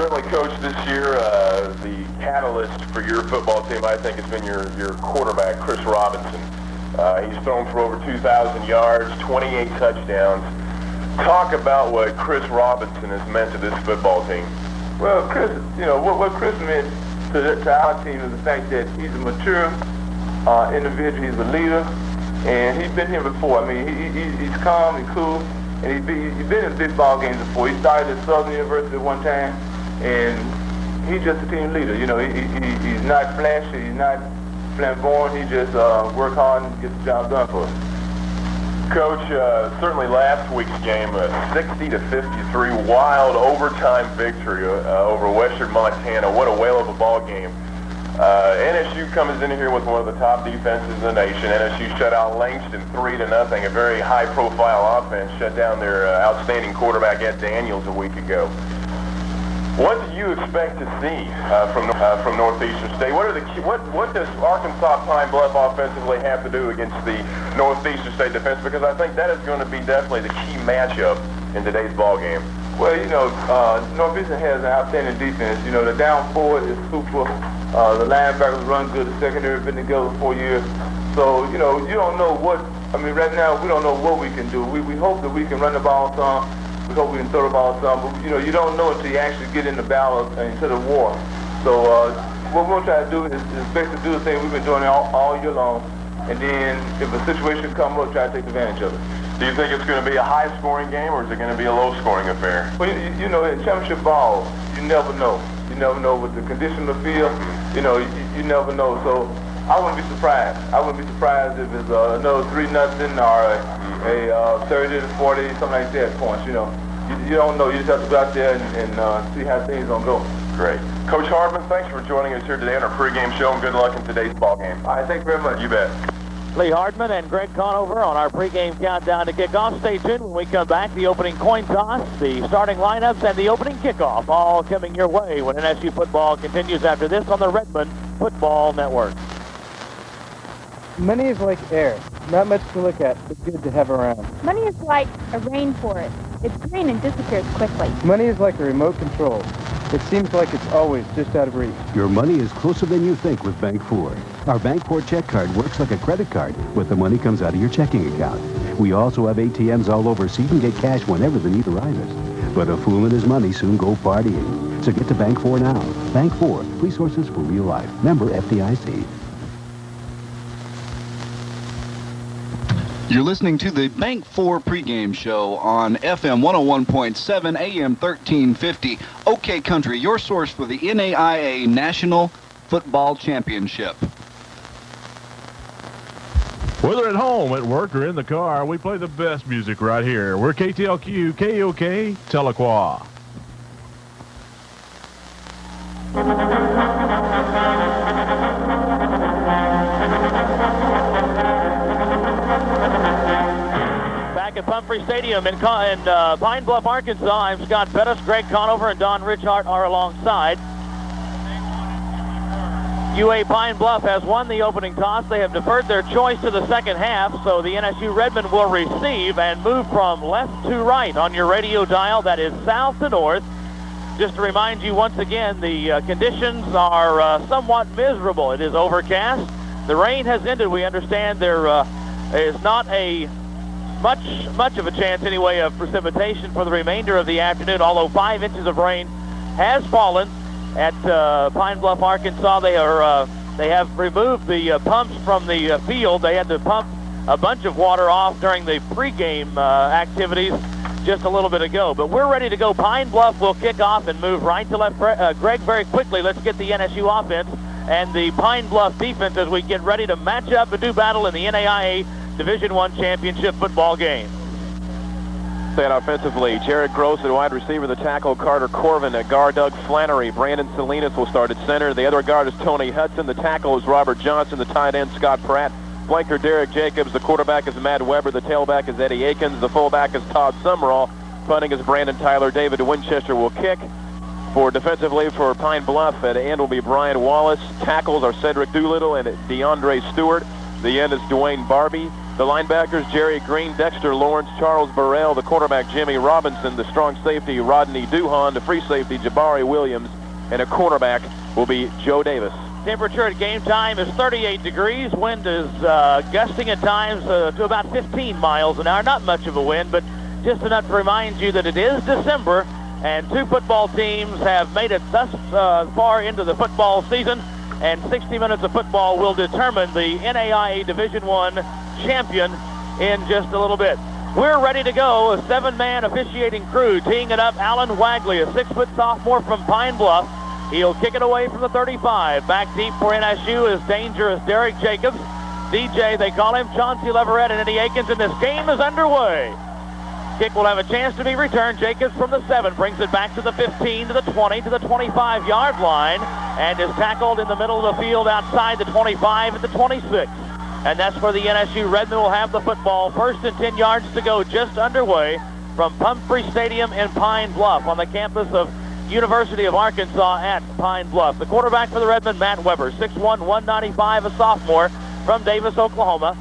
Certainly, Coach, this year, the catalyst for your football team, I think, has been your quarterback, Chris Robinson. He's thrown for over 2,000 yards, 28 touchdowns. Talk about what Chris Robinson has meant to this football team. Well, Chris, what Chris meant to our team is the fact that he's a mature individual. He's a leader, and he's been here before. I mean, he's calm and cool, and he's been in big ball games before. He started at Southern University at one time, and he's just a team leader. He's not flashy, he's not flamboyant. He just work hard and get the job done for us. Coach, certainly last week's game, a 60-53 wild overtime victory over Western Montana. What a whale of a ball game. NSU comes in here with one of the top defenses in the nation. NSU shut out Langston 3-0, a very high-profile offense, shut down their outstanding quarterback Ed Daniels a week ago. What do you expect to see from Northeastern State? What does Arkansas Pine Bluff offensively have to do against the Northeastern State defense? Because I think that is going to be definitely the key matchup in today's ball game. Well, Northeastern has an outstanding defense. The down forward is super. The linebackers run good. The secondary has been together 4 years. So, you don't know right now we don't know what we can do. We hope that we can run the ball some. We hope we can throw the ball some, but you don't know until you actually get in the battle and into the war. So what we're going to try to do is basically do the thing we've been doing all year long, and then if a situation comes up, try to take advantage of it. Do you think it's going to be a high-scoring game, or is it going to be a low-scoring affair? Well, in championship ball, you never know. You never know with the condition of the field. You never know. So I wouldn't be surprised. I wouldn't be surprised if it's another 3-0 or a 30-40, something like that points. You don't know. You just have to go out there and see how things gonna go. Great. Coach Hardman, thanks for joining us here today on our pregame show, and good luck in today's ball game. All right, thank you very much. You bet. Lee Hardman and Greg Conover on our pregame countdown to kickoff. Stay tuned when we come back. The opening coin toss, the starting lineups, and the opening kickoff all coming your way when NSU football continues after this on the Redmen Football Network. Money is like air. Not much to look at, but good to have around. Money is like a rainforest. It's green and disappears quickly. Money is like a remote control. It seems like it's always just out of reach. Your money is closer than you think with Bank 4. Our Bank 4 check card works like a credit card, but the money comes out of your checking account. We also have ATMs all over so you can get cash whenever the need arises. But a fool and his money soon go partying. So get to Bank 4 now. Bank 4, resources for real life. Member FDIC. You're listening to the Bank 4 pregame show on FM 101.7, AM 1350. OK Country, your source for the NAIA National Football Championship. Whether at home, at work, or in the car, we play the best music right here. We're KTLQ, KOK, Tahlequah. At Pumphrey Stadium in Pine Bluff, Arkansas. I'm Scott Pettis. Greg Conover and Don Richhart are alongside. UA Pine Bluff has won the opening toss. They have deferred their choice to the second half, so the NSU Redmen will receive and move from left to right on your radio dial. That is south to north. Just to remind you once again, the conditions are somewhat miserable. It is overcast. The rain has ended. We understand there is not a much of a chance anyway of precipitation for the remainder of the afternoon, although 5 inches of rain has fallen at Pine Bluff, Arkansas. They have removed the pumps from the field. They had to pump a bunch of water off during the pregame activities just a little bit ago. But we're ready to go. Pine Bluff will kick off and move right to left. Greg, very quickly, let's get the NSU offense and the Pine Bluff defense as we get ready to match up and do battle in the NAIA Division I championship football game. That offensively, Jared Gross at wide receiver, the tackle Carter Corvin, at guard Doug Flannery, Brandon Salinas will start at center. The other guard is Tony Hudson. The tackle is Robert Johnson. The tight end Scott Pratt. Flanker Derek Jacobs. The quarterback is Matt Weber. The tailback is Eddie Akins. The fullback is Todd Summerall. Punting is Brandon Tyler. David Winchester will kick. For defensively for Pine Bluff, at end will be Brian Wallace. Tackles are Cedric Doolittle and DeAndre Stewart. The end is Dwayne Barbie. The linebackers, Jerry Green, Dexter Lawrence, Charles Burrell, the quarterback, Jimmy Robinson, the strong safety, Rodney Duhan, the free safety, Jabari Williams, and a cornerback will be Joe Davis. Temperature at game time is 38 degrees. Wind is gusting at times to about 15 miles an hour. Not much of a wind, but just enough to remind you that it is December, and two football teams have made it thus far into the football season, and 60 minutes of football will determine the NAIA Division I champion in just a little bit. We're ready to go. A 7-man officiating crew teeing it up. Alan Wagley, a 6-foot sophomore from Pine Bluff. He'll kick it away from the 35. Back deep for NSU is dangerous Derek Jacobs. DJ, they call him, Chauncey Leverett and Eddie Akins, and this game is underway. Kick will have a chance to be returned. Jacobs from the 7 brings it back to the 15, to the 20, to the 25-yard line, and is tackled in the middle of the field outside the 25 at the 26. And that's where the NSU Redmen will have the football. 1st and 10 yards to go, just underway from Pumphrey Stadium in Pine Bluff on the campus of University of Arkansas at Pine Bluff. The quarterback for the Redmen, Matt Weber, 6'1", 195, a sophomore from Davis, Oklahoma.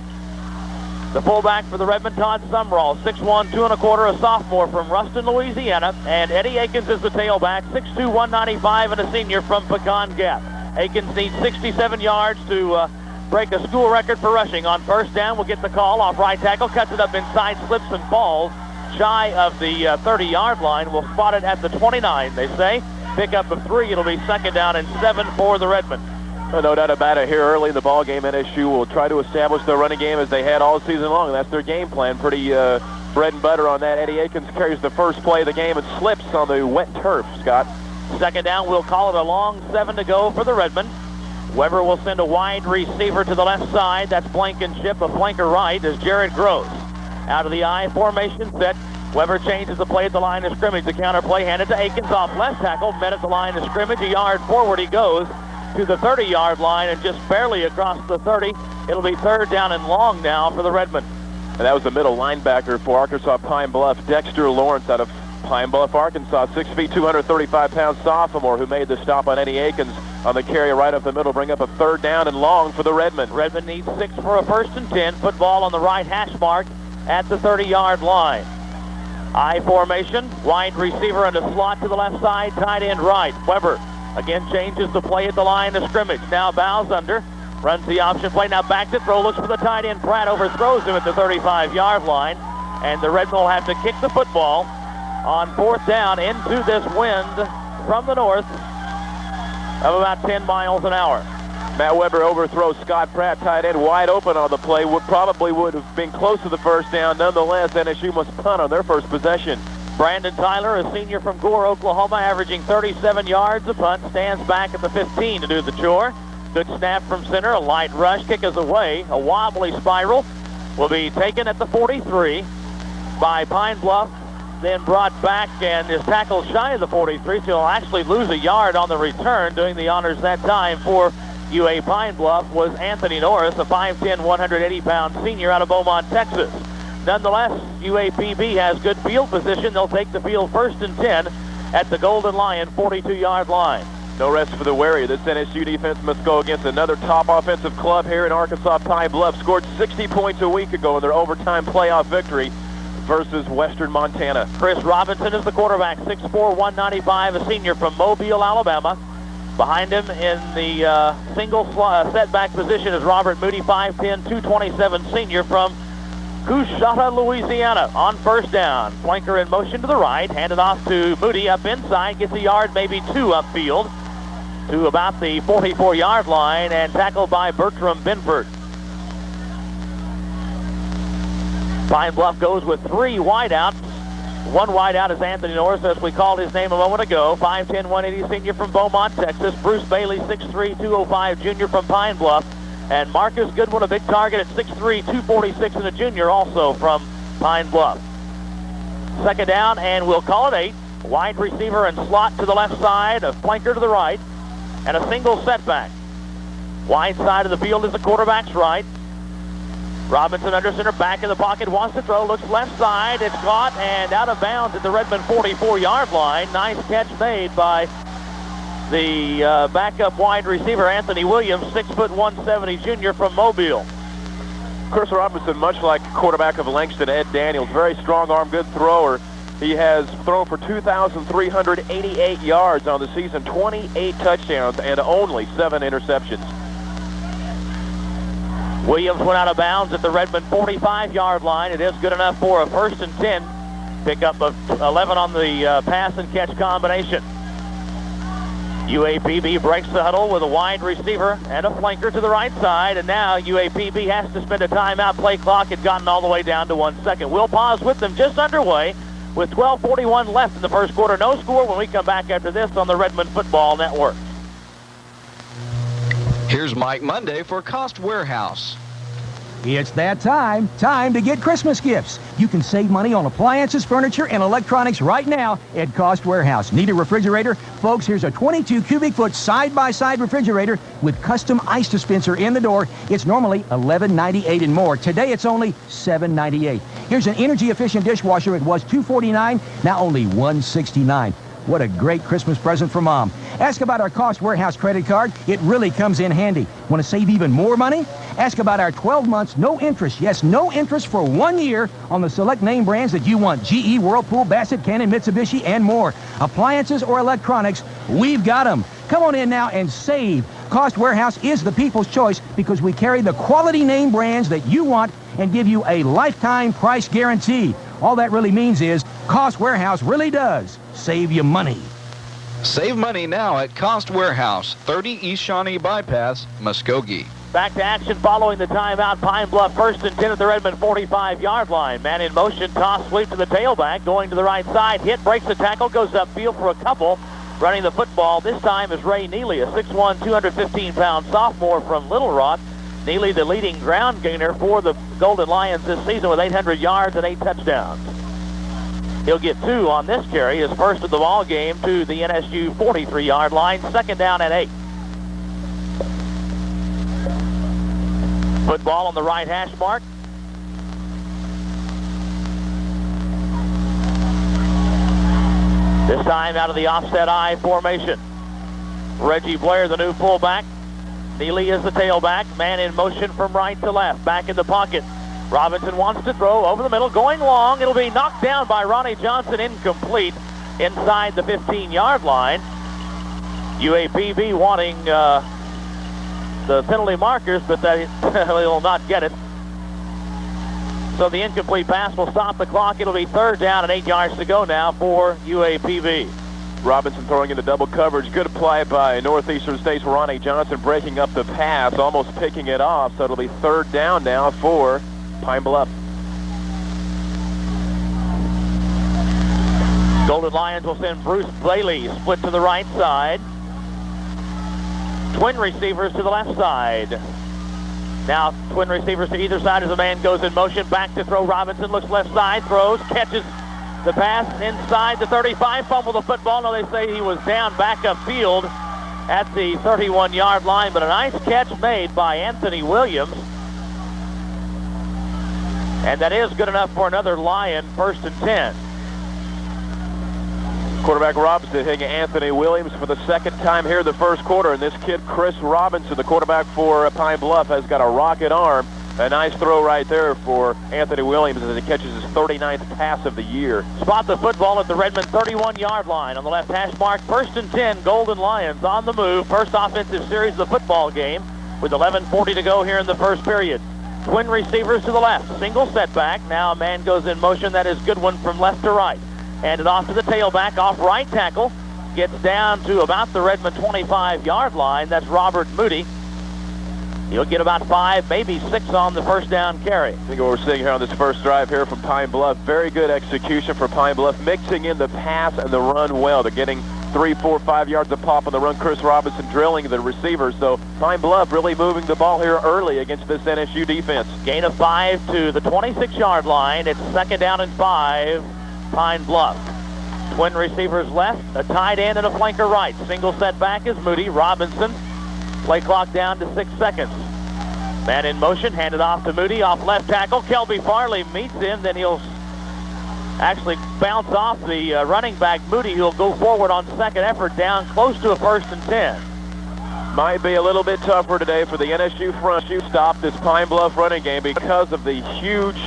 The fullback for the Redmen, Todd Sumrall, 6'1", 2 1/4, a sophomore from Ruston, Louisiana. And Eddie Akins is the tailback, 6'2", 195, and a senior from Pecan Gap. Akins needs 67 yards to break a school record for rushing. On 1st down, we'll get the call off right tackle, cuts it up inside, slips and falls shy of the 30-yard line. We'll spot it at the 29, they say. Pickup of 3. It'll be 2nd down and 7 for the Redmen. No doubt about it. Here early in the ball game, NSU will try to establish their running game as they had all season long. That's their game plan. Pretty bread and butter on that. Eddie Akins carries the first play of the game and slips on the wet turf, Scott. 2nd down, we'll call it a long 7 to go for the Redmen. Weber will send a wide receiver to the left side. That's Blankenship. A flanker right is Jared Gross. Out of the I formation set. Weber changes the play at the line of scrimmage. The counter play handed to Akins off left tackle. Met at the line of scrimmage. A yard forward he goes to the 30-yard line and just barely across the 30. It'll be 3rd down and long now for the Redmen. And that was the middle linebacker for Arkansas Pine Bluff, Dexter Lawrence out of Pine Bluff, Arkansas, 6 feet, 235-pound sophomore who made the stop on Eddie Akins on the carry right up the middle, bring up a 3rd down and long for the Redmen. Redmen needs 6 for a 1st and 10. Football on the right hash mark at the 30-yard line. I formation, wide receiver and a slot to the left side, tight end right. Weber again changes the play at the line of scrimmage. Now bows under, runs the option play. Now back to throw, looks for the tight end. Pratt overthrows him at the 35-yard line, and the Redmen will have to kick the football on 4th down into this wind from the north of about 10 miles an hour. Matt Weber overthrows Scott Pratt, tight end, wide open on the play. Probably would have been close to the 1st down. Nonetheless, NSU must punt on their first possession. Brandon Tyler, a senior from Gore, Oklahoma, averaging 37 yards a punt, stands back at the 15 to do the chore. Good snap from center, a light rush, kick is away. A wobbly spiral will be taken at the 43 by Pine Bluff, then brought back and is tackled shy of the 43, so he'll actually lose a yard on the return. Doing the honors that time for UA Pine Bluff was Anthony Norris, a 5'10", 180-pound senior out of Beaumont, Texas. Nonetheless, UAPB has good field position. They'll take the field 1st and 10 at the Golden Lion 42-yard line. No rest for the weary. This NSU defense must go against another top offensive club here in Arkansas. Pine Bluff scored 60 points a week ago in their overtime playoff victory versus Western Montana. Chris Robinson is the quarterback, 6'4", 195, a senior from Mobile, Alabama. Behind him in the single setback position is Robert Moody, 5'10", 227, senior from Coushatta, Louisiana. On 1st down, flanker in motion to the right, handed off to Moody up inside, gets a yard, maybe 2 upfield to about the 44-yard line, and tackled by Bertram Binford. Pine Bluff goes with 3 wideouts. One wideout is Anthony Norris, as we called his name a moment ago. 5'10", 180 senior from Beaumont, Texas. Bruce Bailey, 6'3", 205 junior from Pine Bluff. And Marcus Goodwin, a big target at 6'3", 246 and a junior also from Pine Bluff. 2nd down, and we'll call it 8. Wide receiver and slot to the left side, a flanker to the right, and a single setback. Wide side of the field is the quarterback's right. Robinson under center, back in the pocket, wants to throw, looks left side, it's caught and out of bounds at the Redmen 44-yard line. Nice catch made by the backup wide receiver, Anthony Williams, 6'1", 170 junior from Mobile. Chris Robinson, much like quarterback of Langston, Ed Daniels, very strong arm, good thrower. He has thrown for 2,388 yards on the season, 28 touchdowns, and only 7 interceptions. Williams went out of bounds at the Redmen 45-yard line. It is good enough for a 1st and 10. Pickup of 11 on the pass and catch combination. UAPB breaks the huddle with a wide receiver and a flanker to the right side, and now UAPB has to spend a timeout. Play clock had gotten all the way down to 1 second. We'll pause with them just underway with 12:41 left in the first quarter. No score when we come back after this on the Redmen Football Network. Here's Mike Monday for Cost Warehouse. It's that time to get Christmas gifts. You can save money on appliances, furniture, and electronics right now at Cost Warehouse. Need a refrigerator? Folks, here's a 22 cubic foot side-by-side refrigerator with custom ice dispenser in the door. It's normally $11.98 and more. Today, it's only $7.98. Here's an energy-efficient dishwasher. It was $2.49, now only $1.69. What a great Christmas present for Mom. Ask about our Cost Warehouse credit card. It really comes in handy. Want to save even more money? Ask about our 12 months, no interest. Yes, no interest for 1 year on the select name brands that you want. GE, Whirlpool, Bassett, Canon, Mitsubishi, and more. Appliances or electronics, we've got them. Come on in now and save. Cost Warehouse is the people's choice because we carry the quality name brands that you want and give you a lifetime price guarantee. All that really means is Cost Warehouse really does save you money. Save money now at Cost Warehouse, 30 East Shawnee Bypass, Muskogee. Back to action following the timeout. Pine Bluff 1st and 10 at the Redmen 45-yard line. Man in motion, toss, sweep to the tailback, going to the right side. Hit, breaks the tackle, goes upfield for a couple. Running the football this time is Ray Neely, a 6'1", 215-pound sophomore from Little Rock. Neely, the leading ground gainer for the Golden Lions this season with 800 yards and 8 touchdowns. He'll get 2 on this carry, his first of the ball game to the NSU 43-yard line, 2nd down and 8. Football on the right hash mark. This time out of the offset I formation. Reggie Blair, the new fullback. Neely is the tailback. Man in motion from right to left. Back in the pocket. Robinson wants to throw over the middle, going long. It'll be knocked down by Ronnie Johnson, incomplete inside the 15-yard line. UAPB wanting the penalty markers, but they will not get it. So the incomplete pass will stop the clock. It'll be 3rd down and 8 yards to go now for UAPB. Robinson throwing into double coverage. Good play by Northeastern State's Ronnie Johnson, breaking up the pass, almost picking it off. So it'll be 3rd down now for Pine Bluff. Golden Lions will send Bruce Bailey, split to the right side. Twin receivers to the left side. Now twin receivers to either side as the man goes in motion. Back to throw. Robinson looks left side, throws, catches the pass inside the 35, fumble the football. No, they say he was down back upfield at the 31-yard line, but a nice catch made by Anthony Williams. And that is good enough for another Lion, 1st and 10. Quarterback Robinson hitting Anthony Williams for the 2nd time here in the first quarter. And this kid, Chris Robinson, the quarterback for Pine Bluff, has got a rocket arm. A nice throw right there for Anthony Williams as he catches his 39th pass of the year. Spot the football at the Redmen 31-yard line on the left hash mark. 1st and 10, Golden Lions on the move. First offensive series of the football game with 11:40 to go here in the first period. Twin receivers to the left, single setback. Now a man goes in motion. That is good one from left to right. Hand it off to the tailback, off right tackle. Gets down to about the Redmen 25-yard line. That's Robert Moody. He'll get about 5, maybe 6 on the first down carry. I think what we're seeing here on this first drive here from Pine Bluff, very good execution for Pine Bluff, mixing in the pass and the run well. They're getting 3, 4, 5 yards a pop on the run. Chris Robinson drilling the receivers. So Pine Bluff really moving the ball here early against this NSU defense. Gain of 5 to the 26-yard line. It's 2nd down and 5, Pine Bluff. Twin receivers left, a tight end and a flanker right. Single setback is Moody. Robinson. Play clock down to 6 seconds. Man in motion, handed off to Moody, off left tackle. Kelby Farley meets him, then he'll actually bounce off the running back, Moody, who'll go forward on second effort down close to a 1st and 10. Might be a little bit tougher today for the NSU front to stop this Pine Bluff running game because of the huge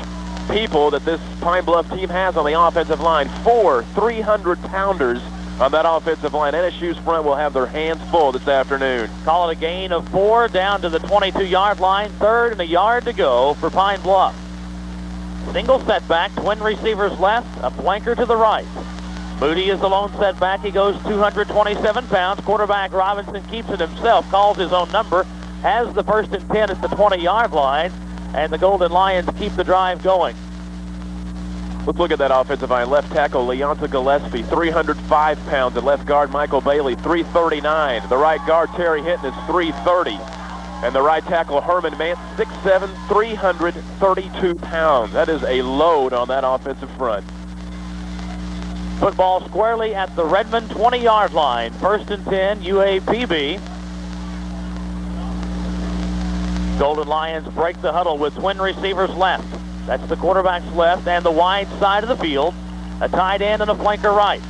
people that this Pine Bluff team has on the offensive line. 4 300-pounders on that offensive line. NSU's front will have their hands full this afternoon. Call it a gain of 4 down to the 22-yard line. 3rd and a yard to go for Pine Bluff. Single setback, twin receivers left, a flanker to the right. Moody is the lone setback. He goes 227 pounds. Quarterback Robinson keeps it himself, calls his own number, has the 1st and 10 at the 20-yard line, and the Golden Lions keep the drive going. Let's look at that offensive line. Left tackle, Leonta Gillespie, 305 pounds. At left guard, Michael Bailey, 339. The right guard, Terry Hinton, is 330. And the right tackle, Herman Mance, 6'7", 332 pounds. That is a load on that offensive front. Football squarely at the Redmen 20-yard line. 1st and 10, UAPB. Golden Lions break the huddle with twin receivers left. That's the quarterback's left and the wide side of the field. A tight end and a flanker right.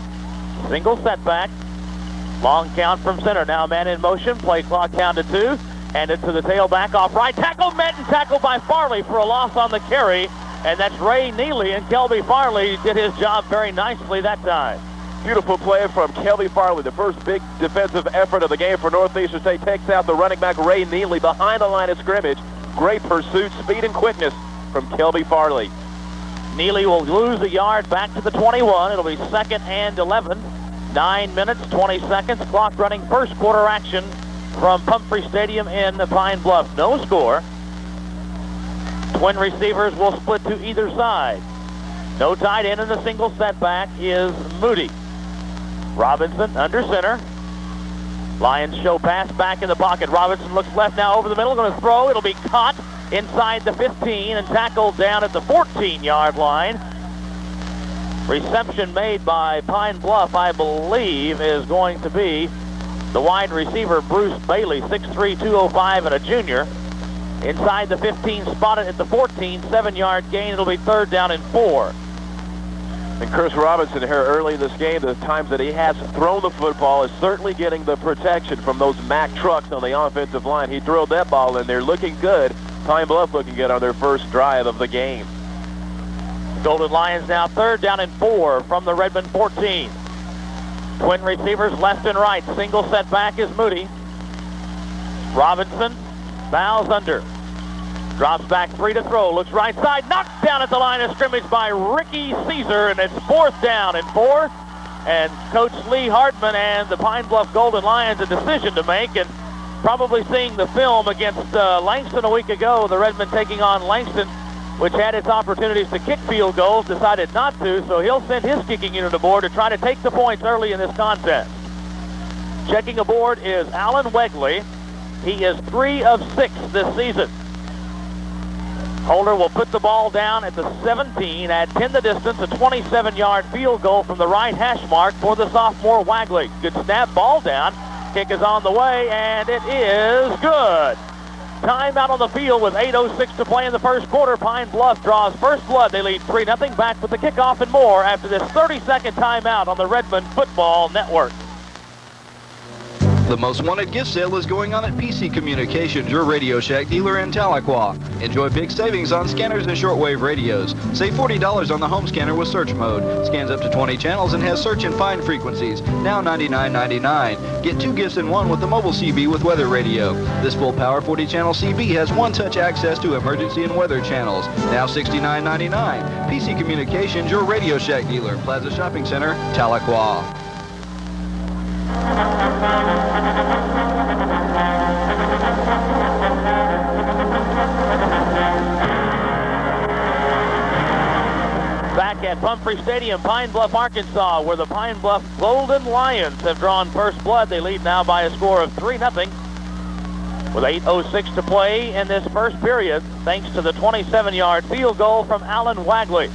Single setback. Long count from center. Now man in motion. Play clock down to 2. Handed to the tailback off right tackle. Met and tackled by Farley for a loss on the carry. And that's Ray Neely, and Kelby Farley did his job very nicely that time. Beautiful play from Kelby Farley. The first big defensive effort of the game for Northeastern State. Takes out the running back Ray Neely behind the line of scrimmage. Great pursuit, speed, and quickness from Kelby Farley. Neely will lose a yard back to the 21. It'll be 2nd and 11. 9 minutes, 20 seconds. Clock running. First quarter action from Pumphrey Stadium in Pine Bluff. No score. Twin receivers will split to either side. No tight end, and the single setback is Moody. Robinson under center. Lions show pass back in the pocket. Robinson looks left now over the middle. Going to throw. It'll be caught inside the 15 and tackled down at the 14-yard line. Reception made by Pine Bluff, I believe, is going to be the wide receiver Bruce Bailey, 6'3", 205, and a junior. Inside the 15, spotted at the 14, 7-yard gain. It'll be 3rd down and 4. And Chris Robinson here early in this game, the times that he has thrown the football, is certainly getting the protection from those Mack trucks on the offensive line. He drilled that ball in there, looking good. Pine Bluff looking good on their first drive of the game. Golden Lions now 3rd down and 4 from the Redmen 14. Twin receivers left and right. Single setback is Moody. Robinson bows under. Drops back 3 to throw. Looks right side. Knocked down at the line of scrimmage by Ricky Caesar. And it's 4th down and 4. And Coach Lee Hardman and the Pine Bluff Golden Lions a decision to make. And probably seeing the film against Langston a week ago, the Redmen taking on Langston, which had its opportunities to kick field goals, decided not to. So he'll send his kicking unit aboard to try to take the points early in this contest. Checking aboard is Alan Wegley. He is 3 of 6 this season. Holder will put the ball down at the 17, add 10 the distance, a 27-yard field goal from the right hash mark for the sophomore Wagley. Good snap, ball down. Kick is on the way, and it is good. Timeout on the field with 8:06 to play in the first quarter. Pine Bluff draws first blood. They lead 3-0 back with the kickoff and more after this 30-second timeout on the Redmen Football Network. The most wanted gift sale is going on at PC Communications, your Radio Shack dealer in Tahlequah. Enjoy big savings on scanners and shortwave radios. Save $40 on the home scanner with search mode. Scans up to 20 channels and has search and find frequencies. Now $99.99. Get 2 gifts in 1 with the mobile CB with weather radio. This full power 40-channel CB has one-touch access to emergency and weather channels. Now $69.99. PC Communications, your Radio Shack dealer. Plaza Shopping Center, Tahlequah. Back at Pumphrey Stadium, Pine Bluff, Arkansas, where the Pine Bluff Golden Lions have drawn first blood. They lead now by a score of 3-0 with 8:06 to play in this first period, thanks to the 27-yard field goal from Alan Wagley.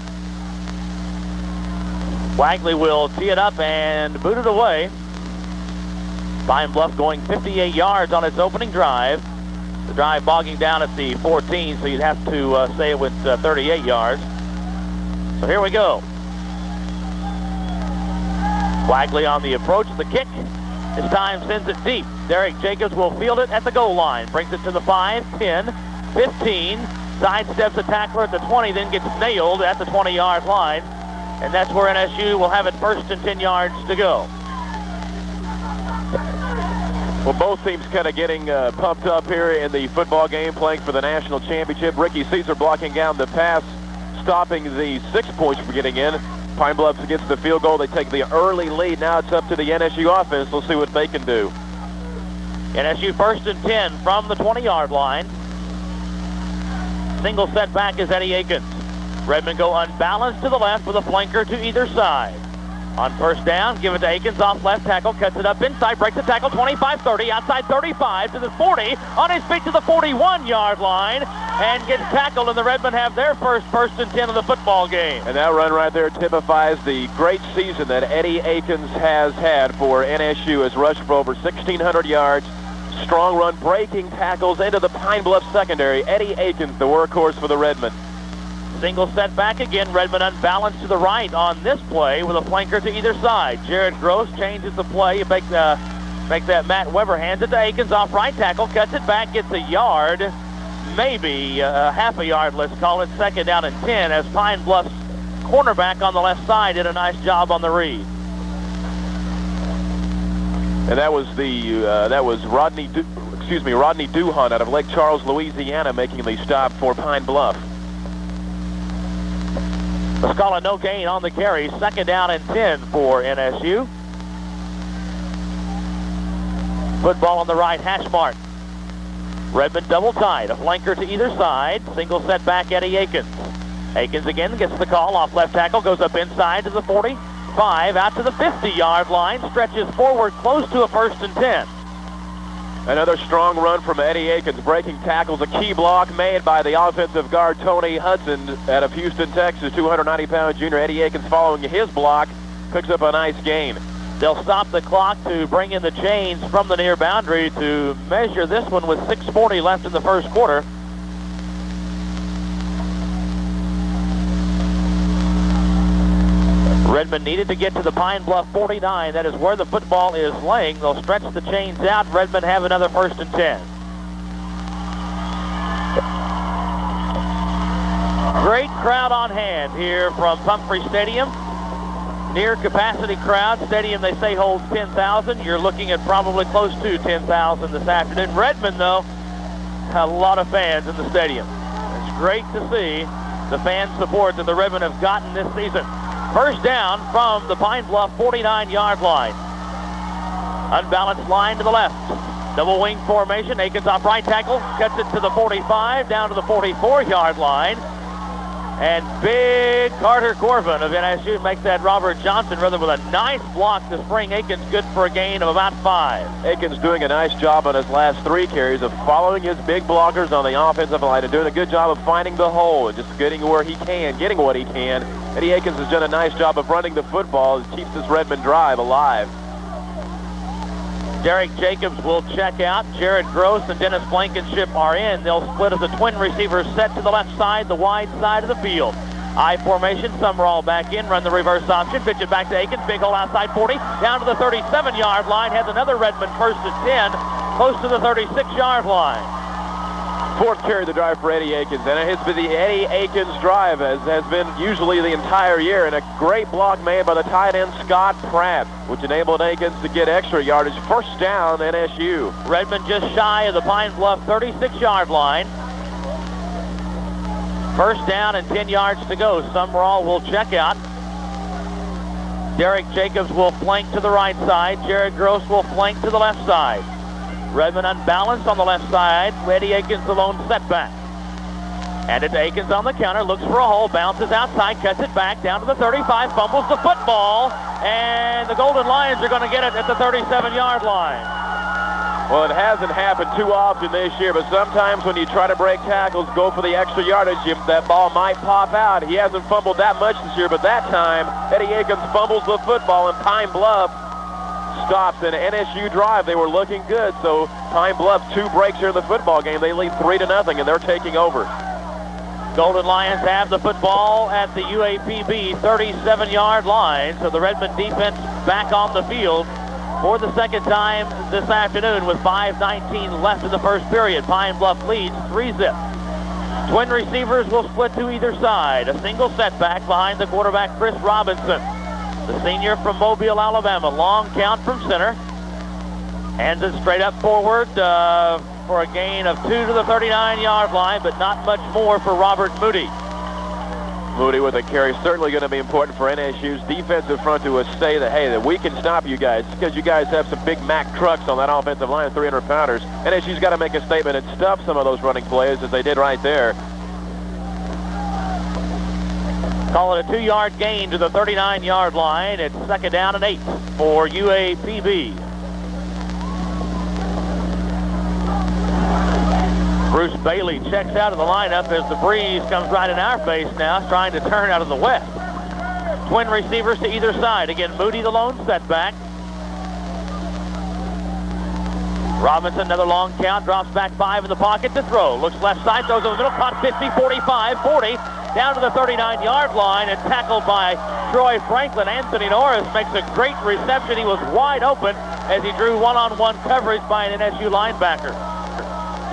Wagley will tee it up and boot it away. Pine Bluff going 58 yards on its opening drive. The drive bogging down at the 14, so you'd have to say it went 38 yards. So here we go. Wagley on the approach, the kick. This time sends it deep. Derek Jacobs will field it at the goal line. Brings it to the 5, 10, 15. Sidesteps a tackler at the 20, then gets nailed at the 20-yard line. And that's where NSU will have it 1st and 10 yards to go. Well, both teams kind of getting pumped up here in the football game, playing for the national championship. Ricky Caesar blocking down the pass, stopping the 6 points from getting in. Pine Bluff gets the field goal. They take the early lead. Now it's up to the NSU offense. We'll see what they can do. NSU 1st and 10 from the 20-yard line. Single setback is Eddie Akins. Redmen go unbalanced to the left with a flanker to either side. On 1st down, give it to Akins off left tackle, cuts it up inside, breaks the tackle, 25-30, outside 35 to the 40, on his feet to the 41-yard line, and gets tackled, and the Redmen have their first and 10 of the football game. And that run right there typifies the great season that Eddie Akins has had for NSU. Has rushed for over 1,600 yards, strong run, breaking tackles into the Pine Bluff secondary. Eddie Akins, the workhorse for the Redmen. Single setback again. Redmen unbalanced to the right on this play with a flanker to either side. Jared Gross changes the play. Make that Matt Weber, hands it to Akins off right tackle, cuts it back, gets a yard, maybe half a yard, let's call it. 2nd down and 10 as Pine Bluff's cornerback on the left side did a nice job on the read. And that was Rodney Duhon out of Lake Charles, Louisiana, making the stop for Pine Bluff. Let's call it no gain on the carry. 2nd down and 10 for NSU. Football on the right hash mark. Redmen double tied. A flanker to either side. Single setback Eddie Akins. Akins again gets the call off left tackle. Goes up inside to the 45. Out to the 50-yard line. Stretches forward close to a 1st and 10. Another strong run from Eddie Akins, breaking tackles. A key block made by the offensive guard, Tony Hudson, out of Houston, Texas. 290-pound junior Eddie Akins following his block, picks up a nice gain. They'll stop the clock to bring in the chains from the near boundary to measure this one with 6:40 left in the first quarter. Redmen needed to get to the Pine Bluff 49. That is where the football is laying. They'll stretch the chains out. Redmen have another 1st and 10. Great crowd on hand here from Pumphrey Stadium. Near capacity crowd. Stadium, they say, holds 10,000. You're looking at probably close to 10,000 this afternoon. Redmen, though, had a lot of fans in the stadium. It's great to see the fan support that the Redmen have gotten this season. 1st down from the Pine Bluff 49-yard line. Unbalanced line to the left. Double wing formation. Akins off right tackle. Cuts it to the 45, down to the 44-yard line. And big Carter Corbin of NSU makes that Robert Johnson rhythm with a nice block to spring Akins good for a gain of about 5. Akins doing a nice job on his last 3 carries of following his big blockers on the offensive line and doing a good job of finding the hole and just getting where he can, getting what he can. Eddie Akins has done a nice job of running the football. It keeps this Redmen drive alive. Derek Jacobs will check out. Jared Gross and Dennis Blankenship are in. They'll split as the twin receivers set to the left side, the wide side of the field. I formation, Summerall back in, run the reverse option, pitch it back to Akins, big hole outside 40, down to the 37-yard line, has another Redmen 1st and 10, close to the 36-yard line. 4th carry of the drive for Eddie Akins, and it has been the Eddie Akins drive, as has been usually the entire year, and a great block made by the tight end Scott Pratt, which enabled Akins to get extra yardage. 1st down, NSU. Redmen just shy of the Pine Bluff 36-yard line. 1st down and 10 yards to go. Summerall will check out. Derek Jacobs will flank to the right side. Jared Gross will flank to the left side. Redmen unbalanced on the left side. Eddie Akins the lone setback. And it's Akins on the counter, looks for a hole, bounces outside, cuts it back, down to the 35, fumbles the football, and the Golden Lions are going to get it at the 37-yard line. Well, it hasn't happened too often this year, but sometimes when you try to break tackles, go for the extra yardage, that ball might pop out. He hasn't fumbled that much this year, but that time, Eddie Akins fumbles the football, and Pine Bluff stops an NSU drive. They were looking good, so Pine Bluff 2 breaks here in the football game. They lead 3-0, and they're taking over. Golden Lions have the football at the UAPB 37-yard line, so the Redmen defense back on the field. for the second time this afternoon with 5:19 left in the first period. Pine Bluff leads 3-zip. Twin receivers will split to either side. A single setback behind the quarterback, Chris Robinson, the senior from Mobile, Alabama. Long count from center. Hands it straight up forward for a gain of 2 to the 39-yard line, but not much more for Robert Moody. Moody with a carry, certainly going to be important for NSU's defensive front to say that, hey, that we can stop you guys because you guys have some big Mack trucks on that offensive line, 300-pounders. NSU's got to make a statement and stop some of those running plays as they did right there. Call it a 2-yard gain to the 39-yard line. It's 2nd down and 8 for UAPB. Bruce Bailey checks out of the lineup as the breeze comes right in our face now, trying to turn out of the west. Twin receivers to either side. Again, Moody the lone setback. Robinson, another long count, drops back 5 in the pocket to throw. Looks left side, throws over the middle, caught 50, 45, 40, down to the 39-yard line and tackled by Troy Franklin. Anthony Norris makes a great reception. He was wide open as he drew one-on-one coverage by an NSU linebacker.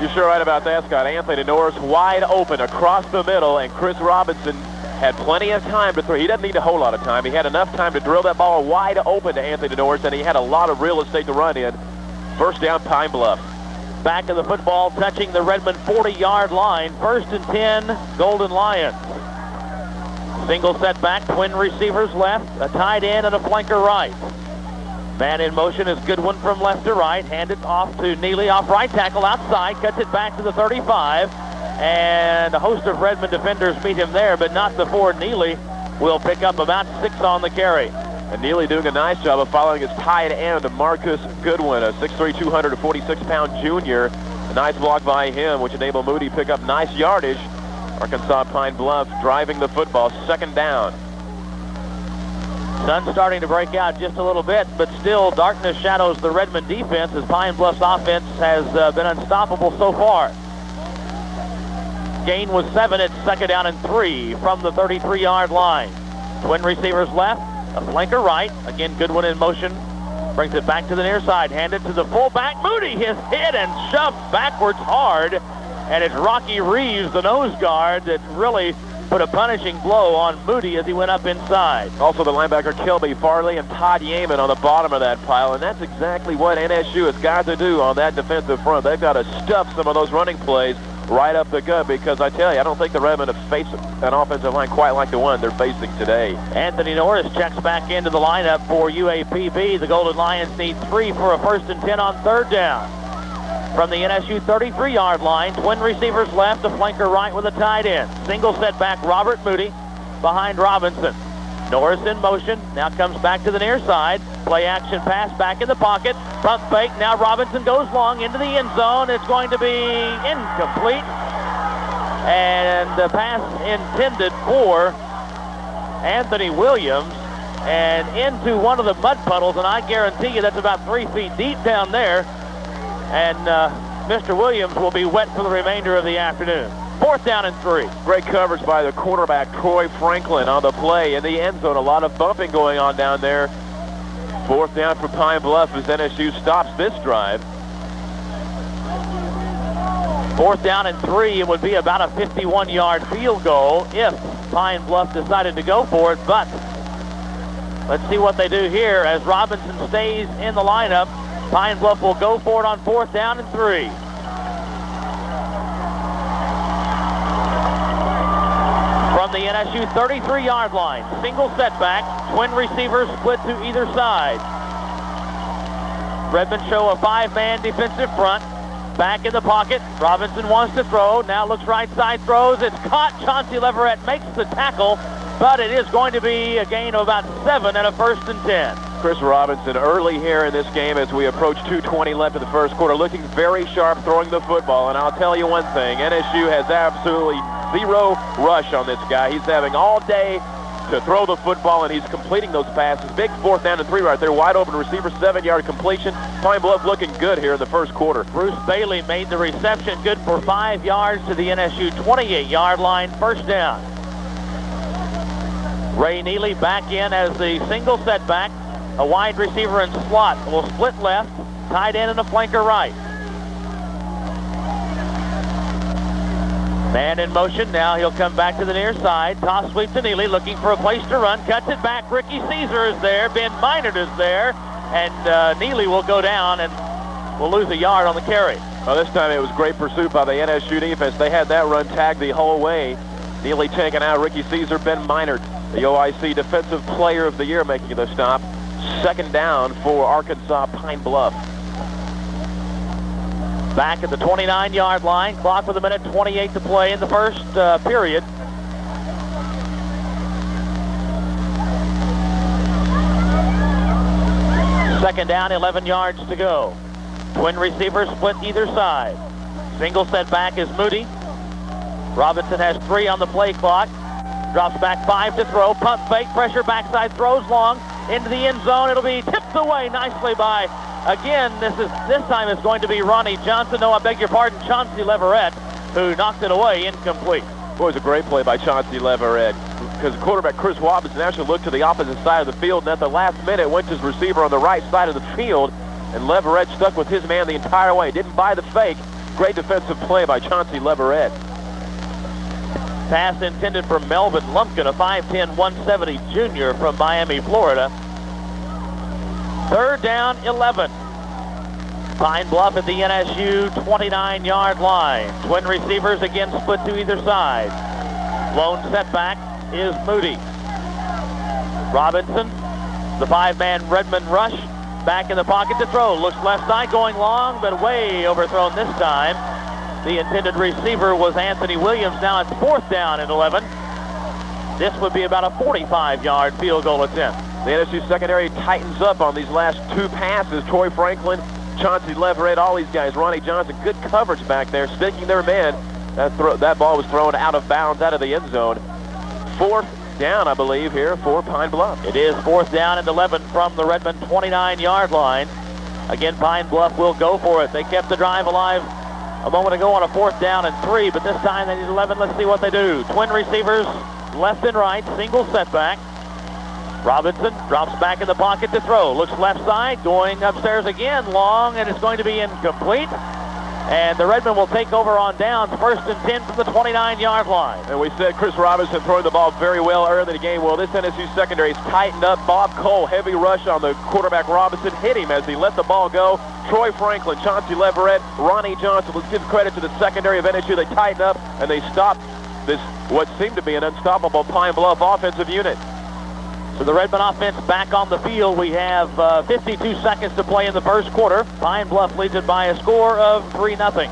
You're sure right about that, Scott. Anthony Norris wide open across the middle, and Chris Robinson had plenty of time to throw. He doesn't need a whole lot of time. He had enough time to drill that ball wide open to Anthony Norris, and he had a lot of real estate to run in. First down, Pine Bluff. Back of the football touching the Redmen 40-yard line. 1st and 10, Golden Lions. Single setback, twin receivers left, a tight end and a flanker right. Man in motion is Goodwin from left to right. Handed off to Neely off right tackle outside. Cuts it back to the 35. And a host of Redmen defenders meet him there, but not before Neely will pick up about 6 on the carry. And Neely doing a nice job of following his tight end, Marcus Goodwin, a 6'3", 246-pound junior. A nice block by him, which enabled Moody to pick up nice yardage. Arkansas Pine Bluff driving the football, 2nd down. Sun's starting to break out just a little bit, but still darkness shadows the Redmen defense as Pine Bluff's offense has been unstoppable so far. Gain was 7. It's 2nd down and 3 from the 33-yard line. Twin receivers left, a flanker right. Again, Goodwin in motion. Brings it back to the near side. Handed to the fullback. Moody is hit and shoved backwards hard. And it's Rocky Reeves, the nose guard, that really put a punishing blow on Moody as he went up inside. Also the linebacker Kelby Farley and Todd Yeaman on the bottom of that pile, and that's exactly what NSU has got to do on that defensive front. They've got to stuff some of those running plays right up the gut, because I tell you, I don't think the Redmen have faced an offensive line quite like the one they're facing today. Anthony Norris checks back into the lineup for UAPB. The Golden Lions need 3 for a 1st and 10 on 3rd down. From the NSU 33-yard line, twin receivers left, a flanker right with a tight end. Single setback, Robert Moody behind Robinson. Norris in motion, now comes back to the near side. Play action pass back in the pocket. Pump fake, now Robinson goes long into the end zone. It's going to be incomplete. And the pass intended for Anthony Williams and into one of the mud puddles, and I guarantee you that's about 3 feet deep down there. And Mr. Williams will be wet for the remainder of the afternoon. 4th down and 3. Great coverage by the quarterback, Troy Franklin, on the play in the end zone. A lot of bumping going on down there. 4th down for Pine Bluff as NSU stops this drive. 4th down and 3. It would be about a 51-yard field goal if Pine Bluff decided to go for it. But let's see what they do here as Robinson stays in the lineup. Pine Bluff will go for it on 4th down and 3. From the NSU 33-yard line, single setback, twin receivers split to either side. Redmen show a 5-man defensive front. Back in the pocket, Robinson wants to throw, now looks right side, throws, it's caught. Chauncey Leverett makes the tackle, but it is going to be a gain of about 7 and a 1st and 10. Chris Robinson early here in this game as we approach 2:20 left in the first quarter, looking very sharp throwing the football. And I'll tell you one thing, NSU has absolutely 0 rush on this guy. He's having all day to throw the football, and he's completing those passes. Big 4th down and 3 right there, wide open receiver, 7-yard completion. Pine Bluff looking good here in the first quarter. Bruce Bailey made the reception, good for 5 yards to the NSU 28-yard line, 1st down. Ray Neely back in as the single setback. a wide receiver and slot will split left, tight end and a flanker right. Man in motion. Now he'll come back to the near side. Toss sweep to Neely, looking for a place to run. Cuts it back. Ricky Caesar is there. Ben Minard is there. And Neely will go down and will lose a yard on the carry. Well, this time it was great pursuit by the NSU defense. They had that run tagged the whole way. Neely taken out. Ricky Caesar, Ben Minard, the OIC Defensive Player of the Year, making the stop. Second down for Arkansas Pine Bluff. Back at the 29-yard line. Clock with 1:28 to play in the first period. Second down, 11 yards to go. Twin receivers split either side. Single set back is Moody. Robinson has 3 on the play clock. Drops back 5 to throw. Pump fake, pressure, backside throws long into the end zone. It'll be tipped away nicely by, again, this time it's going to be Ronnie Johnson. No, I beg your pardon, Chauncey Leverett, who knocked it away, incomplete. Boy, it was a great play by Chauncey Leverett, because quarterback Chris Robinson actually looked to the opposite side of the field, and at the last minute went to his receiver on the right side of the field, and Leverett stuck with his man the entire way. Didn't buy the fake. Great defensive play by Chauncey Leverett. Pass intended for Melvin Lumpkin, a 5'10", 170 junior from Miami, Florida. Third down, 11. Pine Bluff at the NSU 29-yard line. Twin receivers again split to either side. Lone setback is Moody. Robinson, the 5-man Redmen rush, back in the pocket to throw. Looks left side, going long, but way overthrown this time. The intended receiver was Anthony Williams. Now it's fourth down and 11. This would be about a 45-yard field goal attempt. The NSU secondary tightens up on these last 2 passes. Troy Franklin, Chauncey Leverett, all these guys. Ronnie Johnson, good coverage back there, sticking their men. That ball was thrown out of bounds, out of the end zone. Fourth down, I believe, here for Pine Bluff. It is fourth down and 11 from the Redmen 29-yard line. Again, Pine Bluff will go for it. They kept the drive alive a moment ago on a fourth down and 3, but this time they need 11. Let's see what they do. Twin receivers, left and right, single setback. Robinson drops back in the pocket to throw. Looks left side, going upstairs again, long, and it's going to be incomplete. And the Redmen will take over on downs, first and 10 from the 29-yard line. And we said Chris Robinson throwing the ball very well early in the game. Well, this NSU secondary is tightened up. Bob Cole, heavy rush on the quarterback Robinson, hit him as he let the ball go. Troy Franklin, Chauncey Leverett, Ronnie Johnson. Let's give credit to the secondary of NSU. They tighten up and they stop this, what seemed to be an unstoppable Pine Bluff offensive unit. So the Redmen offense back on the field. We have 52 seconds to play in the first quarter. Pine Bluff leads it by a score of 3-0.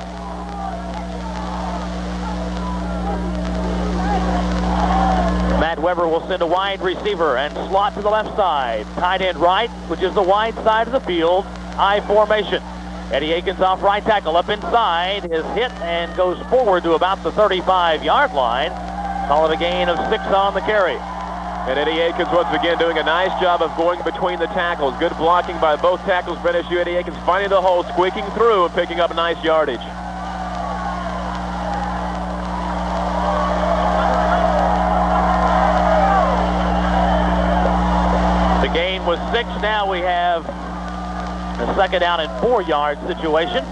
Matt Weber will send a wide receiver and slot to the left side. Tight end right, which is the wide side of the field. I formation. Eddie Akins off right tackle, up inside. Is hit and goes forward to about the 35-yard line. Call it a gain of 6 on the carry. And Eddie Akins once again doing a nice job of going between the tackles. Good blocking by both tackles for NSU. Eddie Akins finding the hole, squeaking through, and picking up nice yardage. The gain was 6. Now we have a second down and 4-yard situation.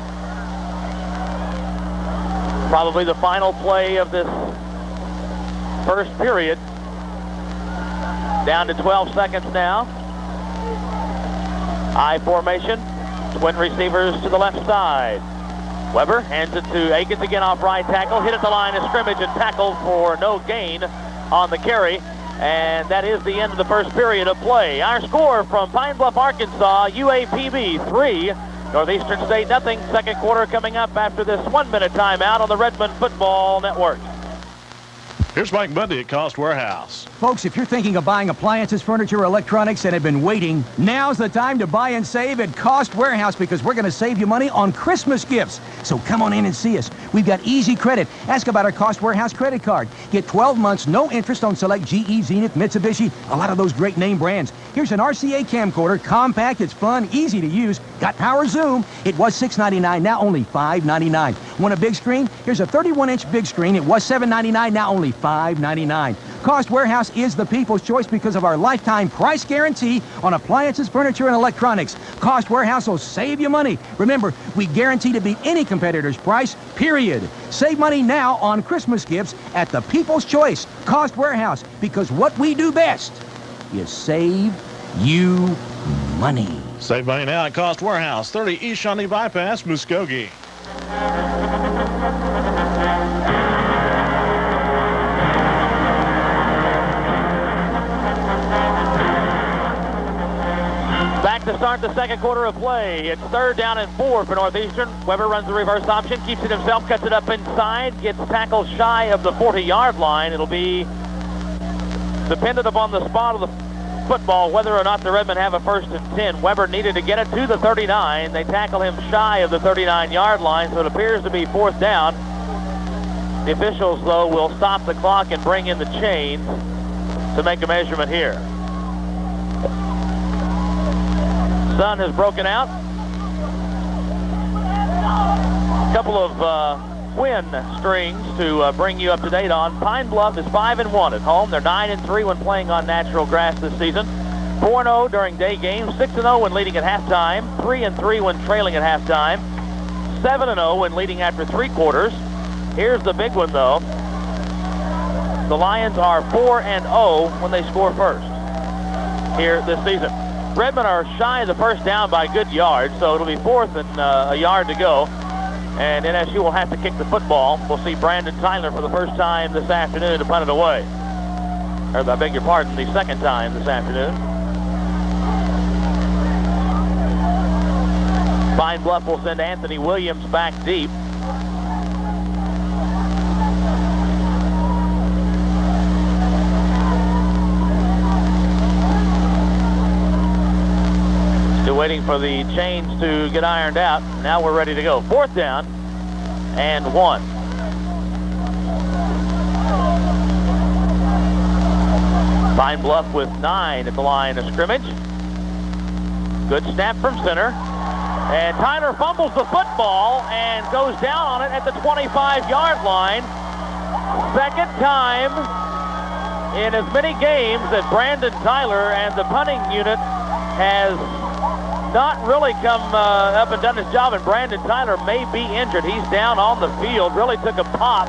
Probably the final play of this first period. Down to 12 seconds now. I formation. Twin receivers to the left side. Weber hands it to Akins again off right tackle. Hit at the line of scrimmage and tackled for no gain on the carry. And that is the end of the first period of play. Our score from Pine Bluff, Arkansas, UAPB 3, Northeastern State 0. Second quarter coming up after this 1-minute timeout on the Redmen Football Network. Here's Mike Bundy at Cost Warehouse. Folks, if you're thinking of buying appliances, furniture, or electronics and have been waiting, now's the time to buy and save at Cost Warehouse, because we're going to save you money on Christmas gifts. So come on in and see us. We've got easy credit. Ask about our Cost Warehouse credit card. Get 12 months, no interest on select GE, Zenith, Mitsubishi, a lot of those great name brands. Here's an RCA camcorder, compact, it's fun, easy to use, got power zoom. It was $6.99, now only $5.99. Want a big screen? Here's a 31-inch big screen. It was $7.99, now only $5.99. Cost Warehouse is the people's choice because of our lifetime price guarantee on appliances, furniture, and electronics. Cost Warehouse will save you money. Remember, we guarantee to beat any competitor's price, period. Save money now on Christmas gifts at the people's choice, Cost Warehouse, because what we do best is save you money. Save money now at Cost Warehouse, 30 East Shawnee Bypass, Muskogee. Back to start the second quarter of play. It's 3rd down and 4 for Northeastern. Weber runs the reverse option, keeps it himself, cuts it up inside, gets tackled shy of the 40-yard line. It'll be dependent upon the spot of the football whether or not the Redmen have a 1st and 10. Weber needed to get it to the 39. They tackle him shy of the 39-yard line, so it appears to be 4th down. The officials, though, will stop the clock and bring in the chains to make a measurement here. Sun has broken out. A couple of win strings to bring you up to date on. Pine Bluff is 5-1 at home. They're 9-3 when playing on natural grass this season. 4-0 during day games. 6-0 when leading at halftime. 3-3 when trailing at halftime. 7-0 when leading after 3 quarters. Here's the big one, though. The Lions are 4-0 when they score first here this season. Redmen are shy of the 1st down by a good yard, so it'll be 4th and a yard to go. And NSU will have to kick the football. We'll see Brandon Tyler for the first time this afternoon to punt it away. Or, I beg your pardon, the second time this afternoon. Pine Bluff will send Anthony Williams back deep. Still waiting for the chains to get ironed out. Now we're ready to go. 4th down and 1. Pine Bluff with 9 at the line of scrimmage. Good snap from center. And Tyler fumbles the football and goes down on it at the 25-yard line. Second time in as many games that Brandon Tyler and the punting unit has not really come up and done his job, and Brandon Tyler may be injured. He's down on the field, really took a pop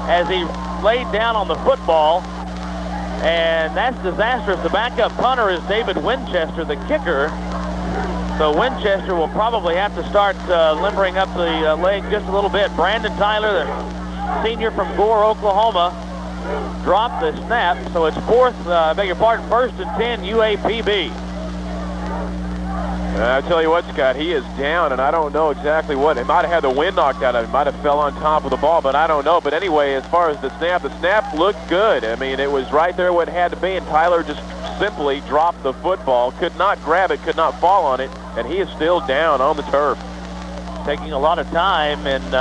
as he laid down on the football, and that's disastrous. The backup punter is David Winchester, the kicker, so Winchester will probably have to start limbering up the leg just a little bit. Brandon Tyler, the senior from Gore, Oklahoma, dropped the snap, so it's 1st and 10 UAPB. I tell you what, Scott, he is down, and I don't know exactly what. It might have had the wind knocked out of him. Might have fell on top of the ball, but I don't know. But anyway, as far as the snap looked good. I mean, it was right there what it had to be, and Tyler just simply dropped the football, could not grab it, could not fall on it, and he is still down on the turf. Taking a lot of time, and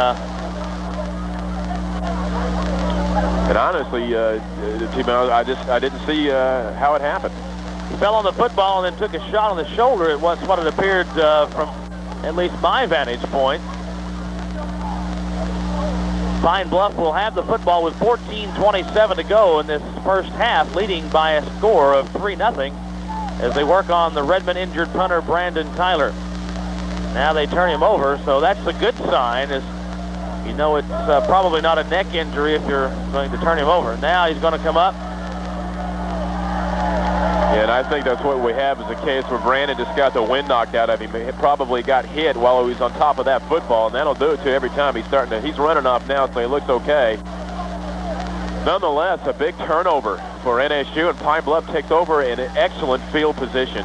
honestly, I didn't see how it happened. He fell on the football and then took a shot on the shoulder. It was what it appeared from at least my vantage point. Pine Bluff will have the football with 14:27 to go in this first half, leading by a score of 3-0 as they work on the Redmen injured punter Brandon Tyler. Now they turn him over, so that's a good sign. As you know, it's probably not a neck injury if you're going to turn him over. Now he's going to come up. Yeah, and I think that's what we have is a case where Brandon just got the wind knocked out of him. He probably got hit while he was on top of that football, and that'll do it to every time he's running off now, so he looks okay. Nonetheless, a big turnover for NSU, and Pine Bluff takes over in an excellent field position.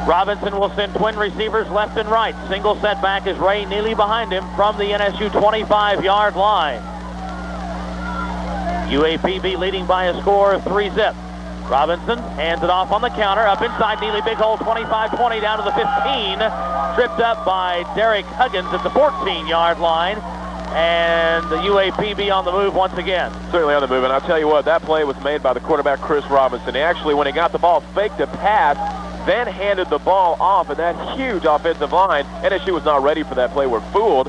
Robinson will send twin receivers left and right. Single setback is Ray Neely behind him from the NSU 25-yard line. UAPB leading by a score of 3-0. Robinson hands it off on the counter, up inside Neely, big hole, 25-20 down to the 15. Tripped up by Derek Huggins at the 14-yard line. And the UAPB on the move once again. Certainly on the move, and I'll tell you what, that play was made by the quarterback, Chris Robinson. He actually, when he got the ball, faked a pass, then handed the ball off, and that huge offensive line, NSU was not ready for that play, were fooled.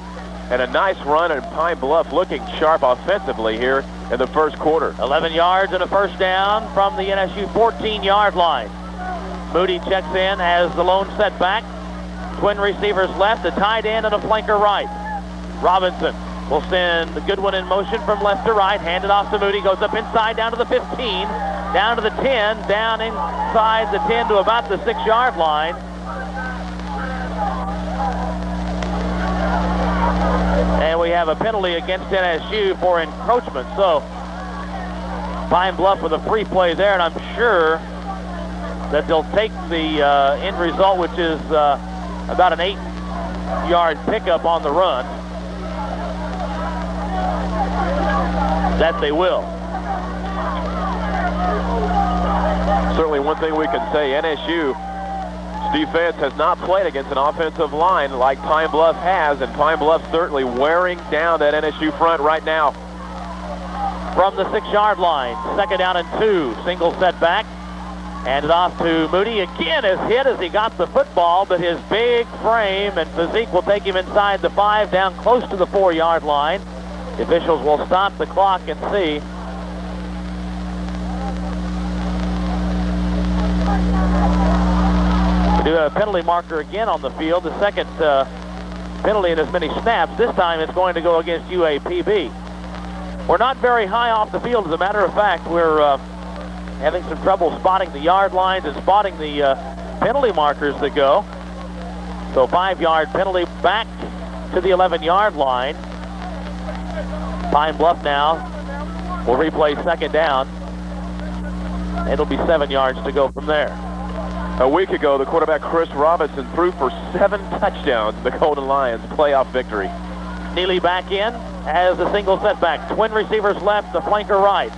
And a nice run, and Pine Bluff looking sharp offensively here in the first quarter. 11 yards and a first down from the NSU 14-yard line. Moody checks in as the lone setback. Twin receivers left, a tight end and a flanker right. Robinson will send the Goodwin in motion from left to right. Hand it off to Moody. Goes up inside down to the 15, down to the 10, down inside the 10 to about the 6-yard line. And we have a penalty against NSU for encroachment. So Pine Bluff with a free play there, and I'm sure that they'll take the end result, which is about an 8-yard pickup on the run. That they will. Certainly one thing we can say, NSU defense has not played against an offensive line like Pine Bluff has, and Pine Bluff certainly wearing down that NSU front right now. From the 6-yard line, 2nd down and 2, single setback. Hand it off to Moody. Again is hit as he got the football, but his big frame and physique will take him inside the 5, down close to the 4-yard line. The officials will stop the clock and see. We do have a penalty marker again on the field. The second penalty in as many snaps. This time it's going to go against UAPB. We're not very high off the field. As a matter of fact, we're having some trouble spotting the yard lines and spotting the penalty markers that go. So 5-yard penalty back to the 11-yard line. Pine Bluff now will replay 2nd down. It'll be 7 yards to go from there. A week ago, the quarterback Chris Robinson threw for 7 touchdowns in the Golden Lions playoff victory. Neely back in as a single setback. Twin receivers left, the flanker right.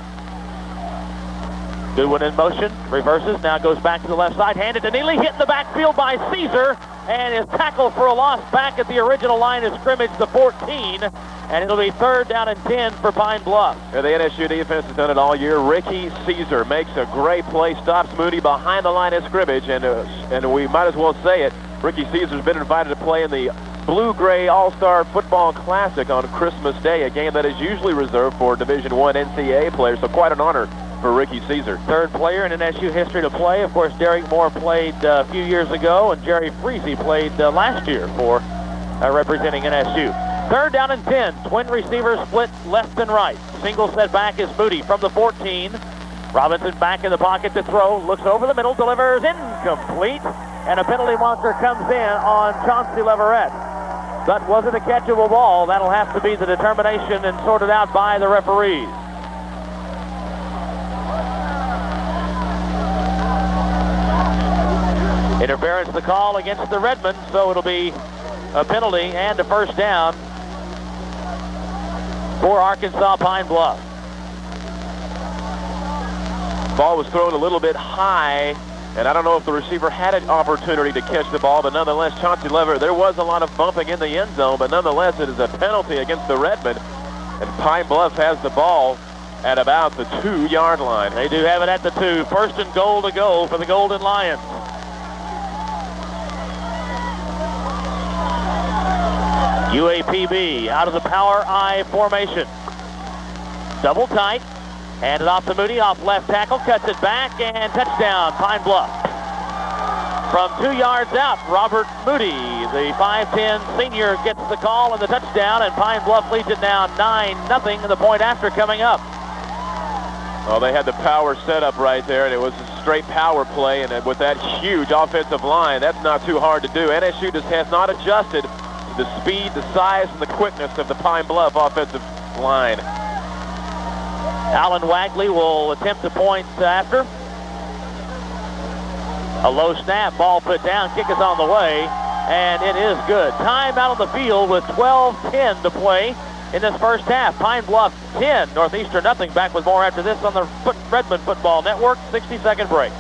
Goodwin in motion, reverses, now goes back to the left side, handed to Neely, hit in the backfield by Caesar, and is tackled for a loss back at the original line of scrimmage, the 14, and it'll be 3rd down and 10 for Pine Bluff. Yeah, the NSU defense has done it all year. Ricky Caesar makes a great play, stops Moody behind the line of scrimmage, and we might as well say it, Ricky Caesar's been invited to play in the Blue-Gray All-Star Football Classic on Christmas Day, a game that is usually reserved for Division I NCAA players, so quite an honor for Ricky Caesar. 3rd player in NSU history to play. Of course, Derek Moore played a few years ago, and Jerry Freese played last year for representing NSU. 3rd down and 10. Twin receivers split left and right. Single setback is Moody from the 14. Robinson back in the pocket to throw. Looks over the middle, delivers incomplete, and a penalty marker comes in on Chauncey Leverett. That wasn't a catchable ball. That'll have to be the determination and sorted out by the referees. Interference the call against the Redmen, so it'll be a penalty and a 1st down for Arkansas Pine Bluff. Ball was thrown a little bit high, and I don't know if the receiver had an opportunity to catch the ball, but nonetheless, Chauncey Leverett, there was a lot of bumping in the end zone, but nonetheless, it is a penalty against the Redmen, and Pine Bluff has the ball at about the 2-yard line. They do have it at the 2. 1st and goal to go for the Golden Lions. UAPB out of the power I formation. Double tight. Handed off to Moody, off left tackle, cuts it back, and touchdown, Pine Bluff. From 2 yards out, Robert Moody, the 5'10 senior, gets the call and the touchdown, and Pine Bluff leads it now 9-0, the point after coming up. Well, they had the power set up right there, and it was a straight power play, and with that huge offensive line, that's not too hard to do. NSU just has not adjusted to the speed, the size, and the quickness of the Pine Bluff offensive line. Alan Wagley will attempt the point after. A low snap, ball put down, kick is on the way, and it is good. Time out on the field with 12:10 to play in this first half. Pine Bluff 10, Northeastern nothing. Back with more after this on the Redmen Football Network. 60-second break.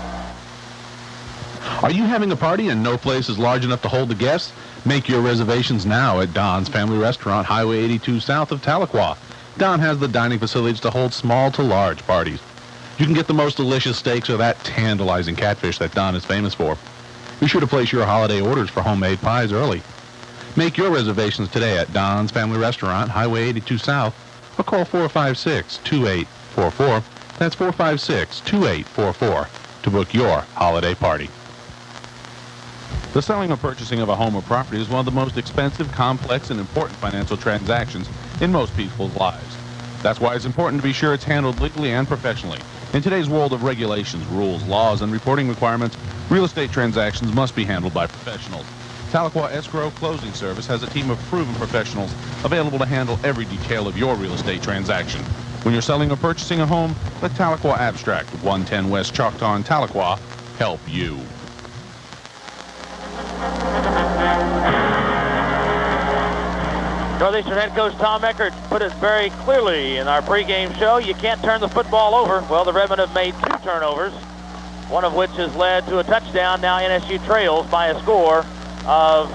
Are you having a party and no place is large enough to hold the guests? Make your reservations now at Don's Family Restaurant, Highway 82 south of Tahlequah. Don has the dining facilities to hold small to large parties. You can get the most delicious steaks or that tantalizing catfish that Don is famous for. Be sure to place your holiday orders for homemade pies early. Make your reservations today at Don's Family Restaurant, Highway 82 south or call 456-2844. That's 456-2844 to book your holiday party. The selling or purchasing of a home or property is one of the most expensive, complex, and important financial transactions in most people's lives. That's why it's important to be sure it's handled legally and professionally. In today's world of regulations, rules, laws, and reporting requirements, real estate transactions must be handled by professionals. Tahlequah Escrow Closing Service has a team of proven professionals available to handle every detail of your real estate transaction. When you're selling or purchasing a home, let Tahlequah Abstract, 110 West Choctaw in Tahlequah, help you. Northeastern head coach Tom Eckert put it very clearly in our pregame show. You can't turn the football over. Well, the Redmen have made 2 turnovers, one of which has led to a touchdown. Now NSU trails by a score of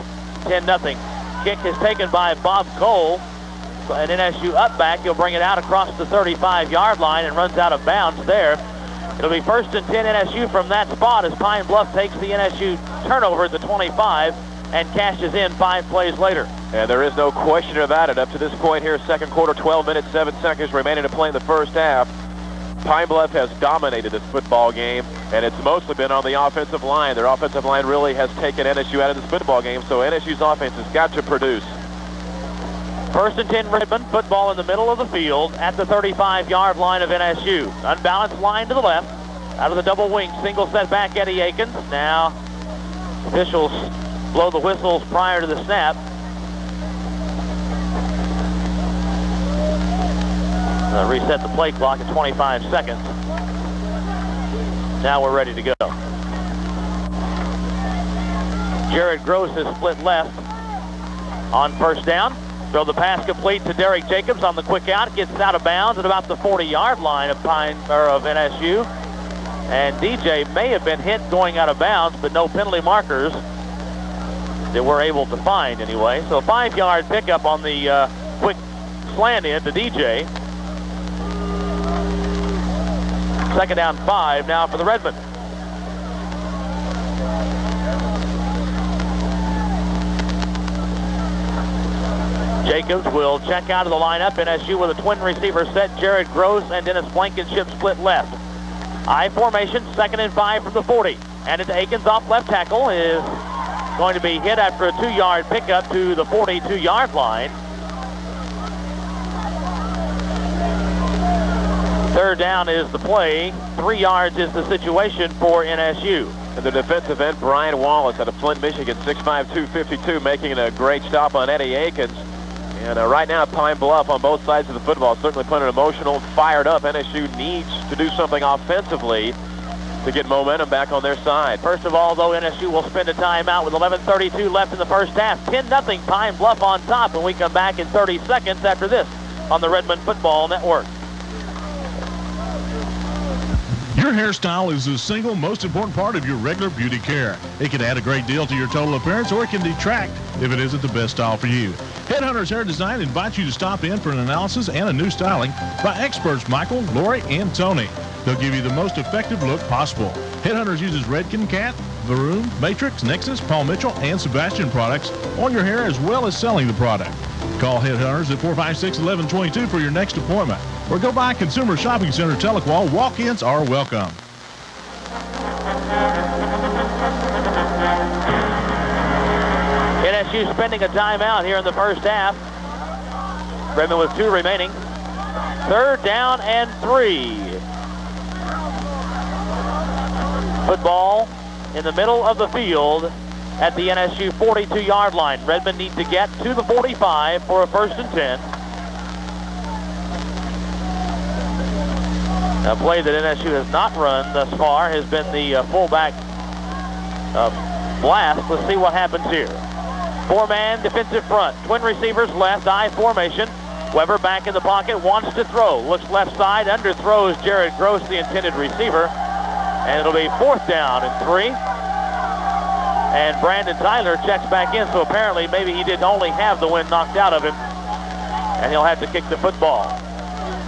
10-0. Kick is taken by Bob Cole. An NSU up back. He'll bring it out across the 35-yard line and runs out of bounds there. It'll be 1st and 10 NSU from that spot as Pine Bluff takes the NSU turnover at the 25 and cashes in 5 plays later. And there is no question about it. Up to this point here, second quarter, 12 minutes, 7 seconds remaining to play in the first half. Pine Bluff has dominated this football game, and it's mostly been on the offensive line. Their offensive line really has taken NSU out of this football game, so NSU's offense has got to produce. 1st and 10 Redmen, football in the middle of the field at the 35-yard line of NSU. Unbalanced line to the left. Out of the double wing, single set back Eddie Akins. Now officials blow the whistles prior to the snap. Reset the play clock at 25 seconds. Now we're ready to go. Jared Gross is split left on 1st down. Throw the pass complete to Derek Jacobs on the quick out. Gets out of bounds at about the 40-yard line of NSU. And DJ may have been hit going out of bounds, but no penalty markers that we're able to find anyway. So a 5-yard pickup on the quick slant in to DJ. 2nd down 5 now for the Redmen. Jacobs will check out of the lineup. NSU with a twin receiver set. Jared Gross and Dennis Blankenship split left. I formation, 2nd and 5 from the 40. And it's Akins off left tackle. Is going to be hit after a 2-yard pickup to the 42-yard line. 3rd down is the play. 3 yards is the situation for NSU. And the defensive end, Brian Wallace out of Flint, Michigan, 6'5", 252, making a great stop on Eddie Akins. And right now, Pine Bluff on both sides of the football, certainly playing an emotional, fired up. NSU needs to do something offensively to get momentum back on their side. First of all, though, NSU will spend a timeout with 11:32 left in the first half. 10-0 Pine Bluff on top when we come back in 30 seconds after this on the Redmen Football Network. Your hairstyle is the single most important part of your regular beauty care. It can add a great deal to your total appearance, or it can detract if it isn't the best style for you. Headhunters Hair Design invites you to stop in for an analysis and a new styling by experts Michael, Lori, and Tony. They'll give you the most effective look possible. Headhunters uses Redken Cat, Varoom, Matrix, Nexus, Paul Mitchell, and Sebastian products on your hair as well as selling the product. Call Headhunters at 456-1122 for your next appointment. Or go by Consumer Shopping Center Tahlequah. Walk-ins are welcome. NSU spending a timeout here in the first half. Redmen with 2 remaining. 3rd down and 3. Football in the middle of the field at the NSU 42-yard line. Redmen need to get to the 45 for a 1st and 10. A play that NSU has not run thus far has been the fullback blast. Let's see what happens here. 4-man defensive front. Twin receivers left, I formation. Weber back in the pocket, wants to throw. Looks left side, underthrows Jared Gross, the intended receiver. And it'll be 4th down and 3. And Brandon Tyler checks back in, so apparently maybe he didn't only have the wind knocked out of him. And he'll have to kick the football.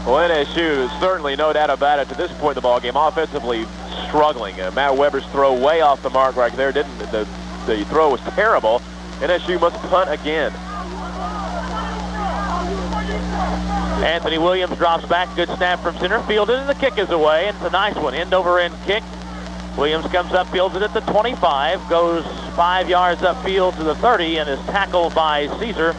Well, NSU, certainly no doubt about it, to this point in the ball game, offensively struggling. Matt Weber's throw way off the mark right there. The throw was terrible. NSU must punt again. Anthony Williams drops back. Good snap from center. Fielded, and the kick is away. And it's a nice one. End-over-end kick. Williams comes up, fields it at the 25, goes 5 yards upfield to the 30, and is tackled by Caesar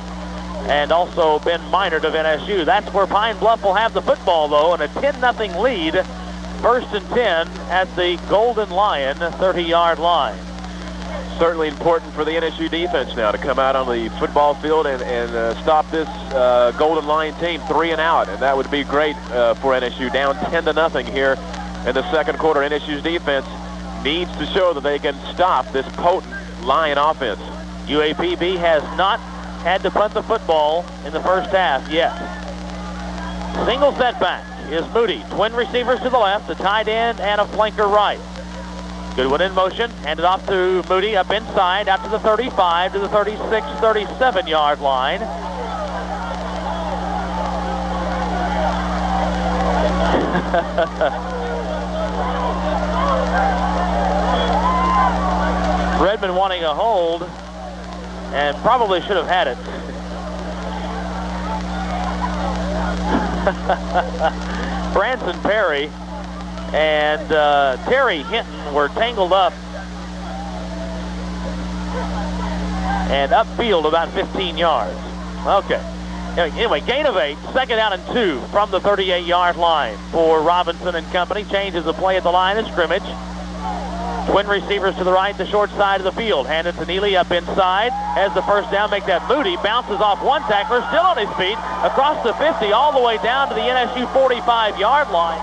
and also Ben Minard of NSU. That's where Pine Bluff will have the football, though, and a 10-0 lead. 1st and 10 at the Golden Lion 30-yard line. Certainly important for the NSU defense now to come out on the football field and stop this Golden Lion team 3 and out, and that would be great for NSU. Down 10-0 here in the second quarter. NSU's defense needs to show that they can stop this potent Lion offense. UAPB has not had to punt the football in the first half yet. Single setback is Moody. Twin receivers to the left, a tight end and a flanker right. Goodwin in motion, handed off to Moody up inside, out to the 35, to the 36, 37-yard line. Redmen wanting a hold, and probably should have had it. Branson Perry and Terry Hinton were tangled up and upfield about 15 yards. Okay. Anyway, gain of 8, 2nd out and 2 from the 38-yard line for Robinson and company. Changes the play at the line of scrimmage. Twin receivers to the right, the short side of the field. Handed to Neely up inside. Has the first down, make that Moody. Bounces off one tackler, still on his feet, across the 50, all the way down to the NSU 45-yard line.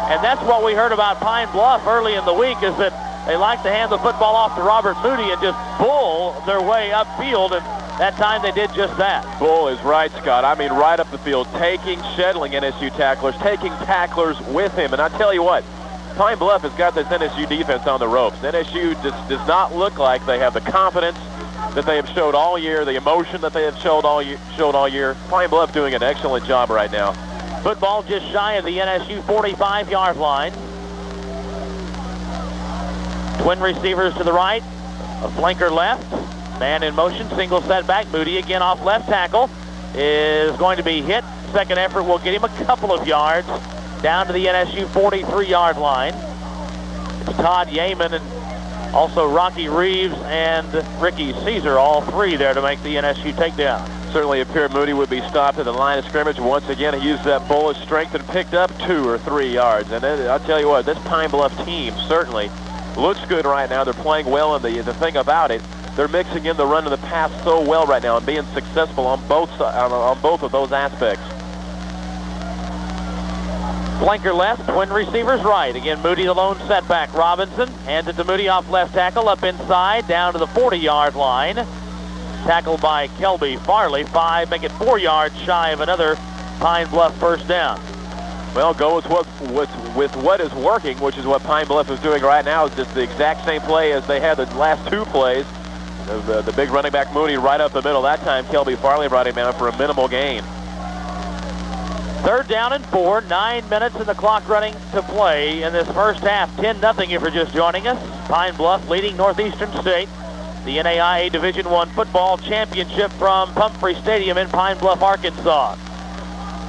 And that's what we heard about Pine Bluff early in the week, is that they like to hand the football off to Robert Moody and just bull their way upfield, and that time they did just that. Bull is right, Scott. I mean, right up the field, sheddling NSU tacklers, taking tacklers with him. And I tell you what, Pine Bluff has got this NSU defense on the ropes. NSU just does not look like they have the confidence that they have showed all year, the emotion that they have showed all year. Pine Bluff doing an excellent job right now. Football just shy of the NSU 45-yard line. Twin receivers to the right, a flanker left. Man in motion, single setback. Moody again off left tackle is going to be hit. Second effort will get him a couple of yards down to the NSU 43-yard line. It's Todd Yeaman and also Rocky Reeves and Ricky Caesar, all three there to make the NSU takedown. Certainly appeared Moody would be stopped at the line of scrimmage. Once again, he used that bullish strength and picked up 2 or 3 yards. And then, I'll tell you what, this Pine Bluff team certainly looks good right now. They're playing well, and the thing about it, they're mixing in the run and the pass so well right now and being successful on both of those aspects. Flanker left, twin receivers right. Again, Moody the lone setback. Robinson hands it to Moody off left tackle, up inside, down to the 40-yard line. Tackled by Kelby Farley. 5, make it 4 yards shy of another Pine Bluff first down. Well, go with what is working, which is what Pine Bluff is doing right now. Is just the exact same play as they had the last 2 plays. The big running back Moody right up the middle. That time Kelby Farley brought him down for a minimal gain. 3rd down and 4, 9 minutes and the clock running to play in this first half. 10-0 if you're just joining us. Pine Bluff leading Northeastern State. The NAIA Division I football championship from Pumphrey Stadium in Pine Bluff, Arkansas.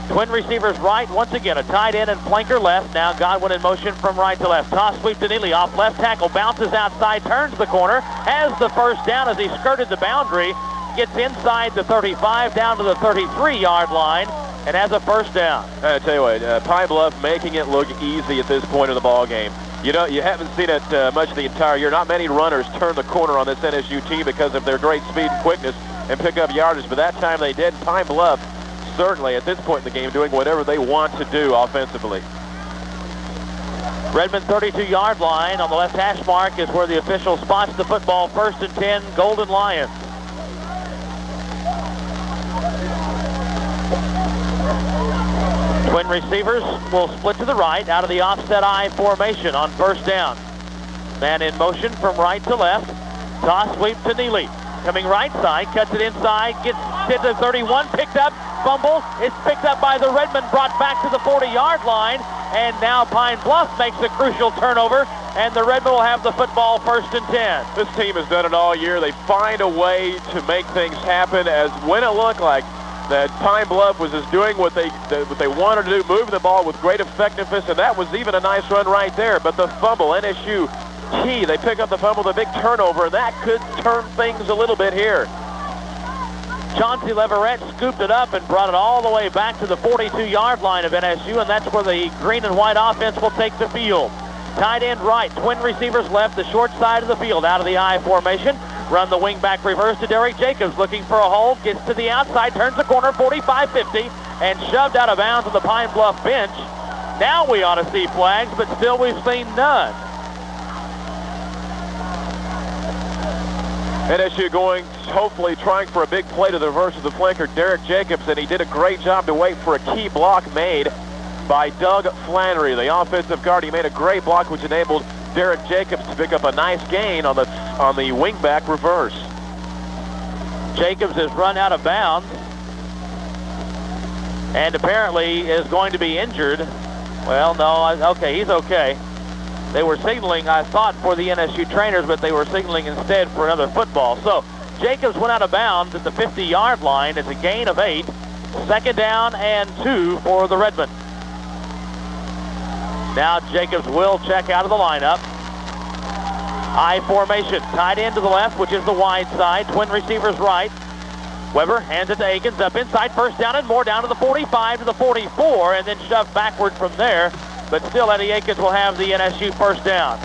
Twin receivers right, once again, a tight end and flanker left. Now Godwin in motion from right to left. Toss sweep to Neely off left tackle, bounces outside, turns the corner, has the first down as he skirted the boundary, gets inside the 35, down to the 33-yard line, and has a first down. I tell you what, Pine Bluff making it look easy at this point of the ball game. You know, you haven't seen it much the entire year. Not many runners turn the corner on this NSU team because of their great speed and quickness and pick up yardage, but that time they did. Pine Bluff certainly at this point in the game doing whatever they want to do offensively. Redmen 32-yard line on the left hash mark is where the official spots the football. 1st and 10, Golden Lions. Twin receivers will split to the right out of the offset I formation on first down. Man in motion from right to left. Toss sweep to Neely. Coming right side, cuts it inside, gets hit to 31, picked up, fumble. It's picked up by the Redmen, brought back to the 40-yard line. And now Pine Bluff makes a crucial turnover, and the Redmen will have the football 1st and 10. This team has done it all year. They find a way to make things happen, as when it looked like that Pine Bluff was just doing what they wanted to do, moving the ball with great effectiveness, and that was even a nice run right there. But the fumble, NSU key, they pick up the fumble, the big turnover, and that could turn things a little bit here. Chauncey Leverett scooped it up and brought it all the way back to the 42-yard line of NSU, and that's where the green and white offense will take the field. Tight end right, twin receivers left, the short side of the field out of the I formation. Run the wing back reverse to Derek Jacobs, looking for a hold, gets to the outside, turns the corner, 45-50, and shoved out of bounds on the Pine Bluff bench. Now we ought to see flags, but still we've seen none. NSU going, hopefully trying for a big play to the reverse of the flanker, Derek Jacobs, and he did a great job to wait for a key block made by Doug Flannery, the offensive guard. He made a great block, which enabled Derek Jacobs to pick up a nice gain on the wingback reverse. Jacobs has run out of bounds and apparently is going to be injured. Well, no, okay, he's okay. They were signaling, I thought, for the NSU trainers, but they were signaling instead for another football. So Jacobs went out of bounds at the 50-yard line. It's a gain of 8. Second down and 2 for the Redmen. Now Jacobs will check out of the lineup. I formation, tight end to the left, which is the wide side. Twin receivers right. Weber hands it to Akins, up inside, first down and more, down to the 45, to the 44, and then shoved backward from there. But still, Eddie Akins will have the NSU first down.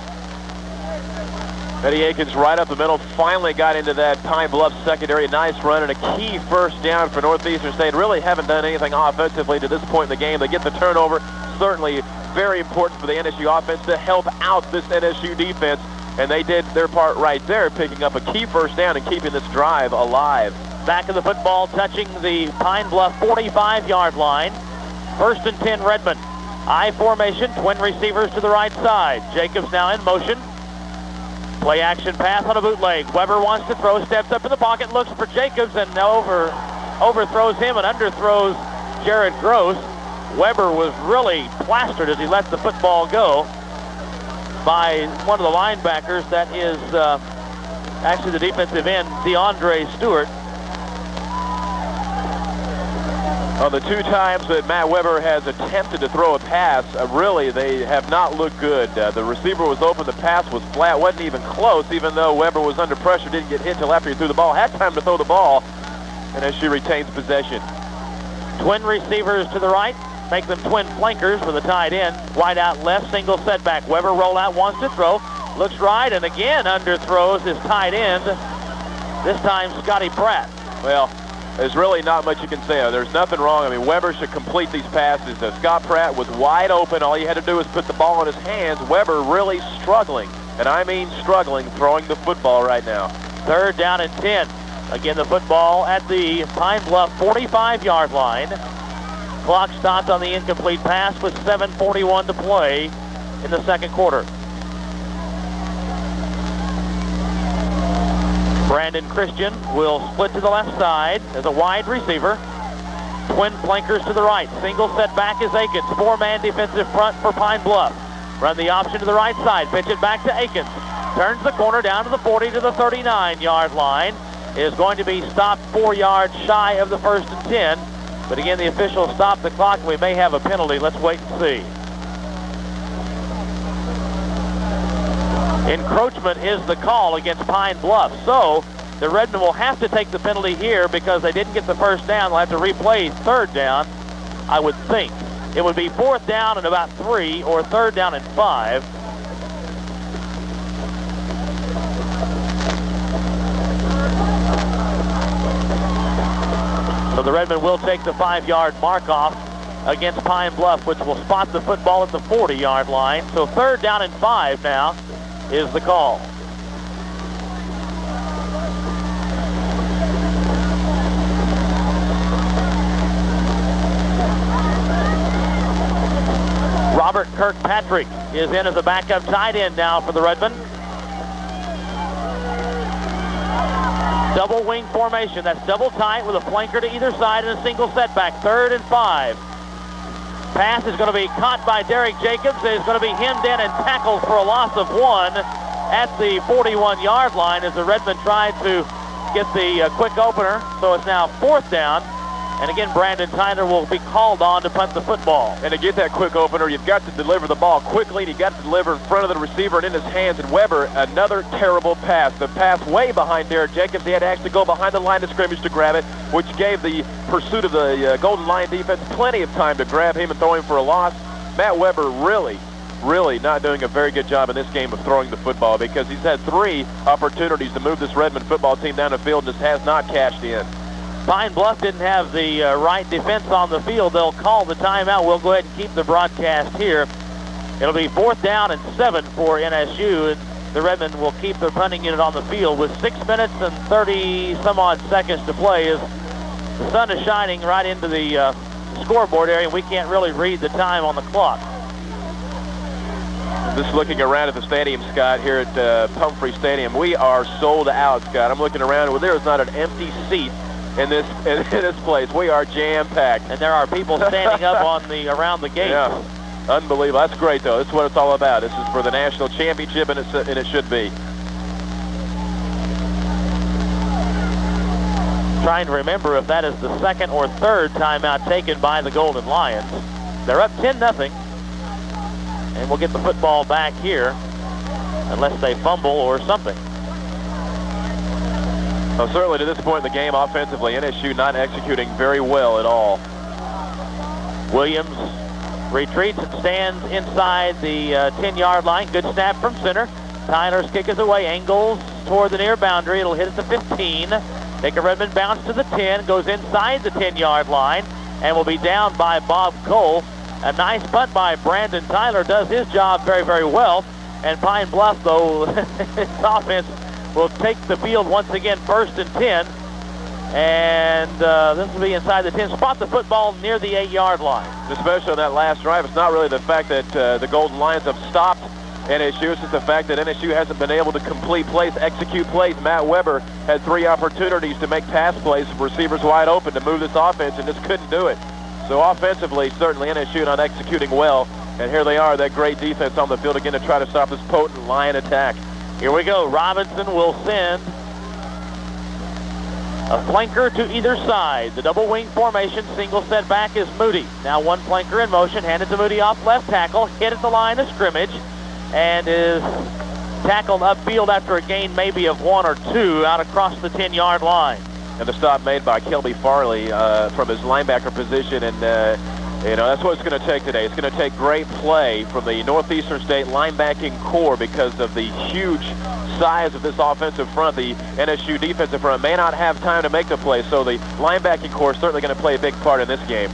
Eddie Akins right up the middle, finally got into that Pine Bluff secondary. Nice run and a key first down for Northeastern State. Really haven't done anything offensively to this point in the game. They get the turnover. Certainly very important for the NSU offense to help out this NSU defense. And they did their part right there, picking up a key first down and keeping this drive alive. Back of the football, touching the Pine Bluff 45-yard line. First and 10, Redmen. I formation, twin receivers to the right side. Jacobs now in motion. Play action pass on a bootleg. Weber wants to throw, steps up in the pocket, looks for Jacobs, and overthrows him and underthrows Jared Gross. Weber was really plastered as he let the football go by one of the linebackers. That is actually the defensive end, DeAndre Stewart. On the 2 times that Matt Weber has attempted to throw a pass, really they have not looked good. The receiver was open, the pass was flat, wasn't even close, even though Weber was under pressure, didn't get hit till after he threw the ball. Had time to throw the ball, and as she retains possession. Twin receivers to the right, make them twin flankers for the tight end. Wide out left, single setback. Weber roll out, wants to throw, looks right, and again underthrows his tight end, this time Scotty Pratt. Well, there's really not much you can say. There's nothing wrong. I mean, Weber should complete these passes. Scott Pratt was wide open. All he had to do was put the ball in his hands. Weber really struggling, and I mean struggling, throwing the football right now. Third down and 10. Again, the football at the Pine Bluff 45-yard line. Clock stopped on the incomplete pass with 7:41 to play in the second quarter. Brandon Christian will split to the left side as a wide receiver. Twin flankers to the right. Single set back is Akins. 4-man defensive front for Pine Bluff. Run the option to the right side. Pitch it back to Akins. Turns the corner down to the 40 to the 39-yard line. Is going to be stopped 4 yards shy of the first and 10. But again, the officials stopped the clock. We may have a penalty. Let's wait and see. Encroachment is the call against Pine Bluff. So the Redmen will have to take the penalty here because they didn't get the first down. They'll have to replay third down, I would think. It would be 4th down and about 3 or 3rd down and 5. So the Redmen will take the 5-yard mark off against Pine Bluff, which will spot the football at the 40-yard line. So 3rd down and 5 now is the call. Robert Kirkpatrick is in as a backup tight end now for the Redmen. Double wing formation. That's double tight with a flanker to either side and a single setback. 3rd and 5. Pass is going to be caught by Derek Jacobs. It is going to be hemmed in and tackled for a loss of 1 at the 41-yard line as the Redmen tried to get the quick opener. So it's now 4th down And again, Brandon Tyler will be called on to punt the football. And to get that quick opener, you've got to deliver the ball quickly, and you've got to deliver in front of the receiver and in his hands. And Weber, another terrible pass. The pass way behind Derek Jenkins. He had to actually go behind the line of scrimmage to grab it, which gave the pursuit of the Golden Lion defense plenty of time to grab him and throw him for a loss. Matt Weber really not doing a very good job in this game of throwing the football, because he's had 3 opportunities to move this Redmond football team down the field and just has not cashed in. Pine Bluff didn't have the right defense on the field. They'll call the timeout. We'll go ahead and keep the broadcast here. It'll be 4th down and 7 for NSU, and the Redmen will keep their punting unit on the field with 6 minutes and 30-some-odd seconds to play as the sun is shining right into the scoreboard area, and we can't really read the time on the clock. Just looking around at the stadium, Scott, here at Pumphrey Stadium, we are sold out, Scott. I'm looking around, and there is not an empty seat in this place. We are jam-packed. And there are people standing up around the gate. Yeah, unbelievable. That's great, though. That's what it's all about. This is for the national championship, and it should be. Trying to remember if that is the 2nd or 3rd timeout taken by the Golden Lions. They're up 10-0. And we'll get the football back here unless they fumble or something. Well, certainly to this point in the game, offensively, NSU not executing very well at all. Williams retreats and stands inside the 10-yard line. Good snap from center. Tyler's kick is away, angles toward the near boundary. It'll hit at the 15. Take a Redmond bounce to the 10, goes inside the 10-yard line, and will be down by Bob Cole. A nice punt by Brandon Tyler does his job very, very well. And Pine Bluff, though, its offense will take the field once again, 1st and 10. And this will be inside the 10. Spot the football near the 8-yard line. Especially on that last drive, it's not really the fact that the Golden Lions have stopped NSU. It's just the fact that NSU hasn't been able to complete plays, execute plays. Matt Weber had 3 opportunities to make pass plays, receivers wide open to move this offense, and just couldn't do it. So offensively, certainly NSU not executing well. And here they are, that great defense on the field again to try to stop this potent Lion attack. Here we go. Robinson will send a flanker to either side. The double wing formation, single set back is Moody. Now one flanker in motion, handed to Moody off left tackle, hit at the line of scrimmage, and is tackled upfield after a gain maybe of 1 or 2 out across the 10-yard line. And the stop made by Kelby Farley from his linebacker position, and that's what it's going to take today. It's going to take great play from the Northeastern State linebacking core because of the huge size of this offensive front. The NSU defensive front may not have time to make the play, so the linebacking core is certainly going to play a big part in this game.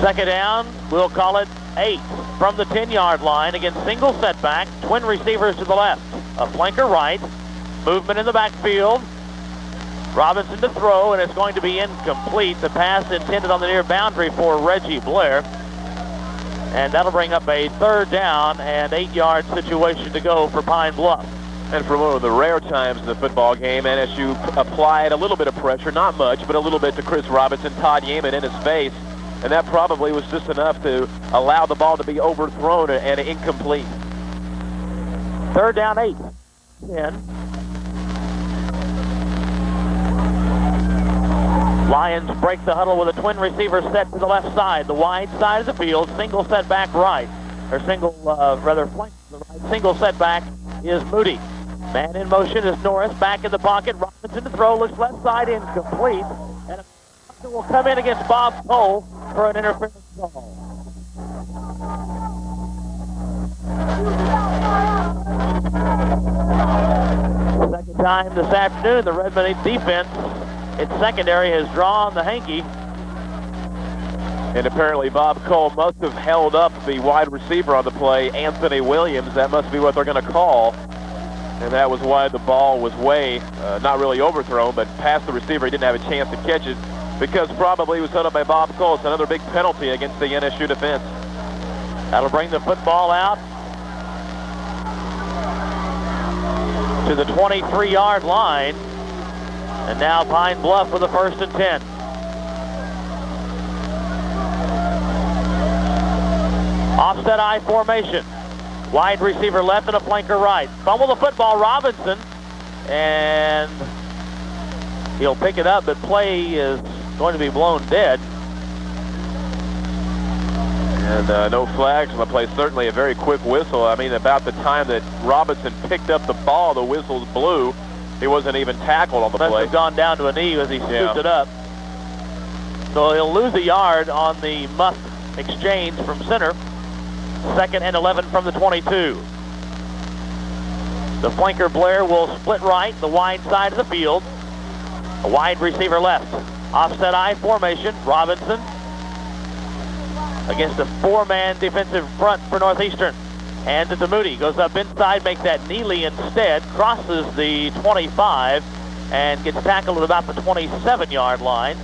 2nd down, we'll call it 8 from the 10-yard line. Again, single setback, twin receivers to the left, a flanker right. Movement in the backfield. Robinson to throw, and it's going to be incomplete. The pass intended on the near boundary for Reggie Blair. And that'll bring up a 3rd down and 8-yard situation to go for Pine Bluff. And for one of the rare times in the football game, NSU applied a little bit of pressure, not much, but a little bit to Chris Robinson, Todd Yeaman in his face. And that probably was just enough to allow the ball to be overthrown and incomplete. 3rd down, 8. 10. Lions break the huddle with a twin receiver set to the left side, the wide side of the field, single set back right, or single, flank to the right. Single set back is Moody. Man in motion is Norris, back in the pocket. Robinson to throw, looks left side, incomplete. And a will come in against Bob Cole for an interference call. Second time this afternoon, the Redmen defense, its secondary, has drawn the hanky. And apparently Bob Cole must have held up the wide receiver on the play, Anthony Williams. That must be what they're going to call. And that was why the ball was not really overthrown, but past the receiver. He didn't have a chance to catch it because probably he was held up by Bob Cole. It's another big penalty against the NSU defense. That'll bring the football out to the 23-yard line. And now Pine Bluff with the 1st and 10. Offset I formation. Wide receiver left and a flanker right. Fumble the football, Robinson. And He'll pick it up, but play is going to be blown dead. And no flags on the play. Certainly a very quick whistle. I mean, about the time that Robinson picked up the ball, the whistles blew. He wasn't even tackled on the play. Must have gone down to a knee as he scooped it up. So he'll lose a yard on the muff exchange from center. 2nd and 11 from the 22. The flanker Blair will split right, the wide side of the field. A wide receiver left. Offset I formation. Robinson against a 4-man defensive front for Northeastern. Hands it to Moody. Goes up inside, makes that Neely instead. Crosses the 25 and gets tackled at about the 27-yard line.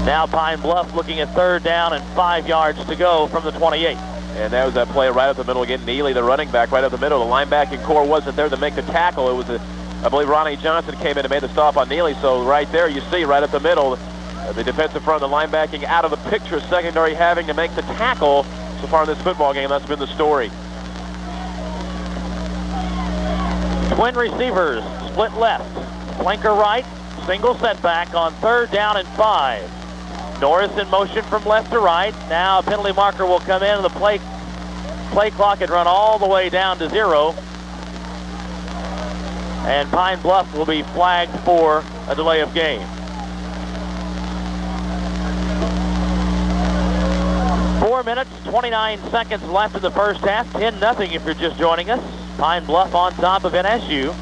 Now Pine Bluff looking at 3rd down and 5 yards to go from the 28. And that was that play right up the middle again. Neely, the running back, right up the middle. The linebacking core wasn't there to make the tackle. It was, I believe, Ronnie Johnson came in and made the stop on Neely. So right there, you see right up the middle, the defensive front, the linebacking out of the picture. Secondary having to make the tackle. So far in this football game, that's been the story. Twin receivers, split left. Flanker right, single setback on 3rd down and 5. Norris in motion from left to right. Now a penalty marker will come in, and the play clock had run all the way down to 0. And Pine Bluff will be flagged for a delay of game. 4 minutes, 29 seconds left in the first half. 10-0 if you're just joining us. Pine Bluff on top of NSU.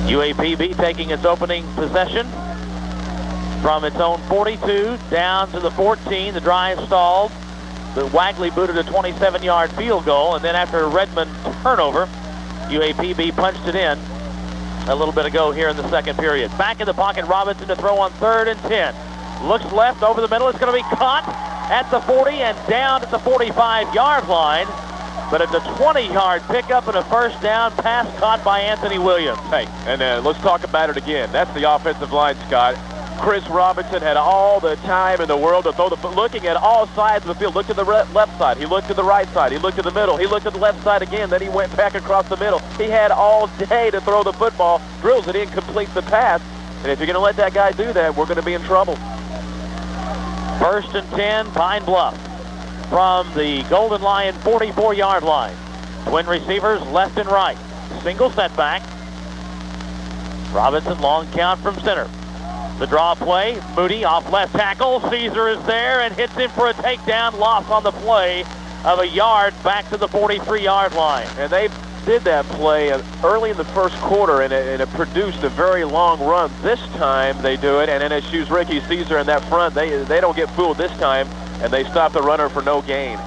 UAPB taking its opening possession from its own 42 down to the 14. The drive stalled. The Wagley booted a 27-yard field goal, and then after a Redmen turnover, UAPB punched it in a little bit ago here in the second period. Back in the pocket, Robinson to throw on 3rd and 10. Looks left over the middle. It's going to be caught at the 40 and down at the 45-yard line. But it's a 20-yard pickup and a first down, pass caught by Anthony Williams. Hey, and let's talk about it again. That's the offensive line, Scott. Chris Robinson had all the time in the world to throw looking at all sides of the field. Looked to the left side. He looked to the right side. He looked to the middle. He looked to the left side again. Then he went back across the middle. He had all day to throw the football. Drills it in, completes the pass. And if you're going to let that guy do that, we're going to be in trouble. 1st and 10, Pine Bluff from the Golden Lion 44-yard line. Twin receivers left and right. Single setback. Robinson long count from center. The draw play, Moody off left tackle. Caesar is there and hits him for a takedown. Loss on the play of a yard back to the 43-yard line. And they did that play early in the first quarter, and it produced a very long run. This time they do it, and NSU's Ricky Caesar in that front, they don't get fooled this time, and they stop the runner for no gain.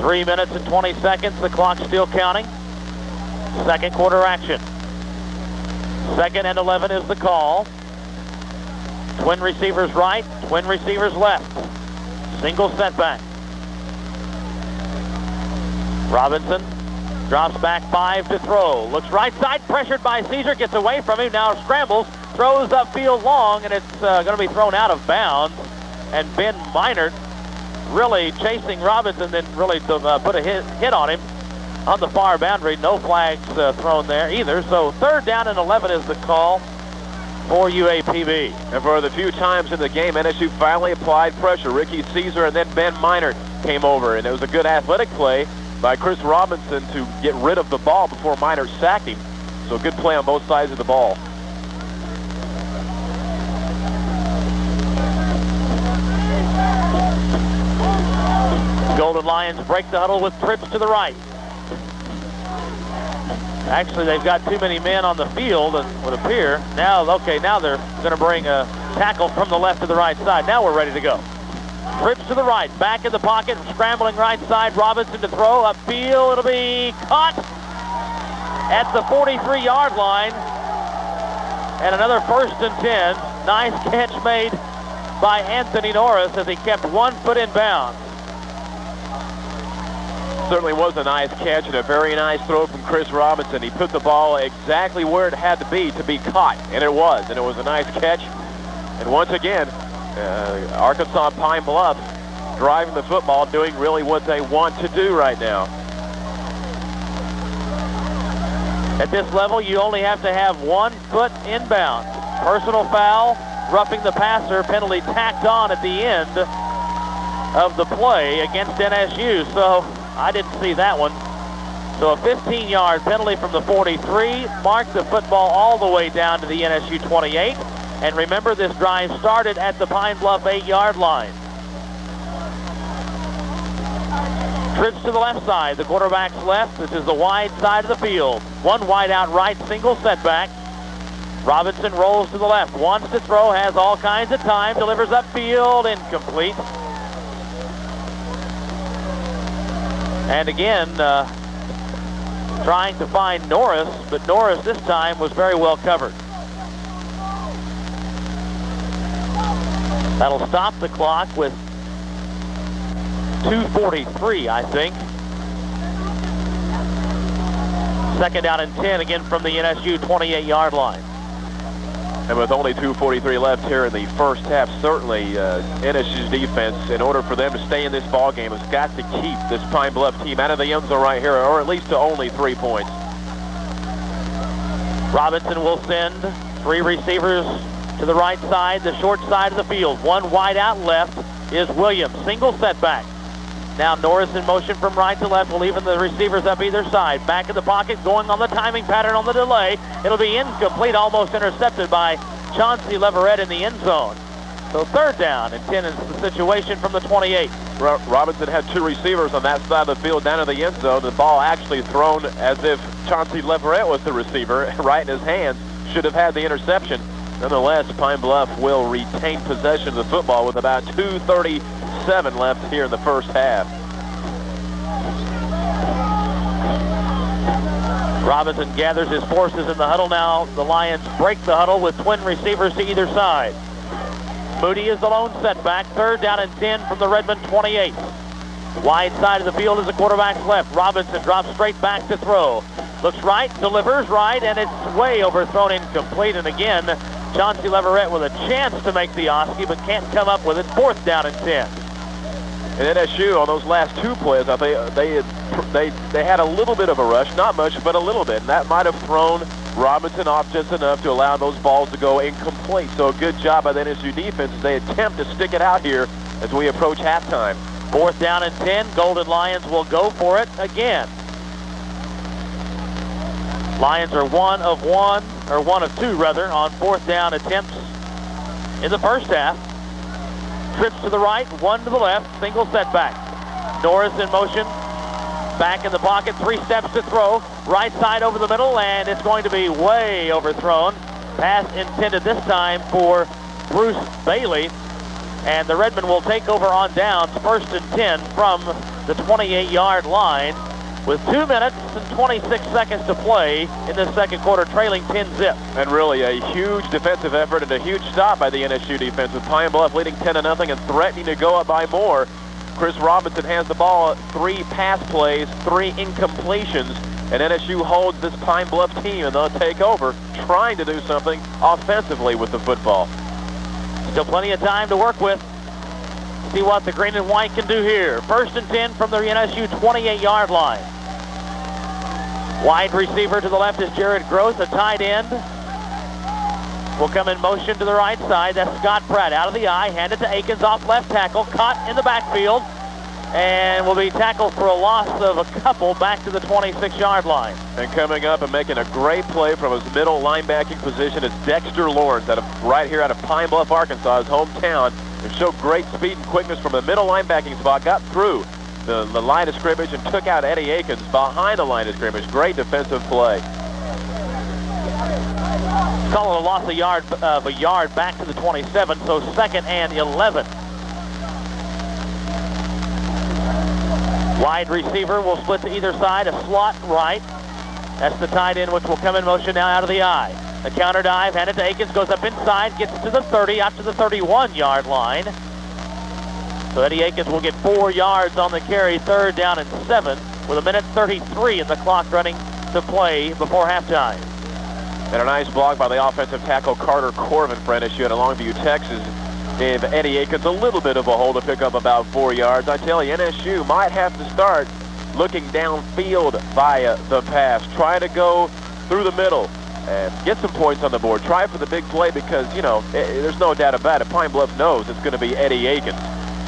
3 minutes and 20 seconds. The clock still counting. Second quarter action. 2nd and 11 is the call. Twin receivers right, twin receivers left. Single setback. Robinson drops back 5 to throw. Looks right side, pressured by Caesar, gets away from him, now scrambles, throws upfield long, and it's going to be thrown out of bounds. And Ben Minert really chasing Robinson, then really to put a hit on him on the far boundary. No flags thrown there either. So 3rd down and 11 is the call for UAPB. And for the few times in the game, NSU finally applied pressure. Ricky Caesar and then Ben Minert came over, and it was a good athletic play by Chris Robinson to get rid of the ball before Minert sacked him. So good play on both sides of the ball. Golden Lions break the huddle with trips to the right. Actually, they've got too many men on the field, it would appear. Now they're going to bring a tackle from the left to the right side. Now we're ready to go. Trips to the right, back in the pocket, scrambling right side. Robinson to throw, upfield. It'll be caught at the 43-yard line. And another 1st and 10. Nice catch made by Anthony Norris as he kept 1 foot in bounds. Certainly was a nice catch and a very nice throw from Chris Robinson. He put the ball exactly where it had to be caught, and it was a nice catch. And once again, Arkansas Pine Bluff driving the football, doing really what they want to do right now. At this level, you only have to have 1 foot inbound. Personal foul, roughing the passer, penalty tacked on at the end of the play against NSU. So I didn't see that one. So a 15-yard penalty from the 43 marked the football all the way down to the NSU 28. And remember, this drive started at the Pine Bluff 8-yard line. Trips to the left side, the quarterback's left. This is the wide side of the field. 1 wide out right, single setback. Robinson rolls to the left, wants to throw, has all kinds of time, delivers upfield, incomplete. And again, trying to find Norris, but Norris this time was very well covered. That'll stop the clock with 2:43, I think. Second down and 10 again from the NSU 28-yard line. And with only 2:43 left here in the first half, certainly NSU's defense, in order for them to stay in this ball game, has got to keep this Pine Bluff team out of the end zone right here, or at least to only 3 points. Robinson will send 3 receivers to the right side, the short side of the field. 1 wide out left is Williams. Single setback. Now Norris in motion from right to left, will even the receivers up either side. Back in the pocket, going on the timing pattern on the delay. It'll be incomplete, almost intercepted by Chauncey Leverett in the end zone. So third down and 10 is the situation from the 28. Robinson had 2 receivers on that side of the field down in the end zone. The ball actually thrown as if Chauncey Leverett was the receiver, right in his hands. Should have had the interception. Nonetheless, Pine Bluff will retain possession of the football with about 2:37 left here in the first half. Robinson gathers his forces in the huddle now. The Lions break the huddle with twin receivers to either side. Moody is the lone setback. Third down and 10 from the Redmen 28. Wide side of the field is the quarterback's left. Robinson drops straight back to throw. Looks right, delivers right, and it's way overthrown, incomplete. And again, Chauncey Leverett with a chance to make the Oski, but can't come up with it. Fourth down and 10. And NSU on those last 2 plays, I think they had a little bit of a rush, not much, but a little bit, and that might have thrown Robinson off just enough to allow those balls to go incomplete. So a good job by the NSU defense as they attempt to stick it out here as we approach halftime. Fourth down and 10. Golden Lions will go for it again. Lions are one of two on fourth down attempts in the first half. Trips to the right, 1 to the left, single setback. Norris in motion, back in the pocket, 3 steps to throw. Right side over the middle, and it's going to be way overthrown. Pass intended this time for Bruce Bailey. And the Redmen will take over on downs, first and 10 from the 28-yard line with 2 minutes and 26 seconds to play in the second quarter, trailing 10-zip. And really a huge defensive effort and a huge stop by the NSU defense with Pine Bluff leading 10-0 and threatening to go up by more. Chris Robinson has the ball, 3 pass plays, 3 incompletions, and NSU holds this Pine Bluff team, and they'll take over, trying to do something offensively with the football. Still plenty of time to work with. See what the green and white can do here. First and 10 from the NSU 28-yard line. Wide receiver to the left is Jared Gross, a tight end. Will come in motion to the right side. That's Scott Pratt out of the eye. Handed to Akins off left tackle. Caught in the backfield. And will be tackled for a loss of a couple back to the 26-yard line. And coming up and making a great play from his middle linebacking position is Dexter Lawrence right here out of Pine Bluff, Arkansas, his hometown. And showed great speed and quickness from the middle linebacking spot. Got through the line of scrimmage and took out Eddie Akins behind the line of scrimmage. Great defensive play. Call it a loss of a yard back to the 27, so second and 11. Wide receiver will split to either side, a slot right. That's the tight end, which will come in motion now out of the eye. A counter dive, handed to Akins, goes up inside, gets to the 30, out to the 31-yard line. So Eddie Akins will get 4 yards on the carry, third down and 7, with 1:33 in the clock running to play before halftime. And a nice block by the offensive tackle Carter Corvin for NSU at Longview, Texas. Gave Eddie Akins a little bit of a hole to pick up about 4 yards. I tell you, NSU might have to start looking downfield via the pass. Try to go through the middle and get some points on the board. Try for the big play because, you know, there's no doubt about it. Pine Bluff knows it's going to be Eddie Aikens.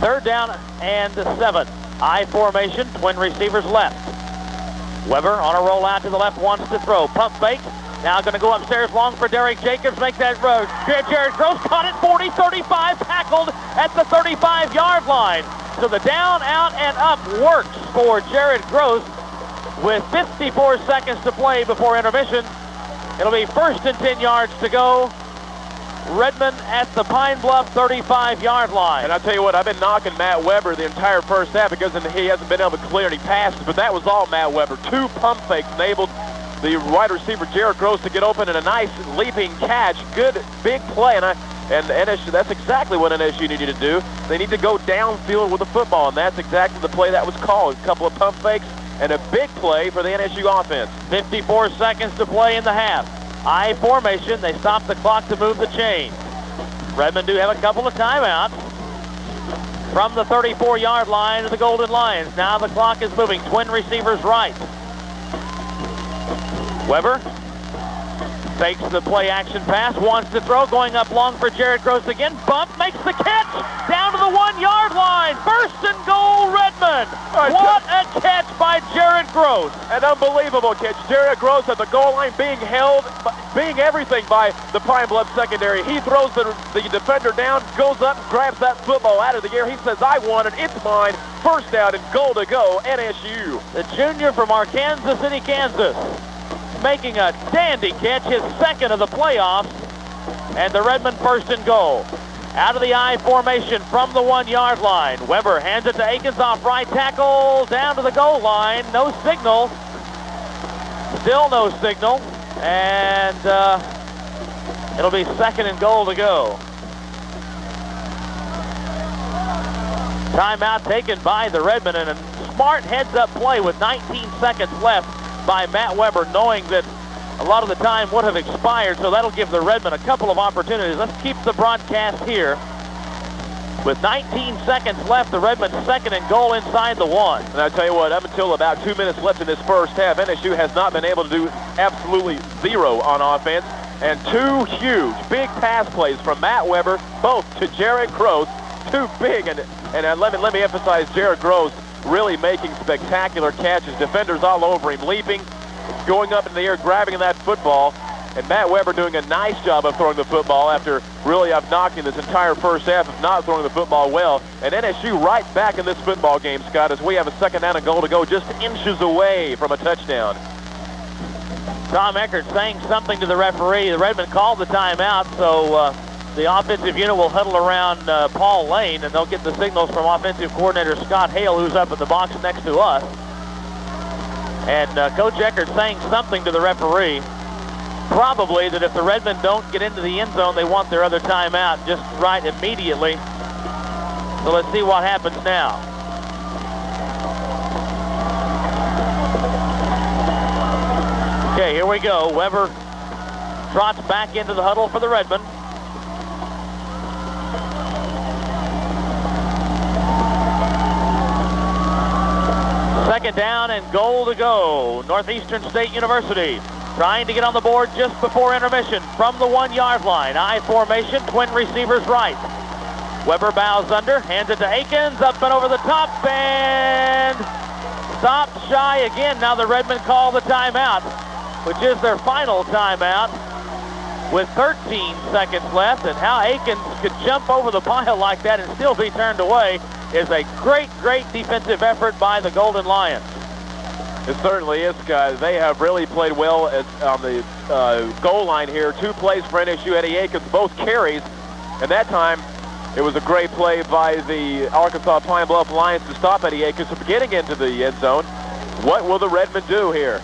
3rd down and 7. I formation, twin receivers left. Weber on a rollout to the left, wants to throw. Pump fake. Now going to go upstairs long for Derek Jacobs. Make that road. Jared Gross caught it 40, 35, tackled at the 35-yard line. So the down, out, and up works for Jared Gross with 54 seconds to play before intermission. It'll be 1st and 10 yards to go. Redmen at the Pine Bluff 35-yard line. And I'll tell you what, I've been knocking Matt Weber the entire first half because he hasn't been able to clear any passes, but that was all Matt Weber. 2 pump fakes enabled the wide receiver Jared Gross to get open and a nice leaping catch. Good big play, and NSU, that's exactly what NSU needed to do. They need to go downfield with the football, and that's exactly the play that was called. A couple of pump fakes and a big play for the NSU offense. 54 seconds to play in the half. I formation, they stop the clock to move the chain. Redmen do have a couple of timeouts from the 34-yard line of the Golden Lions. Now the clock is moving. Twin receivers right. Weber fakes the play action pass, wants to throw, going up long for Jared Gross again. Bump, makes the catch down to the 1-yard line. 1st and goal, Redmen. What a catch by Jared Gross. An unbelievable catch. Jared Gross at the goal line being held, being everything by the Pine Bluff secondary. He throws the defender down, goes up, grabs that football out of the air. He says, I want it, it's mine. 1st down and goal to go, NSU. The junior from Arkansas City, Kansas, making a dandy catch, his 2nd of the playoffs, and the Redmen 1st and goal. Out of the I formation from the 1-yard line. Weber hands it to Aikens off right tackle, down to the goal line. No signal. Still no signal. And it'll be 2nd and goal to go. Timeout taken by the Redmen, and a smart heads-up play with 19 seconds left by Matt Weber, knowing that a lot of the time would have expired, so that'll give the Redmen a couple of opportunities. Let's keep the broadcast here. With 19 seconds left, the Redmen 2nd and goal inside the 1. And I'll tell you what, up until about 2 minutes left in this first half, NSU has not been able to do absolutely zero on offense. And 2 huge, big pass plays from Matt Weber, both to Jared Gross. 2 big, and let me emphasize Jared Gross really making spectacular catches. Defenders all over him, leaping, going up in the air, grabbing that football. And Matt Weber doing a nice job of throwing the football after really knocking this entire first half of not throwing the football well. And NSU right back in this football game, Scott, as we have a 2nd down and goal to go, just inches away from a touchdown. Tom Eckert saying something to the referee. The Redmen called the timeout, so the offensive unit will huddle around Paul Lane, and they'll get the signals from offensive coordinator Scott Hale, who's up in the box next to us. And Coach Eckert saying something to the referee. Probably that if the Redmen don't get into the end zone, they want their other timeout just right immediately. So let's see what happens now. Okay, here we go. Weber trots back into the huddle for the Redmen. Second down and goal to go. Northeastern State University trying to get on the board just before intermission from the 1-yard line. I formation, twin receivers right. Weber bows under, hands it to Aikens, up and over the top, and stopped shy again. Now the Redmen call the timeout, which is their final timeout with 13 seconds left. And how Aikens could jump over the pile like that and still be turned away is a great, great defensive effort by the Golden Lions. It certainly is, guys. They have really played well on the goal line here. 2 plays for NSU. Eddie Aikens, both carries. And that time, it was a great play by the Arkansas Pine Bluff Lions to stop Eddie Aikens from getting into the end zone. What will the Redmen do here?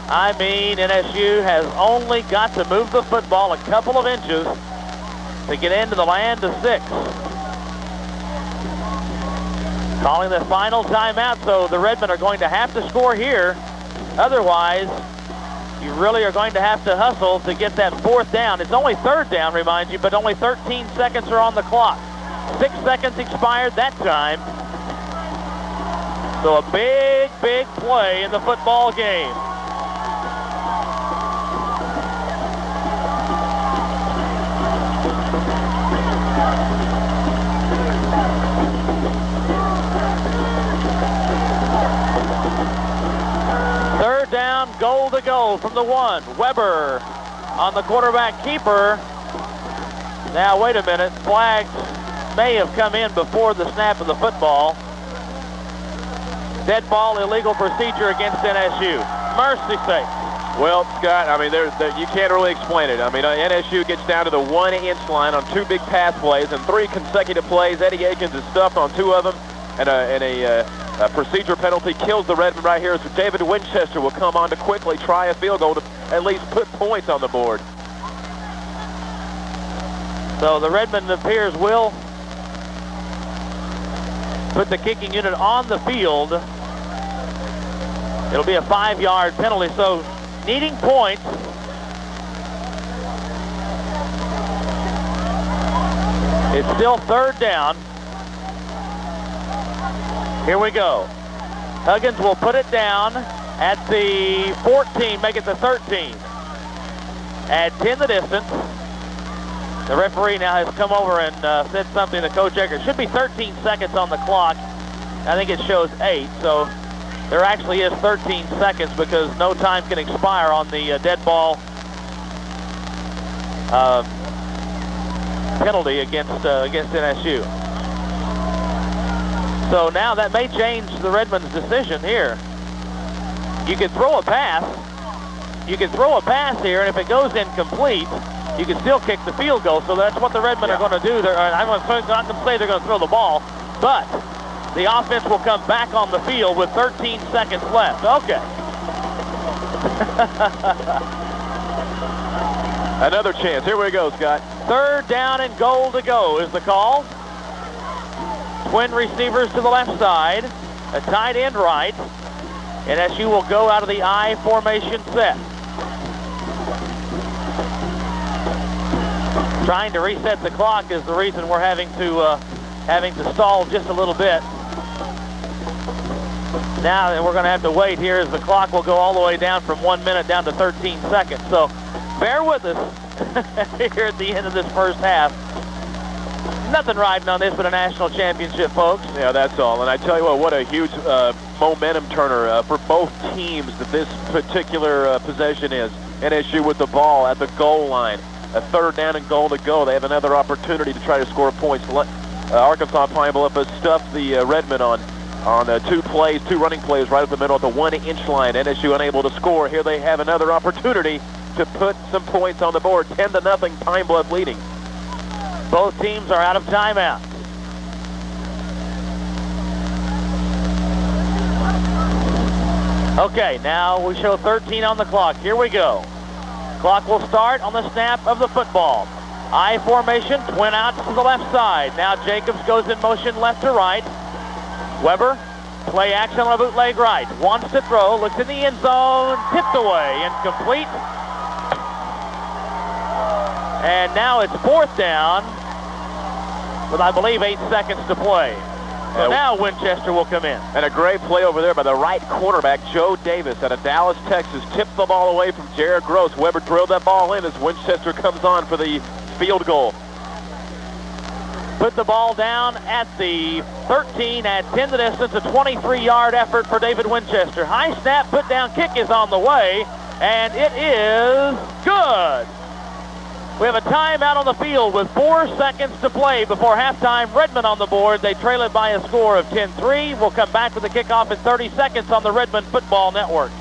I mean, NSU has only got to move the football a couple of inches to get into the land of 6. Calling the final timeout, so the Redmen are going to have to score here. Otherwise, you really are going to have to hustle to get that 4th down. It's only 3rd down, remind you, but only 13 seconds are on the clock. 6 seconds expired that time. So a big, big play in the football game. Third down, goal to go from the 1. Weber on the quarterback keeper. Now, wait a minute. Flags may have come in before the snap of the football. Dead ball, illegal procedure against NSU. Mercy sakes. Well, Scott, I mean, you can't really explain it. I mean, NSU gets down to the 1-inch line on 2 big pass plays and 3 consecutive plays. Eddie Aikens is stuffed on 2 of them, and a procedure penalty kills the Redmen right here. So David Winchester will come on to quickly try a field goal to at least put points on the board. So the Redmen, it appears, will put the kicking unit on the field. It'll be a 5-yard penalty, so needing points. It's still third down. Here we go. Huggins will put it down at the 14, make it the 13. At 10 the distance. The referee now has come over and said something to Coach Eggers. Should be 13 seconds on the clock. I think it shows 8, so there actually is 13 seconds because no time can expire on the dead ball penalty against NSU. So now that may change the Redmen's decision here. You could throw a pass. You could throw a pass here, and if it goes incomplete, you can still kick the field goal. So that's what the Redmen are going to do. I'm not going to say they're going to throw the ball, but the offense will come back on the field with 13 seconds left. Okay. Another chance. Here we go, Scott. Third down and goal to go is the call. Twin receivers to the left side, a tight end right. NSU will go out of the I formation set. Trying to reset the clock is the reason we're having to stall just a little bit. Now we're going to have to wait here as the clock will go all the way down from 1 minute down to 13 seconds. So bear with us here at the end of this first half. Nothing riding on this but a national championship, folks. Yeah, that's all. And I tell you what a huge momentum turner for both teams that this particular possession is. NSU with the ball at the goal line. A third down and goal to go. They have another opportunity to try to score points. Arkansas Pine Bluff has stuffed the Redmen on 2 running plays right up the middle at the 1-inch line. NSU unable to score. Here they have another opportunity to put some points on the board. 10-0, Pine Bluff leading. Both teams are out of timeout. Okay, now we show 13 on the clock. Here we go. Clock will start on the snap of the football. I formation, twin outs to the left side. Now Jacobs goes in motion left to right. Weber, play action on a bootleg right. Wants to throw, looks in the end zone, tipped away, incomplete. And now it's fourth down with, I believe, 8 seconds to play. So now Winchester will come in. And a great play over there by the right cornerback, Joe Davis, out of Dallas, Texas. Tipped the ball away from Jared Gross. Weber drilled that ball in as Winchester comes on for the field goal. Put the ball down at the 13 at 10 the distance. A 23-yard effort for David Winchester. High snap, put down kick is on the way, and it is good. We have a timeout on the field with 4 seconds to play before halftime. Redmen on the board. They trail it by a score of 10-3. We'll come back with the kickoff in 30 seconds on the Redmen Football Network.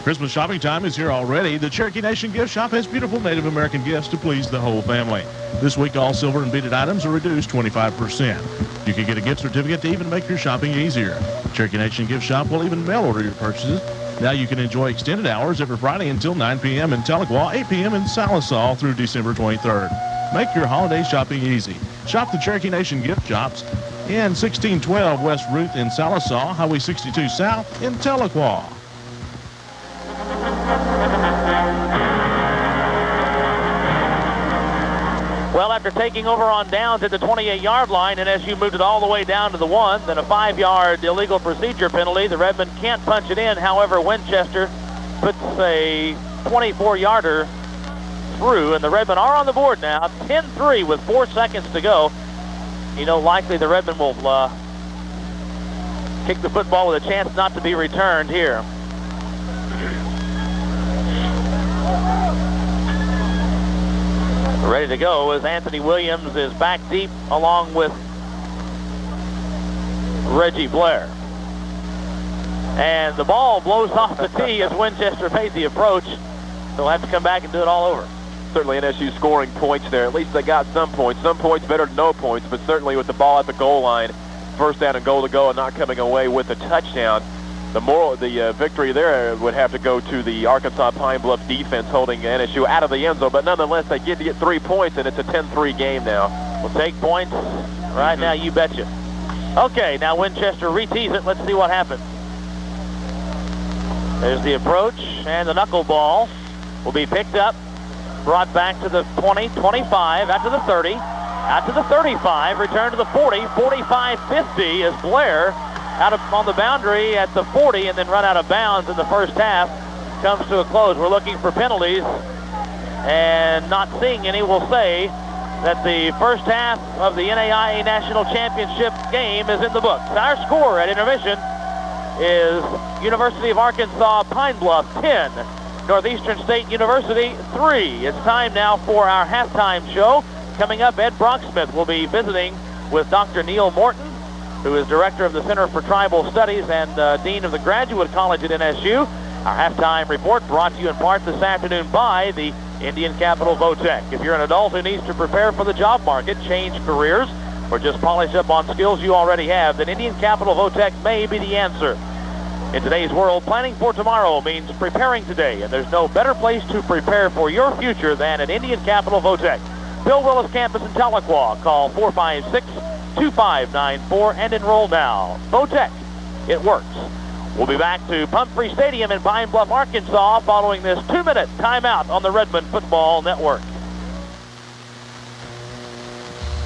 Christmas shopping time is here already. The Cherokee Nation Gift Shop has beautiful Native American gifts to please the whole family. This week, all silver and beaded items are reduced 25%. You can get a gift certificate to even make your shopping easier. Cherokee Nation Gift Shop will even mail order your purchases. Now you can enjoy extended hours every Friday until 9 p.m. in Tahlequah, 8 p.m. in Salisaw through December 23rd. Make your holiday shopping easy. Shop the Cherokee Nation Gift Shops in 1612 West Ruth in Salisaw, Highway 62 South in Tahlequah. Well, after taking over on downs at the 28-yard line, NSU moved it all the way down to the 1, then a 5-yard illegal procedure penalty. The Redmen can't punch it in. However, Winchester puts a 24-yarder through, and the Redmen are on the board now, 10-3 with 4 seconds to go. You know, likely the Redmen will kick the football with a chance not to be returned here. Ready to go as Anthony Williams is back deep along with Reggie Blair. And the ball blows off the tee as Winchester made the approach. They'll have to come back and do it all over. Certainly NSU scoring points there. At least they got some points. Some points better than no points, but certainly with the ball at the goal line, first down and goal to go and not coming away with a touchdown. The victory there would have to go to the Arkansas Pine Bluff defense holding NSU out of the end zone, but nonetheless they get to get 3 points, and it's a 10-3 game now. We'll take points right now, you betcha. Okay, now Winchester re-tees it. Let's see what happens. There's the approach, and the knuckleball will be picked up, brought back to the 20, 25, out to the 30, out to the 35, return to the 40, 45, 50 as Blair out on the boundary at the 40 and then run out of bounds in the first half. Comes to a close. We're looking for penalties and not seeing any. We'll say that the first half of the NAIA National Championship game is in the books. Our score at intermission is University of Arkansas Pine Bluff 10, Northeastern State University 3. It's time now for our halftime show. Coming up, Ed Brocksmith will be visiting with Dr. Neil Morton, who is director of the Center for Tribal Studies and dean of the Graduate College at NSU. Our halftime report brought to you in part this afternoon by the Indian Capital Votech. If you're an adult who needs to prepare for the job market, change careers, or just polish up on skills you already have, then Indian Capital Votech may be the answer. In today's world, planning for tomorrow means preparing today, and there's no better place to prepare for your future than at Indian Capital Votech. Bill Willis Campus in Tahlequah. Call 456-2594 and enroll now. Votech, it works. We'll be back to Pumphrey Stadium in Pine Bluff, Arkansas, following this 2-minute timeout on the Redmen Football Network.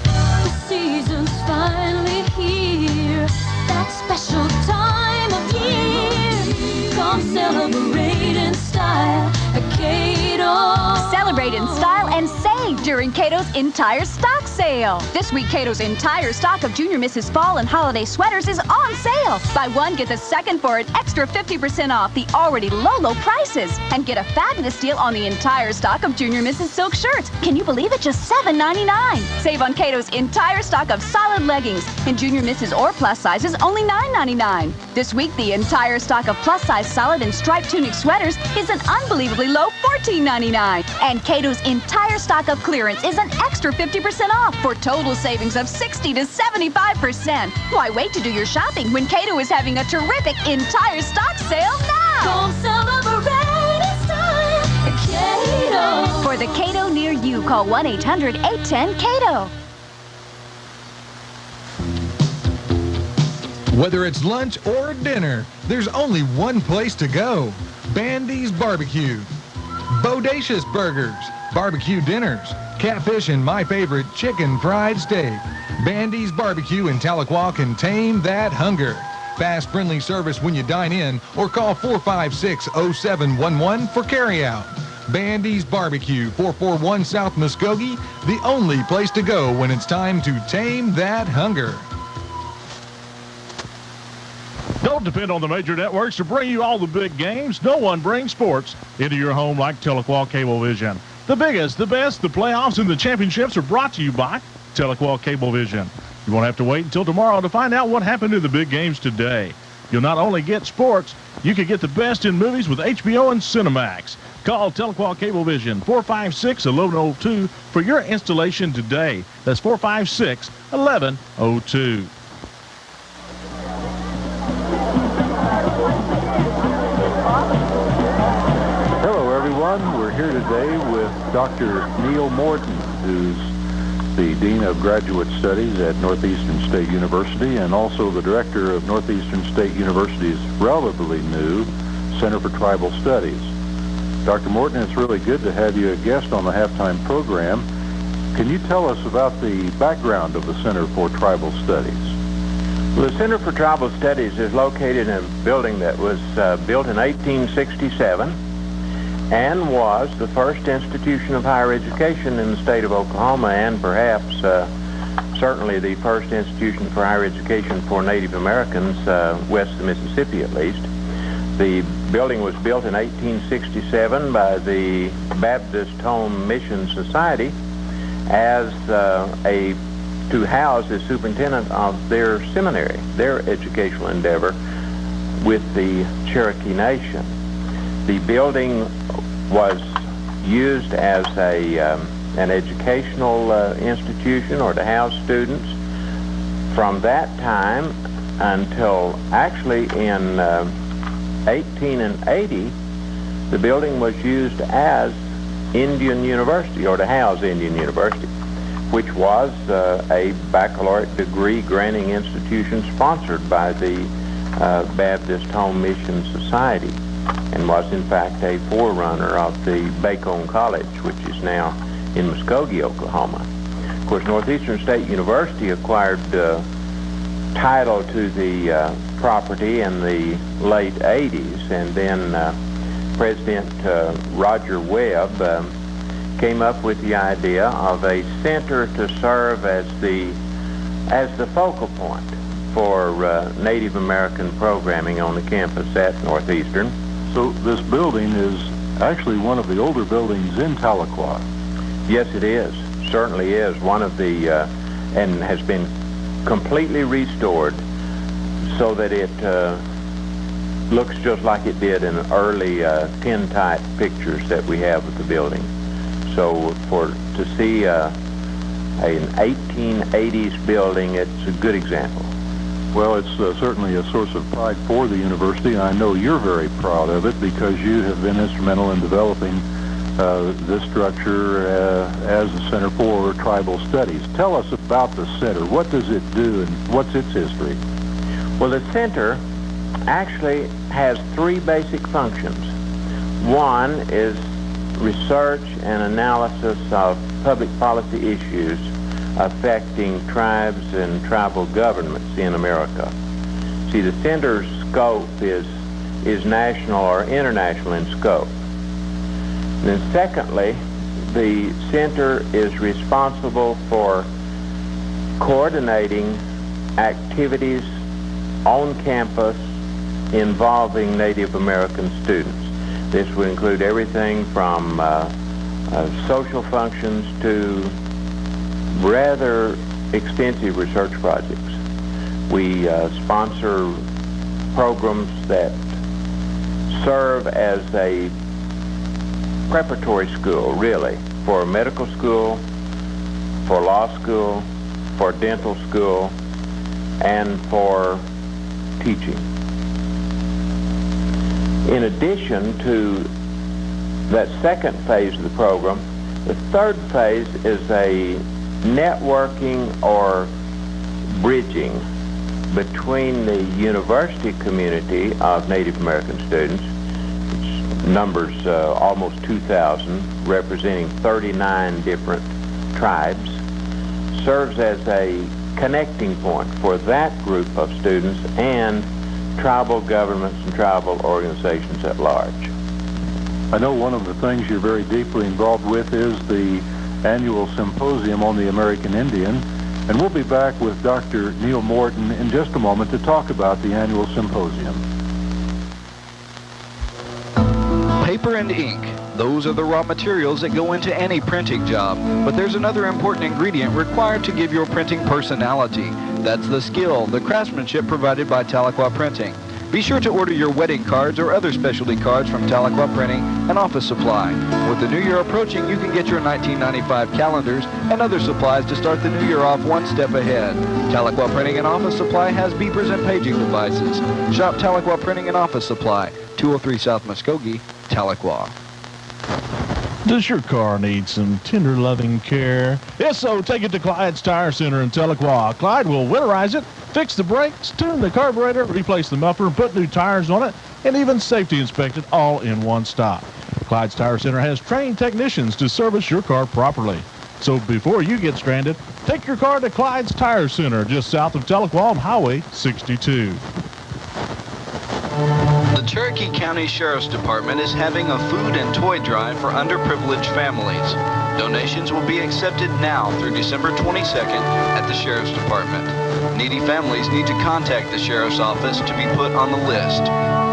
The season's finally here. That special time of year. Come celebrate in style at Cato. Celebrate in style and save during Cato's entire stock sale. This week, Cato's entire stock of Junior Mrs. Fall and Holiday sweaters is on sale. Buy one, get the second for an extra 50% off the already low prices. And get a fabulous deal on the entire stock of Junior Mrs. Silk shirts. Can you believe it? Just $7.99. Save on Cato's entire stock of solid leggings in Junior Mrs. or plus sizes, only $9.99. This week, the entire stock of plus size solid and striped tunic sweaters is an unbelievably low $14.99. And Cato's entire stock of clearance is an extra 50% off for total savings of 60 to 75%. Why wait to do your shopping when Cato is having a terrific entire stock sale now? Come celebrate in style at Cato. For the Cato near you, call 1-800-810-CATO. Whether it's lunch or dinner, there's only one place to go. Bandy's Barbecue. Bodacious burgers, barbecue dinners, catfish, and my favorite, chicken fried steak. Bandy's Barbecue in Tahlequah can tame that hunger. Fast, friendly service when you dine in, or call 456-0711 for carryout. Bandy's Barbecue, 441 South Muskogee, the only place to go when it's time to tame that hunger. Don't depend on the major networks to bring you all the big games. No one brings sports into your home like Tahlequah Cablevision. The biggest, the best, the playoffs, and the championships are brought to you by Tahlequah Cablevision. You won't have to wait until tomorrow to find out what happened to the big games today. You'll not only get sports, you can get the best in movies with HBO and Cinemax. Call Tahlequah Cablevision, 456-1102 for your installation today. That's 456-1102. We're here today with Dr. Neil Morton, who's the Dean of Graduate Studies at Northeastern State University and also the Director of Northeastern State University's relatively new Center for Tribal Studies. Dr. Morton, it's really good to have you a guest on the halftime program. Can you tell us about the background of the Center for Tribal Studies? Well, the Center for Tribal Studies is located in a building that was built in 1867. and was the first institution of higher education in the state of Oklahoma, and perhaps certainly the first institution for higher education for Native Americans west of the Mississippi, at least. The building was built in 1867 by the Baptist Home Mission Society as to house the superintendent of their seminary, their educational endeavor with the Cherokee Nation. The building was used as an educational institution, or to house students, from that time until actually in 1880, the building was used as Indian University, or to house Indian University, which was a baccalaureate degree granting institution sponsored by the Baptist Home Mission Society, and was in fact a forerunner of the Bacone College, which is now in Muskogee, Oklahoma. Of course, Northeastern State University acquired title to the property in the late 80s, and then President Roger Webb came up with the idea of a center to serve as the focal point for Native American programming on the campus at Northeastern. So this building is actually one of the older buildings in Tahlequah. Yes, it is. Certainly is. One of the, and has been completely restored so that it looks just like it did in early tintype pictures that we have of the building. So to see an 1880s building, it's a good example. Well, it's certainly a source of pride for the university, and I know you're very proud of it because you have been instrumental in developing this structure as a Center for Tribal Studies. Tell us about the center. What does it do, and what's its history? Well, the center actually has three basic functions. One is research and analysis of public policy issues affecting tribes and tribal governments in America. See, the center's scope is national or international in scope. And then secondly, the center is responsible for coordinating activities on campus involving Native American students. This would include everything from social functions to rather extensive research projects. We sponsor programs that serve as a preparatory school, really, for medical school, for law school, for dental school, and for teaching. In addition to that second phase of the program, the third phase is a networking or bridging between the university community of Native American students, which numbers almost 2,000, representing 39 different tribes, serves as a connecting point for that group of students and tribal governments and tribal organizations at large. I know one of the things you're very deeply involved with is the annual symposium on the American Indian, and we'll be back with Dr. Neil Morton in just a moment to talk about the annual symposium. Paper and ink. Those are the raw materials that go into any printing job. But there's another important ingredient required to give your printing personality. That's the skill, the craftsmanship provided by Tahlequah Printing. Be sure to order your wedding cards or other specialty cards from Tahlequah Printing and Office Supply. With the new year approaching, you can get your 1995 calendars and other supplies to start the new year off one step ahead. Tahlequah Printing and Office Supply has beepers and paging devices. Shop Tahlequah Printing and Office Supply, 203 South Muskogee, Tahlequah. Does your car need some tender, loving care? If so, take it to Clyde's Tire Center in Tahlequah. Clyde will winterize it, fix the brakes, tune the carburetor, replace the muffler, put new tires on it, and even safety inspect it all in one stop. Clyde's Tire Center has trained technicians to service your car properly. So before you get stranded, take your car to Clyde's Tire Center just south of Tahlequah on Highway 62. The Cherokee County Sheriff's Department is having a food and toy drive for underprivileged families. Donations will be accepted now through December 22nd at the Sheriff's Department. Needy families need to contact the Sheriff's Office to be put on the list.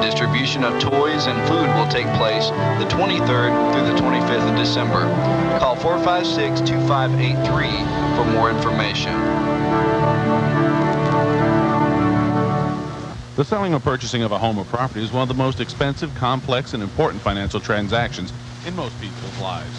Distribution of toys and food will take place the 23rd through the 25th of December. Call 456-2583 for more information. The selling or purchasing of a home or property is one of the most expensive, complex, and important financial transactions in most people's lives.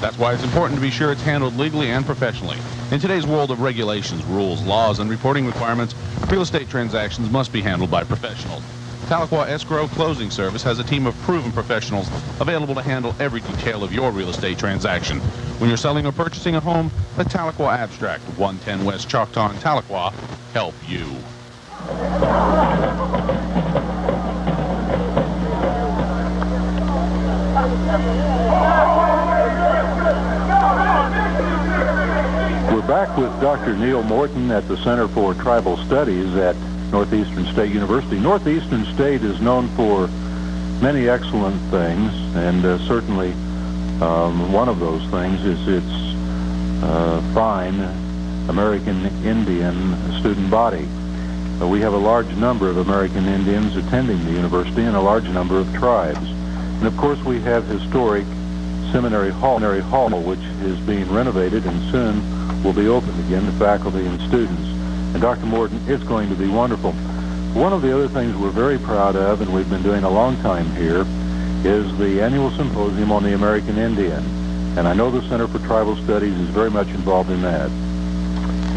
That's why it's important to be sure it's handled legally and professionally. In today's world of regulations, rules, laws, and reporting requirements, real estate transactions must be handled by professionals. Tahlequah Escrow Closing Service has a team of proven professionals available to handle every detail of your real estate transaction. When you're selling or purchasing a home, let Tahlequah Abstract, 110 West Choctaw in Tahlequah, help you. We're back with Dr. Neil Morton at the Center for Tribal Studies at Northeastern State University. Northeastern State is known for many excellent things, and certainly one of those things is its fine American Indian student body. We have a large number of American Indians attending the university and a large number of tribes. And of course we have historic Seminary Hall, which is being renovated and soon will be open again to faculty and students. And Dr. Morton, it's going to be wonderful. One of the other things we're very proud of, and we've been doing a long time here, is the annual symposium on the American Indian. And I know the Center for Tribal Studies is very much involved in that.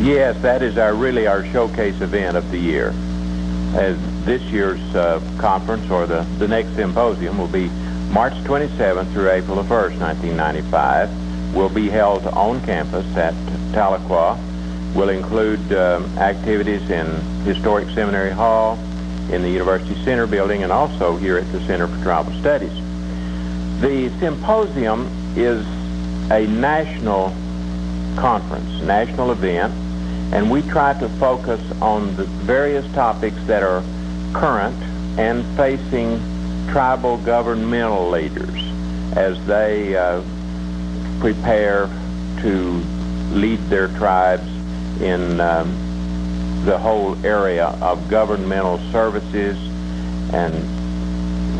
Yes, that is really our showcase event of the year. This year's conference, or the next symposium, will be March 27th through April 1st, 1995. Will be held on campus at Tahlequah. Will include activities in historic Seminary Hall, in the University Center building, and also here at the Center for Tribal Studies. The symposium is a national conference, national event, and we try to focus on the various topics that are current and facing tribal governmental leaders as they prepare to lead their tribes in the whole area of governmental services. And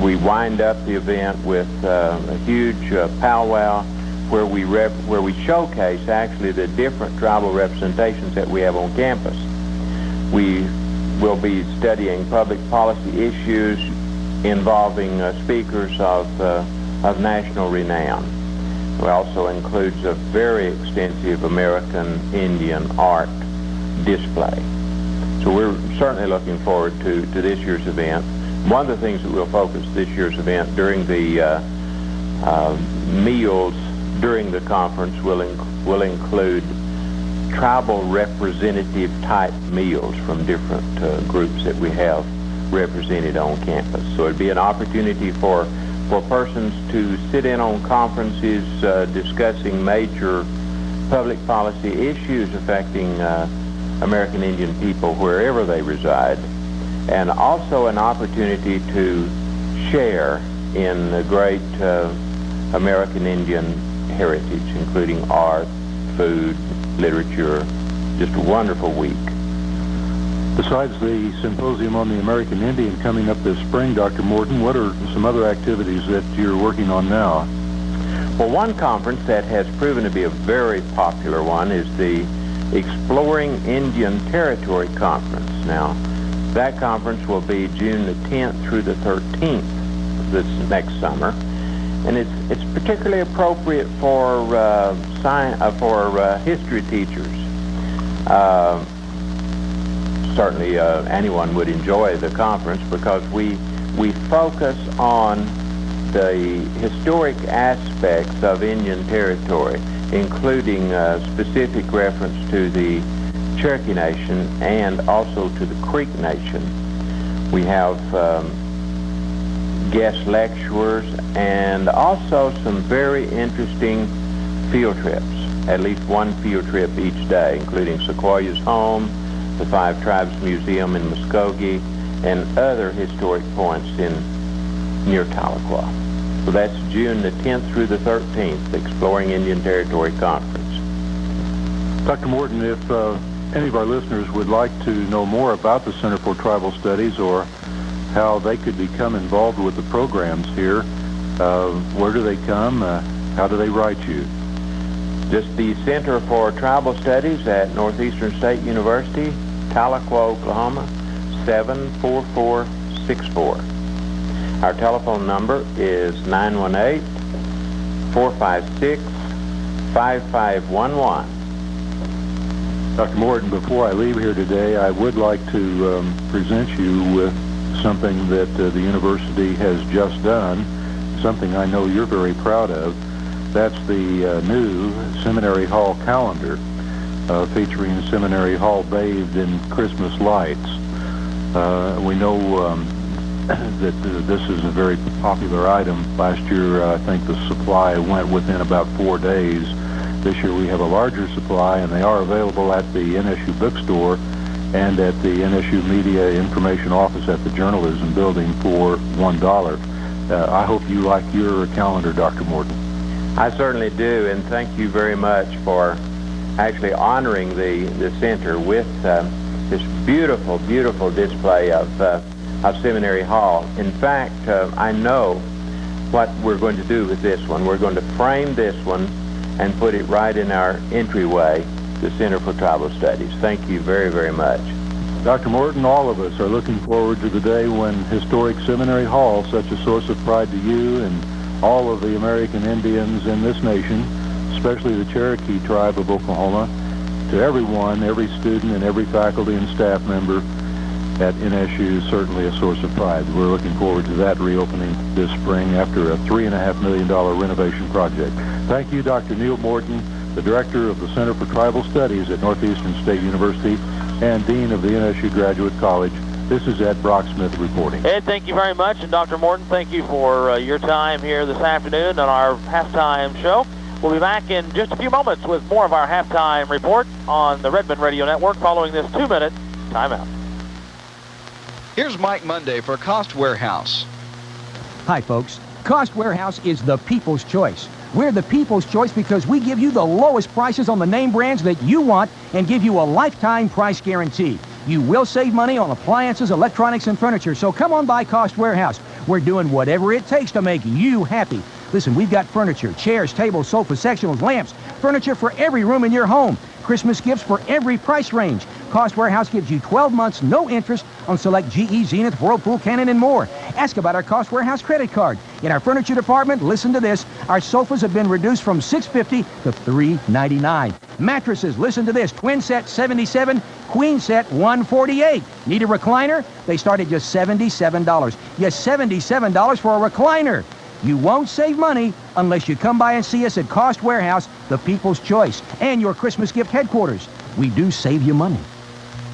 we wind up the event with a huge powwow where we showcase actually the different tribal representations that we have on campus. We will be studying public policy issues involving speakers of national renown. It also includes a very extensive American Indian art display. So we're certainly looking forward to this year's event. One of the things that we'll focus this year's event during the meals during the conference will include tribal representative type meals from different groups that we have represented on campus. So it'd be an opportunity for persons to sit in on conferences discussing major public policy issues affecting American Indian people wherever they reside, and also an opportunity to share in the great American Indian heritage, including art, food, literature. Just a wonderful week. Besides the symposium on the American Indian coming up this spring, Dr. Morton, what are some other activities that you're working on now? Well, one conference that has proven to be a very popular one is the Exploring Indian Territory Conference. Now, that conference will be June the 10th through the 13th this next summer, and it's particularly appropriate for history teachers. Certainly anyone would enjoy the conference because we focus on the historic aspects of Indian territory, including specific reference to the Cherokee Nation and also to the Creek Nation. We have guest lecturers and also some very interesting field trips, at least one field trip each day, including Sequoia's home, the Five Tribes Museum in Muskogee, and other historic points in near Tahlequah. So that's June the 10th through the 13th, the Exploring Indian Territory Conference. Dr. Morton, if any of our listeners would like to know more about the Center for Tribal Studies or how they could become involved with the programs here, where do they come? How do they write you? Just the Center for Tribal Studies at Northeastern State University, Tahlequah, Oklahoma, 74464. Our telephone number is 918-456-5511. Dr. Morton, before I leave here today, I would like to present you with something that the university has just done, something I know you're very proud of. That's the new Seminary Hall calendar featuring Seminary Hall bathed in Christmas lights. We know that this is a very popular item. Last year, I think the supply went within about 4 days. This year we have a larger supply, and they are available at the NSU bookstore and at the NSU Media Information Office at the Journalism Building for $1. I hope you like your calendar, Dr. Morton. I certainly do, and thank you very much for actually honoring the center with this beautiful, beautiful display of Seminary Hall. In fact, I know what we're going to do with this one. We're going to frame this one and put it right in our entryway, the Center for Tribal Studies. Thank you very, very much. Dr. Morton, all of us are looking forward to the day when historic Seminary Hall, such a source of pride to you and all of the American Indians in this nation, especially the Cherokee tribe of Oklahoma, to everyone, every student and every faculty and staff member at NSU, certainly a source of pride. We're looking forward to that reopening this spring after a $3.5 million renovation project. Thank you, Dr. Neil Morton, the Director of the Center for Tribal Studies at Northeastern State University and Dean of the NSU Graduate College. This is Ed Brocksmith reporting. Ed, thank you very much. And Dr. Morton, thank you for your time here this afternoon on our halftime show. We'll be back in just a few moments with more of our halftime report on the Redmen Radio Network following this 2-minute timeout. Here's Mike Monday for Cost Warehouse. Hi, folks. Cost Warehouse is the people's choice. We're the people's choice because we give you the lowest prices on the name brands that you want and give you a lifetime price guarantee. You will save money on appliances, electronics, and furniture, so come on by Cost Warehouse. We're doing whatever it takes to make you happy. Listen, we've got furniture, chairs, tables, sofas, sectionals, lamps, furniture for every room in your home, Christmas gifts for every price range. Cost Warehouse gives you 12 months, no interest on select GE, Zenith, Whirlpool, Canon, and more. Ask about our Cost Warehouse credit card. In our furniture department, listen to this. Our sofas have been reduced from $650 to $399. Mattresses, listen to this. Twin set $77, queen set $148. Need a recliner? They start at just $77. Yes, $77 for a recliner. You won't save money unless you come by and see us at Cost Warehouse, the people's choice, and your Christmas gift headquarters. We do save you money.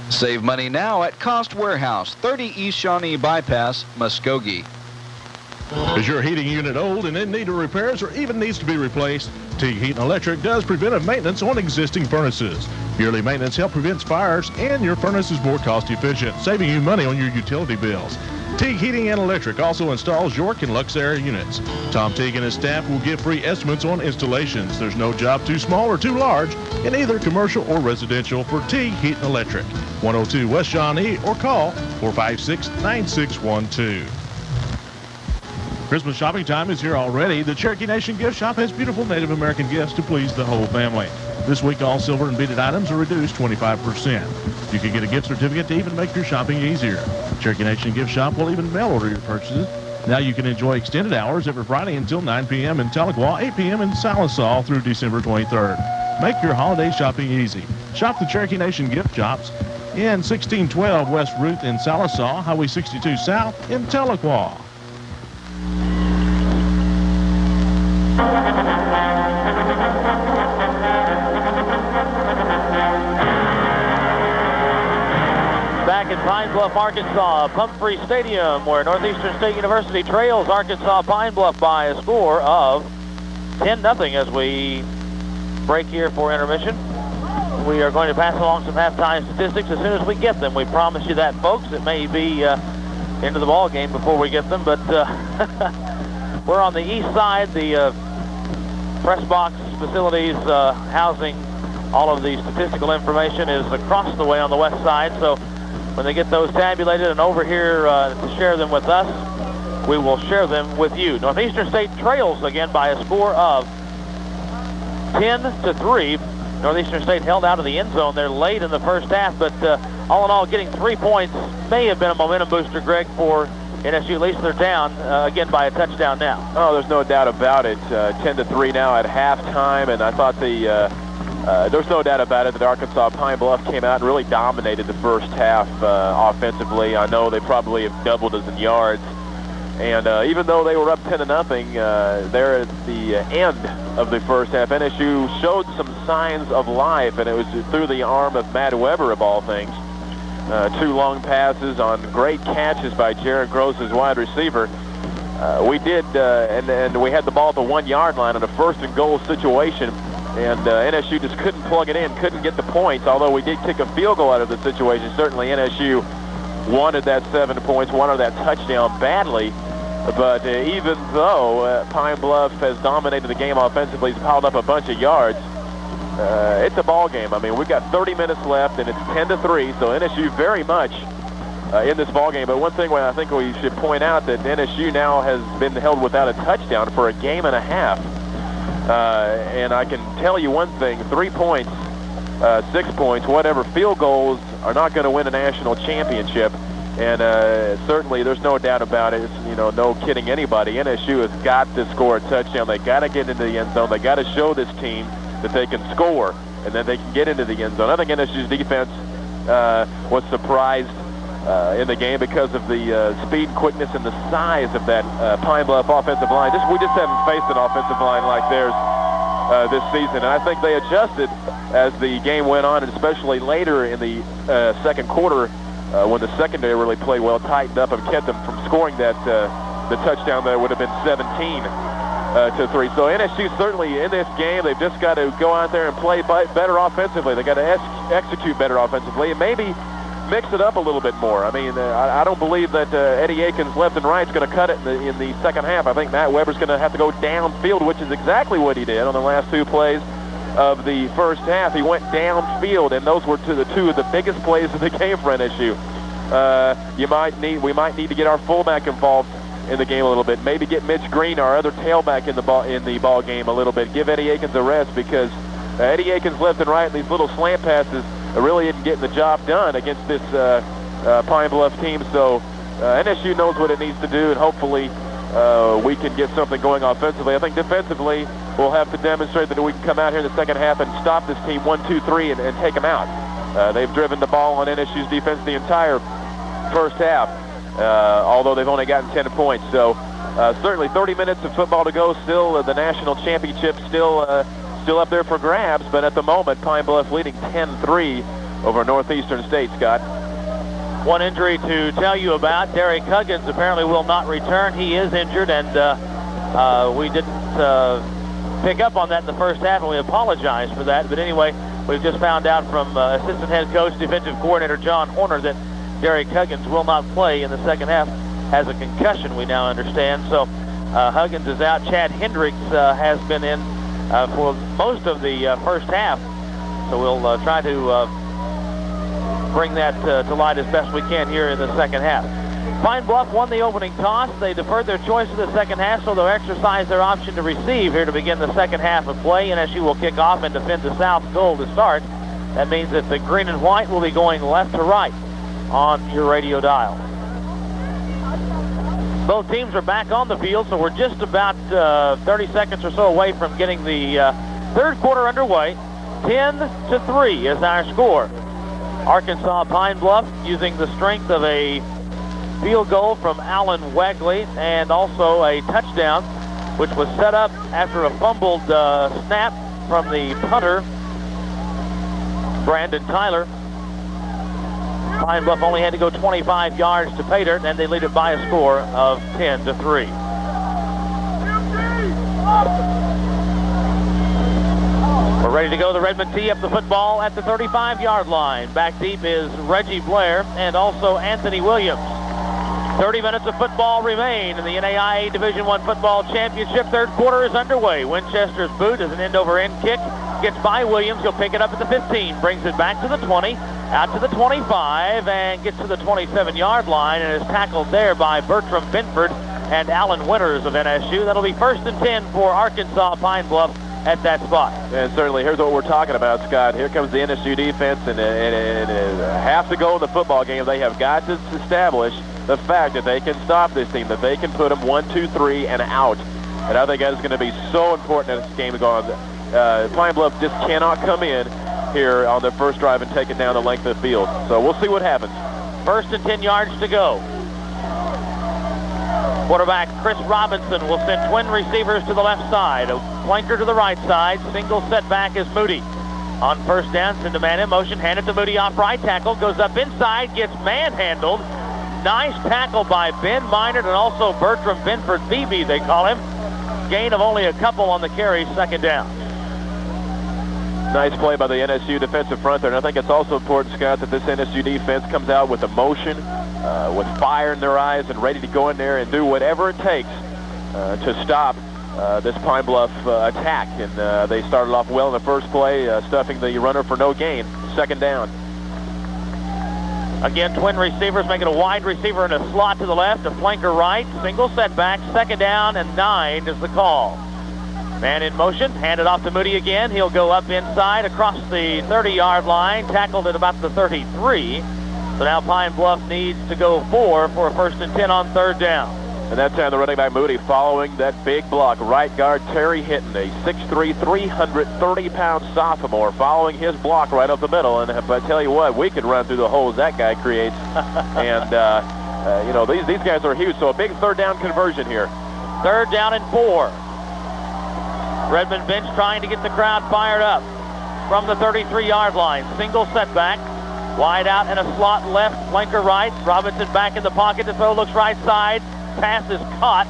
Save money now at Cost Warehouse, 30 East Shawnee Bypass, Muskogee. Is your heating unit old and in need of repairs or even needs to be replaced? Teague Heat & Electric does preventive maintenance on existing furnaces. Yearly maintenance helps prevent fires and your furnace is more cost efficient, saving you money on your utility bills. Teague Heating & Electric also installs York and Luxair units. Tom Teague and his staff will give free estimates on installations. There's no job too small or too large in either commercial or residential for Teague Heat & Electric. 102 West Shawnee or call 456-9612. Christmas shopping time is here already. The Cherokee Nation Gift Shop has beautiful Native American gifts to please the whole family. This week, all silver and beaded items are reduced 25%. You can get a gift certificate to even make your shopping easier. Cherokee Nation Gift Shop will even mail order your purchases. Now you can enjoy extended hours every Friday until 9 p.m. in Tahlequah, 8 p.m. in Salisaw through December 23rd. Make your holiday shopping easy. Shop the Cherokee Nation Gift Shops in 1612 West Ruth in Salisaw, Highway 62 South in Tahlequah. Back in Pine Bluff, Arkansas, Pumphrey Stadium, where Northeastern State University trails Arkansas Pine Bluff by a score of 10-0 as we break here for intermission. We are going to pass along some halftime statistics as soon as we get them. We promise you that, folks. It may be into the ball game before we get them, but we're on the east side. The press box facilities housing all of the statistical information is across the way on the west side, so when they get those tabulated and over here to share them with us, we will share them with you. Northeastern State trails again by a score of 10-3. Northeastern State held out of the end zone there late in the first half, but all in all, getting 3 points may have been a momentum booster, Greg, for NSU. At least they're down again by a touchdown now. Oh, there's no doubt about it. 10-3 now at halftime, and I thought there's no doubt about it that Arkansas Pine Bluff came out and really dominated the first half offensively. I know they probably have doubled us in yards. And even though they were up 10-0, there at the end of the first half, NSU showed some signs of life, and it was through the arm of Matt Weber, of all things. 2 long passes on great catches by Jared Gross, his wide receiver. We did, and we had the ball at the 1-yard line on a 1st and goal situation, and NSU just couldn't plug it in, couldn't get the points, although we did kick a field goal out of the situation. Certainly NSU wanted that 7 points, wanted that touchdown badly. But even though Pine Bluff has dominated the game offensively, he's piled up a bunch of yards, it's a ball game. I mean, we've got 30 minutes left, and it's 10-3, so NSU very much in this ball game. But one thing I think we should point out that NSU now has been held without a touchdown for a game and a half. And I can tell you one thing, 3 points, 6 points, whatever, field goals are not going to win a national championship. And certainly there's no doubt about it. It's, no kidding anybody. NSU has got to score a touchdown. They got to get into the end zone. They got to show this team that they can score, and then they can get into the end zone. I think NSU's defense was surprised in the game because of the speed, quickness, and the size of that Pine Bluff offensive line. We just haven't faced an offensive line like theirs this season. And I think they adjusted as the game went on, and especially later in the second quarter, when the secondary really played well, tightened up and kept them from scoring the touchdown that would have been 17-3. So NSU certainly in this game, they've just got to go out there and play better offensively. They got to execute better offensively and maybe mix it up a little bit more. I mean, I don't believe that Eddie Aikens left and right is going to cut it in the second half. I think Matt Weber's going to have to go downfield, which is exactly what he did on the last 2 plays of the first half. He went downfield, and those were the 2 of the biggest plays of the game for NSU. We might need to get our fullback involved in the game a little bit. Maybe get Mitch Green, our other tailback, in the ball game a little bit. Give Eddie Aikens a rest, because Eddie Aikens left and right, and these little slant passes really isn't getting the job done against this Pine Bluff team. So NSU knows what it needs to do, and hopefully we can get something going offensively. I think defensively, we'll have to demonstrate that we can come out here in the second half and stop this team 1-2-3 and take them out. They've driven the ball on NSU's defense the entire first half, although they've only gotten 10 points. So certainly 30 minutes of football to go. Still the national championship still up there for grabs, but at the moment Pine Bluff leading 10-3 over Northeastern State. Scott. One injury to tell you about. Derek Huggins apparently will not return. He is injured, and we didn't pick up on that in the first half, and we apologize for that. But anyway, we've just found out from assistant head coach, defensive coordinator John Horner, that Derek Huggins will not play in the second half. Has a concussion, we now understand. So Huggins is out. Chad Hendricks has been in for most of the first half. So we'll try to bring that to light as best we can here in the second half. Pine Bluff won the opening toss. They deferred their choice to the second half, so they'll exercise their option to receive here to begin the second half of play. NSU will kick off and defend the south goal to start. That means that the green and white will be going left to right on your radio dial. Both teams are back on the field, so we're just about 30 seconds or so away from getting the third quarter underway. 10-3 is our score. Arkansas Pine Bluff using the strength of a field goal from Alan Wagley and also a touchdown, which was set up after a fumbled snap from the punter, Brandon Tyler. Pine Bluff only had to go 25 yards to pay dirt, and they lead it by a score of 10-3. We're ready to go. The Redmen tee up the football at the 35-yard line. Back deep is Reggie Blair and also Anthony Williams. 30 minutes of football remain in the NAIA Division I Football Championship. Third quarter is underway. Winchester's boot is an end-over-end kick. Gets by Williams. He'll pick it up at the 15. Brings it back to the 20, out to the 25, and gets to the 27-yard line and is tackled there by Bertram Binford and Alan Winters of NSU. That'll be 1st and 10 for Arkansas Pine Bluff at that spot. And certainly, here's what we're talking about, Scott. Here comes the NSU defense, and half to go in the football game. They have got to establish the fact that they can stop this team, that they can put them 1, 2, 3, and out. And I think that is going to be so important as this game is going on. Pine Bluff just cannot come in here on their first drive and take it down the length of the field. So we'll see what happens. 1st and 10 yards to go. Quarterback Chris Robinson will send twin receivers to the left side, a flanker to the right side. Single setback is Moody. On 1st down, send a man in motion, hand it to Moody off right tackle, goes up inside, gets manhandled. Nice tackle by Ben Minard and also Bertram Binford, BB they call him. Gain of only a couple on the carry, 2nd down. Nice play by the NSU defensive front there, and I think it's also important, Scott, that this NSU defense comes out with emotion, with fire in their eyes, and ready to go in there and do whatever it takes to stop this Pine Bluff attack. And they started off well in the first play, stuffing the runner for no gain. 2nd down. Again, twin receivers, making a wide receiver in a slot to the left, a flanker right, single setback, 2nd down, and 9 is the call. Man in motion, handed off to Moody again. He'll go up inside across the 30-yard line, tackled at about the 33. So now Pine Bluff needs to go 4 for a 1st and 10 on 3rd down. And that time the running back Moody following that big block. Right guard Terry Hinton, a 6'3", 330-pound sophomore, following his block right up the middle. And if I tell you what, we could run through the holes that guy creates. And, you know, these guys are huge. So a big 3rd down conversion here. 3rd down and 4. Redmen bench trying to get the crowd fired up from the 33-yard line. Single setback. Wide out and a slot left, flanker right. Robinson back in the pocket to throw, looks right side. Pass is caught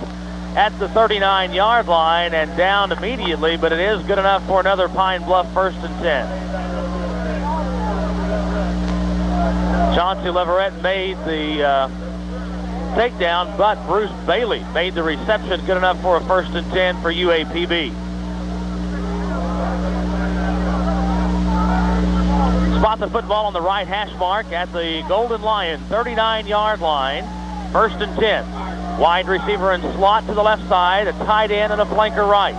at the 39-yard line and down immediately, but it is good enough for another Pine Bluff 1st and 10. Chauncey Leverett made the takedown, but Bruce Bailey made the reception good enough for a 1st and 10 for UAPB. Spot the football on the right hash mark at the Golden Lion 39-yard line. 1st and 10. Wide receiver and slot to the left side, a tight end and a flanker right.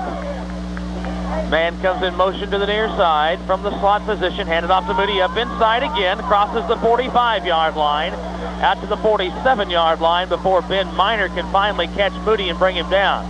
Man comes in motion to the near side from the slot position, handed off to Moody, up inside again, crosses the 45-yard line, out to the 47-yard line before Ben Minor can finally catch Moody and bring him down.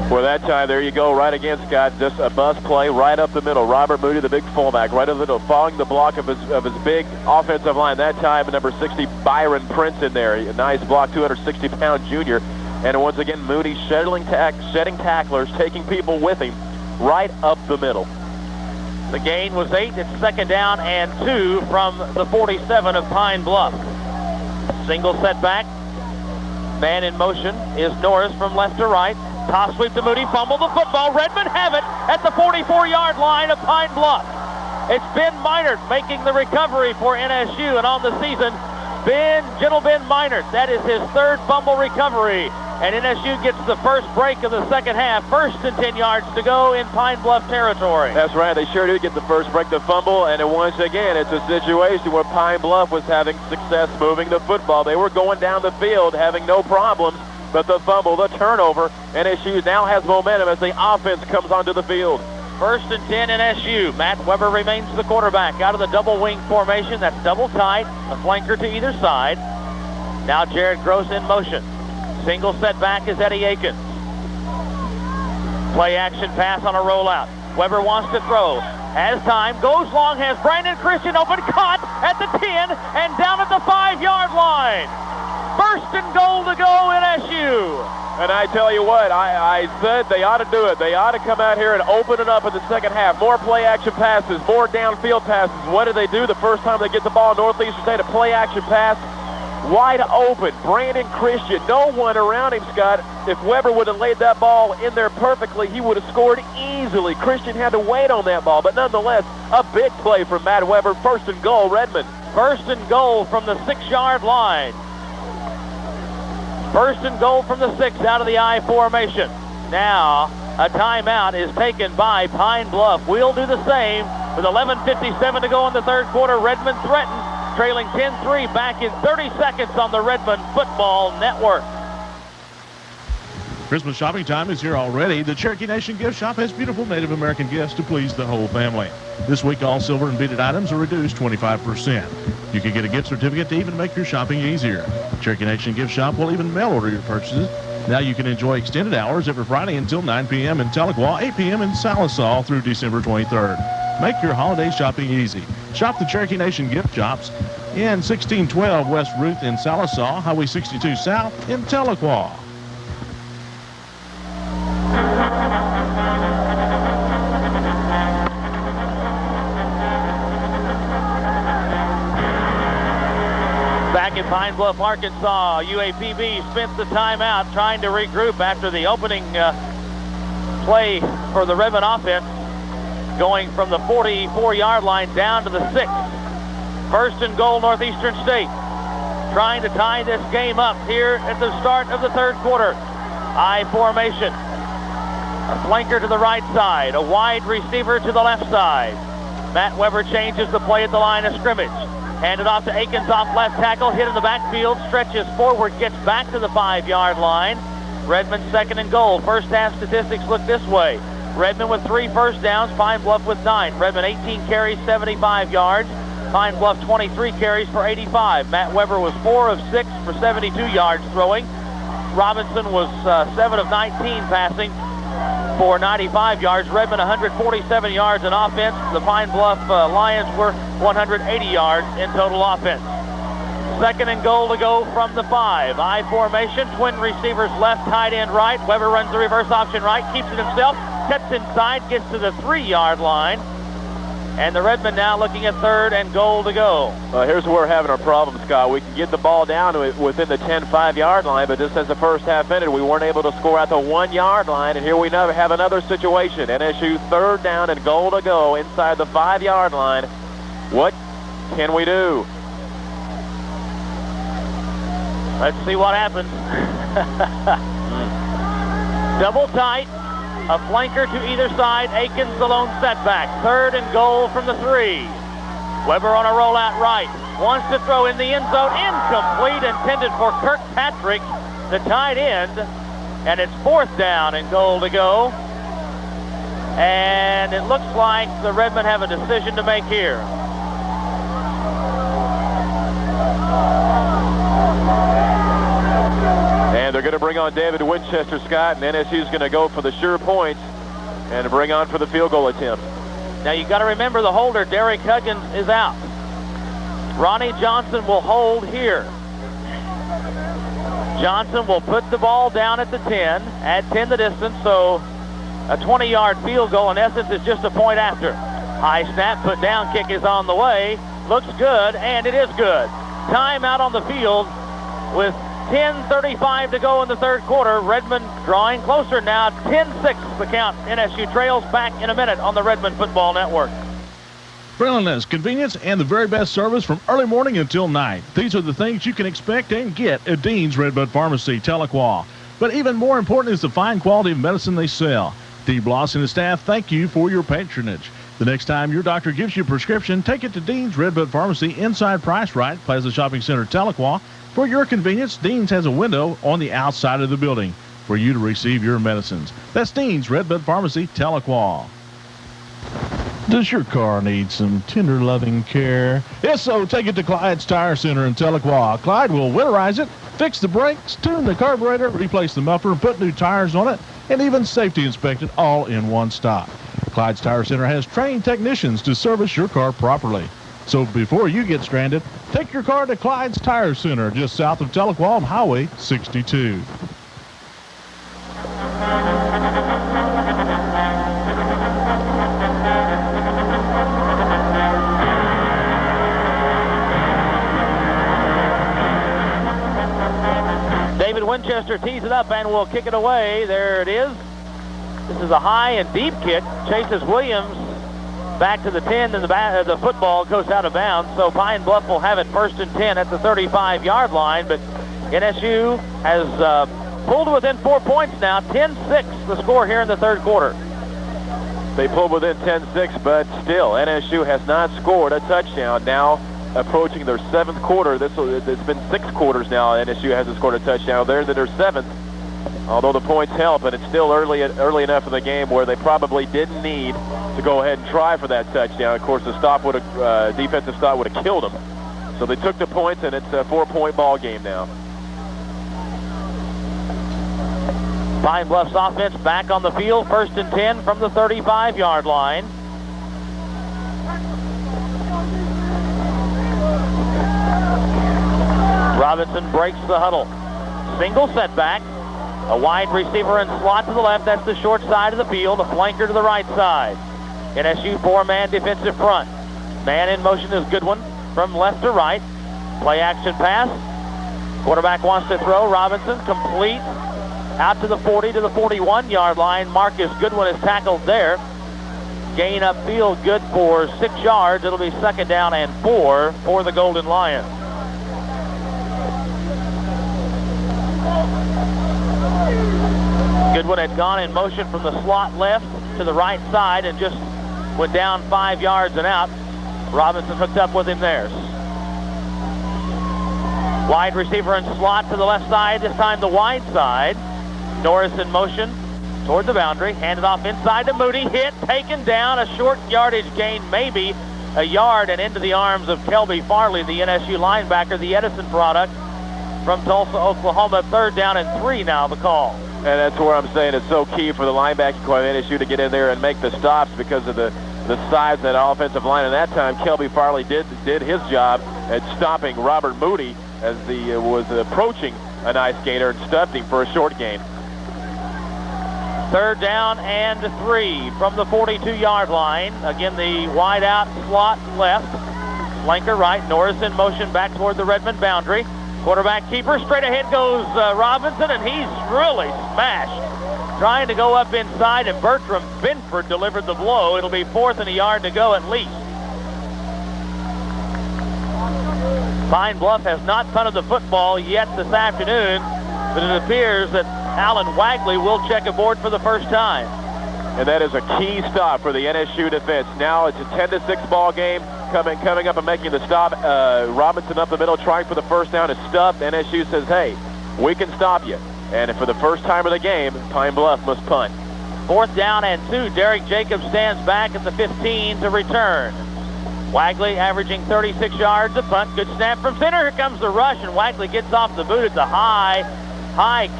For that time, there you go, right again, Scott. Just a bust play right up the middle. Robert Moody, the big fullback, right up the middle, following the block of his big offensive line. That time, number 60, Byron Prince in there. A nice block, 260-pound junior. And once again, Moody shedding tacklers, taking people with him right up the middle. The gain was 8. It's 2nd down and 2 from the 47 of Pine Bluff. Single setback. Man in motion is Norris from left to right. Toss sweep to Moody, fumble the football. Redmen have it at the 44-yard line of Pine Bluff. It's Ben Minard making the recovery for NSU, and on the season, Ben Minard. That is his 3rd fumble recovery, and NSU gets the first break of the 2nd half. 1st and 10 yards to go in Pine Bluff territory. That's right. They sure do get the first break, the fumble, and once again, it's a situation where Pine Bluff was having success moving the football. They were going down the field, having no problems. But the fumble, the turnover, NSU now has momentum as the offense comes onto the field. 1st and 10 NSU. Matt Weber remains the quarterback out of the double wing formation. That's double tight, a flanker to either side. Now Jared Gross in motion. Single setback is Eddie Aikens. Play action pass on a rollout. Weber wants to throw. Has time, goes long, has Brandon Christian open, caught at the 10 and down at the 5-yard line. 1st and goal to go, NSU. And I tell you what, I said they ought to do it. They ought to come out here and open it up in the 2nd half. More play-action passes, more downfield passes. What do they do the first time they get the ball? Northeastern State, a play-action pass. Wide open, Brandon Christian. No one around him, Scott. If Weber would have laid that ball in there perfectly, he would have scored easily. Christian had to wait on that ball, but nonetheless, a big play from Matt Weber. 1st and goal, Redmen. 1st and goal from the 6-yard line. First and goal from the 6 out of the I formation. Now a timeout is taken by Pine Bluff. We'll do the same with 11:57 to go in the third quarter. Redmen threatened, trailing 10-3 back in 30 seconds on the Redmen Football Network. Christmas shopping time is here already. The Cherokee Nation Gift Shop has beautiful Native American gifts to please the whole family. This week, all silver and beaded items are reduced 25%. You can get a gift certificate to even make your shopping easier. Cherokee Nation Gift Shop will even mail order your purchases. Now you can enjoy extended hours every Friday until 9 p.m. in Tahlequah, 8 p.m. in Salisaw through December 23rd. Make your holiday shopping easy. Shop the Cherokee Nation Gift Shops in 1612 West Ruth in Salisaw, Highway 62 South in Tahlequah. Back in Pine Bluff, Arkansas, UAPB spent the timeout trying to regroup after the opening play for the Redmen offense, going from the 44-yard line down to the 6. First and goal, Northeastern State, trying to tie this game up here at the start of the third quarter. I formation. A flanker to the right side, a wide receiver to the left side. Matt Weber changes the play at the line of scrimmage. Handed off to Akins off left tackle, hit in the backfield, stretches forward, gets back to the 5-yard line. Redmen second and goal. First half statistics look this way. Redmen with 3 first downs, Pine Bluff with 9. Redmen 18 carries, 75 yards. Pine Bluff 23 carries for 85. Matt Weber was 4 of 6 for 72 yards throwing. Robinson was 7 of 19 passing for 95 yards. Redmen 147 yards in offense. The Pine Bluff Lions were 180 yards in total offense. Second and goal to go from the 5. I formation, twin receivers left, tight end right. Weber runs the reverse option right, keeps it himself, cuts inside, gets to the 3-yard line. And the Redmen now looking at third and goal to go. Here's where we're having our problem, Scott. We can get the ball down to it within the 10-5-yard line, but just as the first half ended, we weren't able to score at the 1-yard line, and here we now have another situation. NSU third down and goal to go inside the 5-yard line. What can we do? Let's see what happens. Double tight. A flanker to either side. Akins the lone setback. Third and goal from the 3. Weber on a rollout right. Wants to throw in the end zone. Incomplete. Intended for Kirkpatrick, the tight end. And it's fourth down and goal to go. And it looks like the Redmen have a decision to make here. And they're going to bring on David Winchester, Scott, and NSU's going to go for the sure points and bring on for the field goal attempt. Now you got to remember the holder, Derek Huggins, is out. Ronnie Johnson will hold here. Johnson will put the ball down at the 10, add 10 the distance, so a 20-yard field goal in essence is just a point after. High snap, put down kick is on the way. Looks good, and it is good. Timeout on the field with 10:35 to go in the third quarter. Redmen drawing closer now. 10-6 the count. NSU trails. Back in a minute on the Redmen Football Network. Friendliness, convenience, and the very best service from early morning until night. These are the things you can expect and get at Dean's Redbud Pharmacy, Tahlequah. But even more important is the fine quality of medicine they sell. D. Bloss and his staff thank you for your patronage. The next time your doctor gives you a prescription, take it to Dean's Redbud Pharmacy inside Price Right, Plaza Shopping Center, Tahlequah. For your convenience, Dean's has a window on the outside of the building for you to receive your medicines. That's Dean's Redbud Pharmacy, Tahlequah. Does your car need some tender loving care? If so, take it to Clyde's Tire Center in Tahlequah. Clyde will winterize it, fix the brakes, tune the carburetor, replace the muffler, put new tires on it, and even safety inspect it all in one stop. Clyde's Tire Center has trained technicians to service your car properly. So before you get stranded, take your car to Clyde's Tire Center just south of Tahlequah on Highway 62. David Winchester tees it up and will kick it away. There it is. This is a high and deep kick. Chases Williams back to the 10, and the football goes out of bounds. So Pine Bluff will have it first and 10 at the 35-yard line. But NSU has pulled within 4 points now, 10-6 the score here in the third quarter. They pulled within 10-6, but still, NSU has not scored a touchdown. Now approaching their 7th quarter. It's been 6 quarters now. NSU hasn't scored a touchdown. They're in their 7th, although the points help, and it's still early enough in the game where they probably didn't need to go ahead and try for that touchdown. Of course, the stop would have defensive stop would have killed them. So they took the points, and it's a 4-point ball game now. Pine Bluff's offense back on the field, 1st and 10 from the 35-yard line. Robinson breaks the huddle. Single setback. A wide receiver and slot to the left. That's the short side of the field. A flanker to the right side. NSU 4-man defensive front. Man in motion is Goodwin from left to right. Play action pass. Quarterback wants to throw. Robinson complete. Out to the 40 to the 41-yard line. Marcus Goodwin is tackled there. Gain upfield good for 6 yards. It'll be 2nd down and 4 for the Golden Lions. Goodwin had gone in motion from the slot left to the right side and just went down 5 yards and out. Robinson hooked up with him there. Wide receiver and slot to the left side, this time the wide side. Norris in motion toward the boundary, handed off inside to Moody, hit, taken down, a short yardage gain, maybe a yard, and into the arms of Kelby Farley, the NSU linebacker, the Edison product from Tulsa, Oklahoma. 3rd down and 3 now the call. And that's where I'm saying it's so key for the linebacking core of NSU to get in there and make the stops because of the size of that offensive line. And that time, Kelby Farley did his job at stopping Robert Moody as he was approaching a nice gainer and stuffed him for a short gain. 3rd down and 3 from the 42-yard line. Again, the wide out slot left. Flanker right. Norris in motion back toward the Redmen boundary. Quarterback keeper. Straight ahead goes Robinson, and he's really smashed. Trying to go up inside, and Bertram Binford delivered the blow. It'll be 4th and a yard to go at least. Pine Bluff has not punted the football yet this afternoon, but it appears that Alan Wagley will check aboard for the first time. And that is a key stop for the NSU defense. Now it's a 10-6 ball game. Coming up and making the stop. Robinson up the middle, trying for the first down, is stuffed. NSU says, hey, we can stop you. And for the first time of the game, Pine Bluff must punt. 4th down and 2. Derek Jacobs stands back at the 15 to return. Wagley averaging 36 yards a punt. Good snap from center. Here comes the rush, and Wagley gets off the boot. It's a high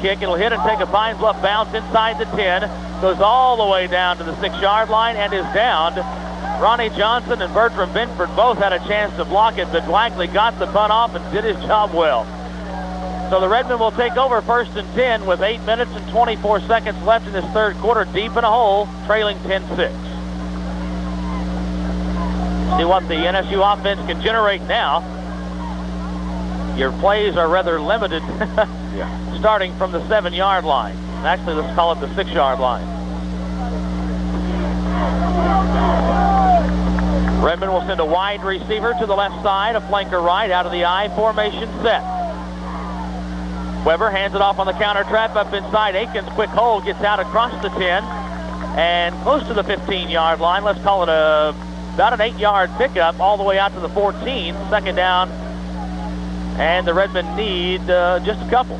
kick. It'll hit and take a Pine Bluff bounce inside the 10. Goes all the way down to the 6-yard line and is downed. Ronnie Johnson and Bertram Binford both had a chance to block it, but Wagley got the punt off and did his job well. So the Redmen will take over 1st and 10 with 8 minutes and 24 seconds left in this third quarter, deep in a hole, trailing 10-6. See what the NSU offense can generate now. Your plays are rather limited, starting from the 7-yard line. Actually, let's call it the 6-yard line. Redmen will send a wide receiver to the left side, a flanker right, out of the I formation set. Weber hands it off on the counter trap up inside. Akins, quick hold, gets out across the 10 and close to the 15-yard line. Let's call it about an 8-yard pickup all the way out to the 14. 2nd down, and the Redmen need just a couple.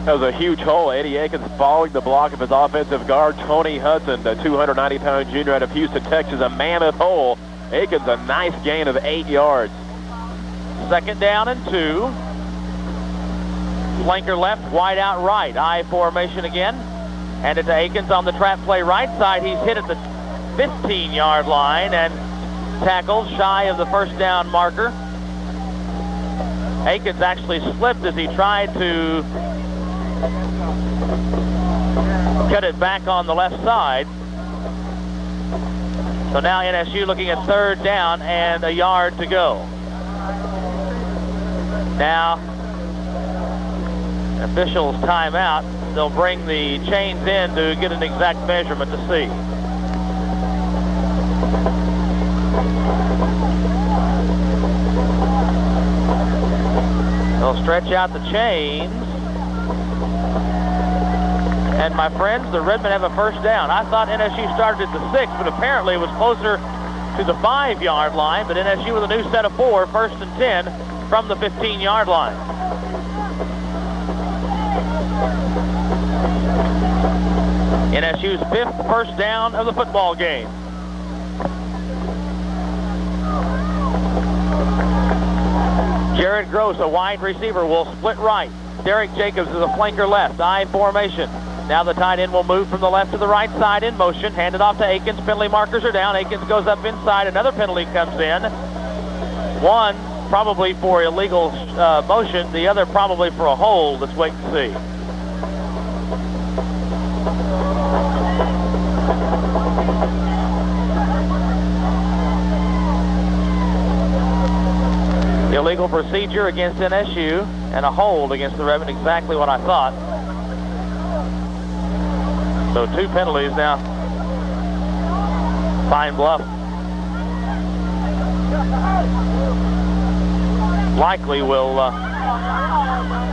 That was a huge hole. Eddie Akins following the block of his offensive guard, Tony Hudson, the 290-pound junior out of Houston, Texas, a mammoth hole. Akins, a nice gain of 8 yards. 2nd down and 2. Flanker left, wide out right. I formation again. Hand it to Akins on the trap play right side. He's hit at the 15-yard line and tackled shy of the 1st down marker. Akins actually slipped as he tried to cut it back on the left side. So now NSU looking at 3rd down and a yard to go. Now, officials timeout. They'll bring the chains in to get an exact measurement to see. They'll stretch out the chains. And my friends, the Redmen have a first down. I thought NSU started at the 6, but apparently it was closer to the 5-yard line. But NSU with a new set of 4, 1st and 10 from the 15-yard line. NSU's 5th first down of the football game. Jared Gross, a wide receiver, will split right. Derek Jacobs is a flanker left. I formation. Now the tight end will move from the left to the right side in motion. Hand it off to Akins. Penalty markers are down. Akins goes up inside. Another penalty comes in. One probably for illegal motion. The other probably for a hold. Let's wait and see. Illegal procedure against NSU and a hold against the Redmen. Exactly what I thought. So 2 penalties now. Pine Bluff likely will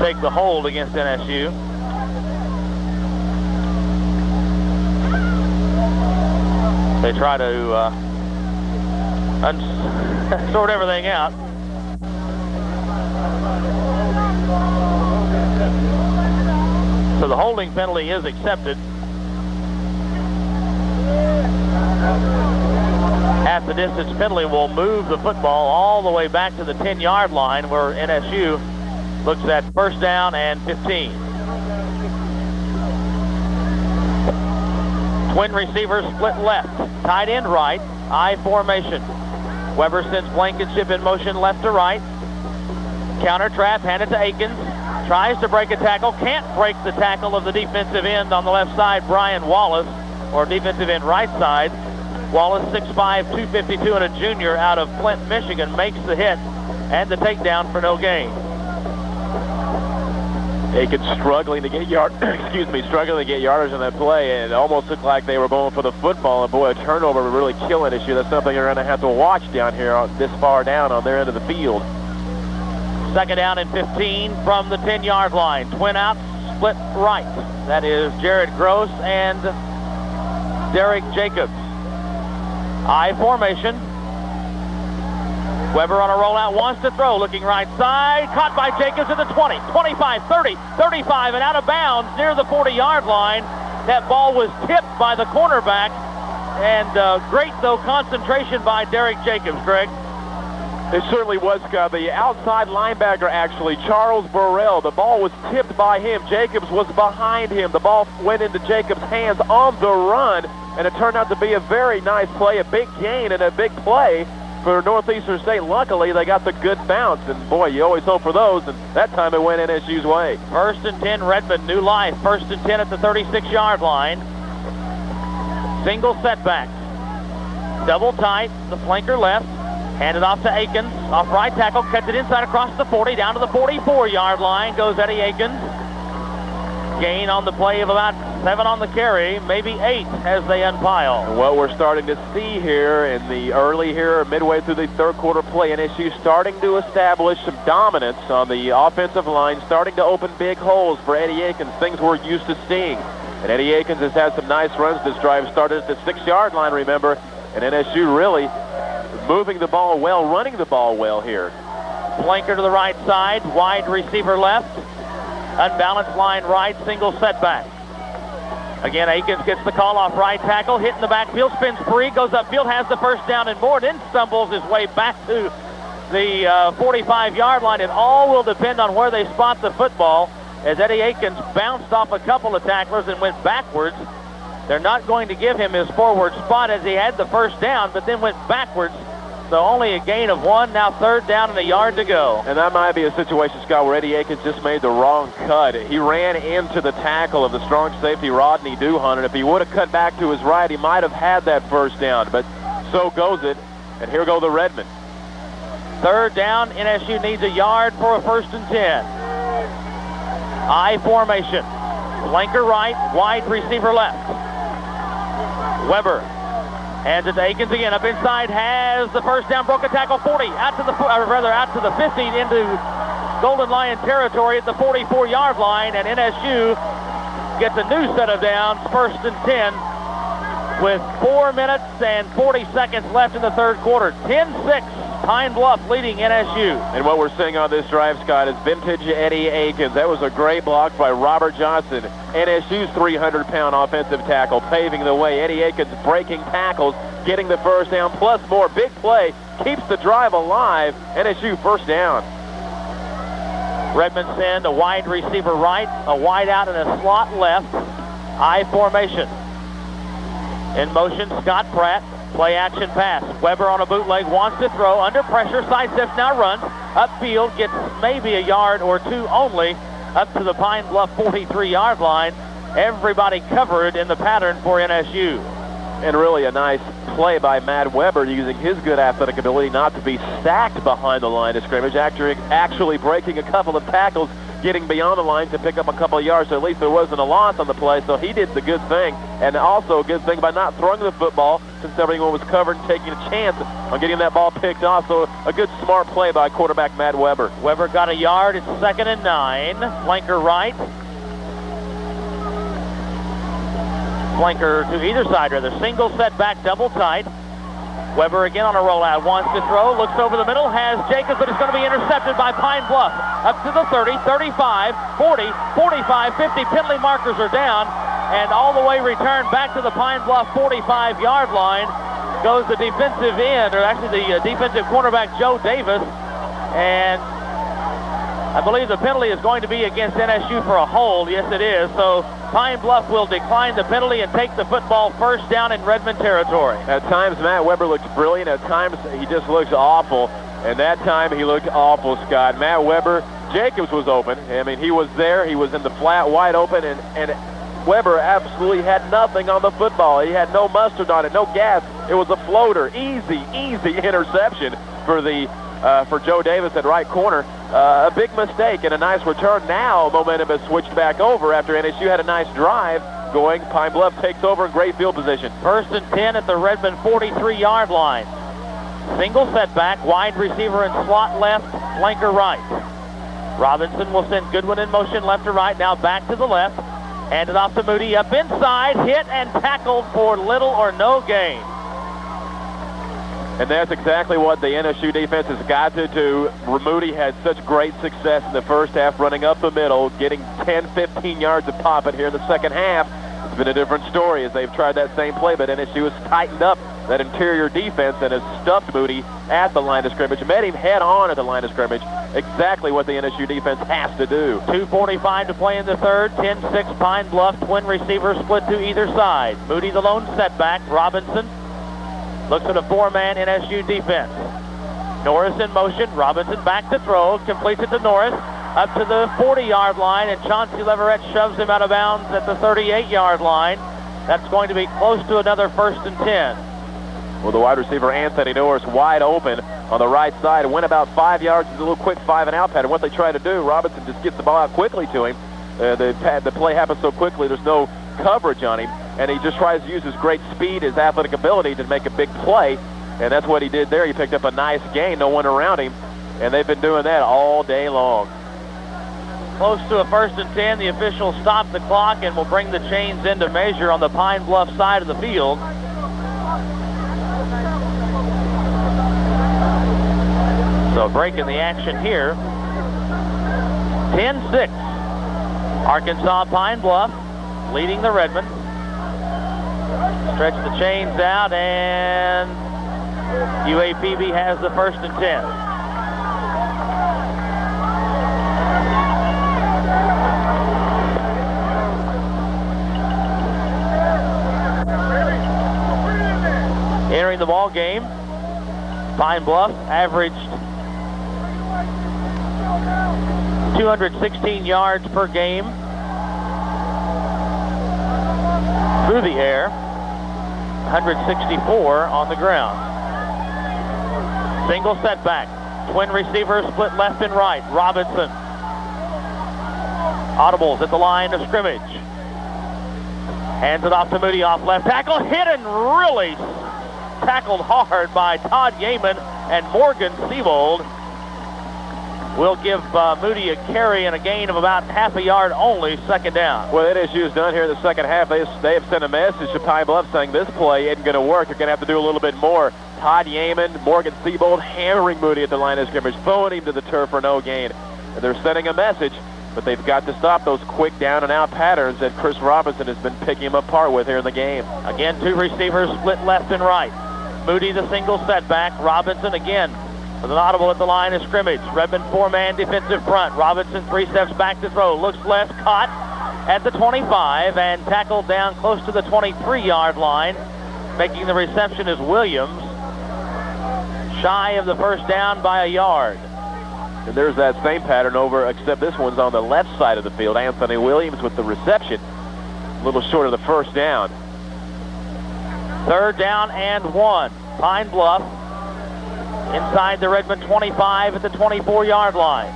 take the hold against NSU. They try to sort everything out. So the holding penalty is accepted. Half the distance penalty will move the football all the way back to the 10-yard line where NSU looks at first down and 15. Twin receivers split left. Tight end right. I formation. Weber sends Blankenship in motion left to right. Counter trap, handed to Akins. Tries to break a tackle, can't break the tackle of the defensive end on the left side, Brian Wallace, or defensive end right side. Wallace, 6'5", 252, and a junior out of Flint, Michigan, makes the hit and the takedown for no gain. Akins struggling to get struggling to get yardage on that play, and it almost looked like they were going for the football, and boy, a turnover would really kill an issue. That's something you're going to have to watch down here this far down on their end of the field. 2nd down and 15 from the 10-yard line. Twin out, split right. That is Jared Gross and Derek Jacobs. I formation. Weber on a rollout, wants to throw, looking right side. Caught by Jacobs at the 20, 25, 30, 35, and out of bounds near the 40-yard line. That ball was tipped by the cornerback. And great, though, concentration by Derek Jacobs, Greg. It certainly was, Scott. The outside linebacker, actually, Charles Burrell. The ball was tipped by him. Jacobs was behind him. The ball went into Jacobs' hands on the run, and it turned out to be a very nice play, a big gain and a big play for Northeastern State. Luckily, they got the good bounce, and boy, you always hope for those, and that time it went NSU's way. 1st and 10, Redmen, new life. 1st and 10 at the 36-yard line. Single setback. Double tight, the flanker left. Handed off to Akins, off right tackle, cuts it inside across the 40, down to the 44-yard line, goes Eddie Akins. Gain on the play of about 7 on the carry, maybe 8 as they unpile. And what we're starting to see here in the midway through the 3rd quarter play, NSU starting to establish some dominance on the offensive line, starting to open big holes for Eddie Akins, things we're used to seeing. And Eddie Akins has had some nice runs. This drive started at the 6-yard line, remember, and NSU really moving the ball well, running the ball well here. Flanker to the right side, wide receiver left. Unbalanced line right, single setback. Again, Akins gets the call off right tackle, hit in the backfield, spins free, goes upfield, has the first down and more, then stumbles his way back to the 45-yard line. It all will depend on where they spot the football, as Eddie Akins bounced off a couple of tacklers and went backwards. They're not going to give him his forward spot as he had the first down, but then went backwards. So only a gain of 1, now 3rd down and a yard to go. And that might be a situation, Scott, where Eddie Akins just made the wrong cut. He ran into the tackle of the strong safety, Rodney Duhan, and if he would have cut back to his right, he might have had that first down. But so goes it, and here go the Redmen. 3rd down, NSU needs a yard for a 1st and 10. I formation. Flanker right, wide receiver left. Weber hands it to Akins again, up inside, has the first down, broke a tackle, 40, out to the 50, into Golden Lion territory at the 44-yard line, and NSU gets a new set of downs, 1st and 10, with 4 minutes and 40 seconds left in the third quarter. 10-6, Pine Bluff leading NSU. And what we're seeing on this drive, Scott, is vintage Eddie Aikens. That was a great block by Robert Johnson, NSU's 300-pound offensive tackle, paving the way. Eddie Aikens breaking tackles, getting the first down, plus more. Big play, keeps the drive alive. NSU first down. Redmen send a wide receiver right, a wide out, and a slot left. I formation. In motion, Scott Pratt. Play action pass. Weber on a bootleg, wants to throw. Under pressure, sidesteps, now runs. Upfield, gets maybe a yard or two only. Up to the Pine Bluff 43-yard line. Everybody covered in the pattern for NSU. And really a nice play by Matt Weber, using his good athletic ability not to be sacked behind the line of scrimmage, actually breaking a couple of tackles, getting beyond the line to pick up a couple of yards, so at least there wasn't a loss on the play. So he did the good thing, and also a good thing by not throwing the football since everyone was covered and taking a chance on getting that ball picked off. So a good smart play by quarterback Matt Weber. Weber got a yard. It's 2nd and 9. Flanker right. Flanker to either side, rather. Single setback, double tight. Weber again on a rollout, wants to throw, looks over the middle, has Jacobs, but it's going to be intercepted by Pine Bluff. Up to the 30, 35, 40, 45, 50. Penalty markers are down, and all the way returned back to the Pine Bluff 45-yard line goes the defensive end, or actually the defensive cornerback Joe Davis, and I believe the penalty is going to be against NSU for a hold. Yes, it is. So Pine Bluff will decline the penalty and take the football first down in Redmen territory. At times, Matt Weber looks brilliant. At times, he just looks awful. And that time, he looked awful, Scott. Matt Weber, Jacobs was open. I mean, he was there. He was in the flat, wide open, and Weber absolutely had nothing on the football. He had no mustard on it, no gas. It was a floater. Easy interception for Joe Davis at right corner. A big mistake and a nice return. Now momentum has switched back over after NSU had a nice drive going. Pine Bluff takes over in great field position. 1st and 10 at the Redmen 43-yard line. Single setback, wide receiver in slot left, flanker right. Robinson will send Goodwin in motion left to right, now back to the left. Hand it off to Moody, up inside, hit and tackled for little or no gain. And that's exactly what the NSU defense has got to do. Moody had such great success in the first half, running up the middle, getting 10, 15 yards of pop it here in the second half. It's been a different story as they've tried that same play, but NSU has tightened up that interior defense and has stuffed Moody at the line of scrimmage, met him head on at the line of scrimmage. Exactly what the NSU defense has to do. 2:45 to play in the third. 10-6 Pine Bluff. Twin receivers split to either side. Moody the lone setback. Robinson looks at a 4-man NSU defense. Norris in motion. Robinson back to throw. Completes it to Norris. Up to the 40-yard line, and Chauncey Leverett shoves him out of bounds at the 38-yard line. That's going to be close to another 1st and 10. Well, the wide receiver Anthony Norris wide open on the right side. Went about 5 yards. It's a little quick 5-and-out pattern. What they try to do, Robinson just gets the ball out quickly to him. The play happens so quickly, there's no coverage on him. And he just tries to use his great speed, his athletic ability to make a big play. And that's what he did there. He picked up a nice gain, no one around him. And they've been doing that all day long. Close to a 1st and 10. The officials stop the clock and will bring the chains into measure on the Pine Bluff side of the field. So breaking the action here. 10-6. Arkansas Pine Bluff leading the Redmen. Stretch the chains out, and UAPB has the 1st and 10. Entering the ball game, Pine Bluff averaged 216 yards per game through the air, 164 on the ground. Single setback. Twin receivers split left and right. Robinson. Audibles at the line of scrimmage. Hands it off to Moody, off left tackle. Hit and really tackled hard by Todd Yeaman and Morgan Seabold. will give Moody a carry and a gain of about half a yard only, second down. Well, NSU's done here in the second half. They have sent a message to Pine Bluff saying this play isn't going to work. You're going to have to do a little bit more. Todd Yeaman, Morgan Seabold hammering Moody at the line of scrimmage, throwing him to the turf for no gain. And they're sending a message, but they've got to stop those quick down and out patterns that Chris Robinson has been picking him apart with here in the game. Again, two receivers split left and right. Moody the single setback. Robinson again with an audible at the line of scrimmage. Redmen four-man defensive front. Robinson 3 steps back to throw. Looks left, caught at the 25 and tackled down close to the 23-yard line. Making the reception is Williams. Shy of the first down by a yard. And there's that same pattern over, except this one's on the left side of the field. Anthony Williams with the reception. A little short of the first down. Third down and 1. Pine Bluff inside the Redmen 25 at the 24-yard line.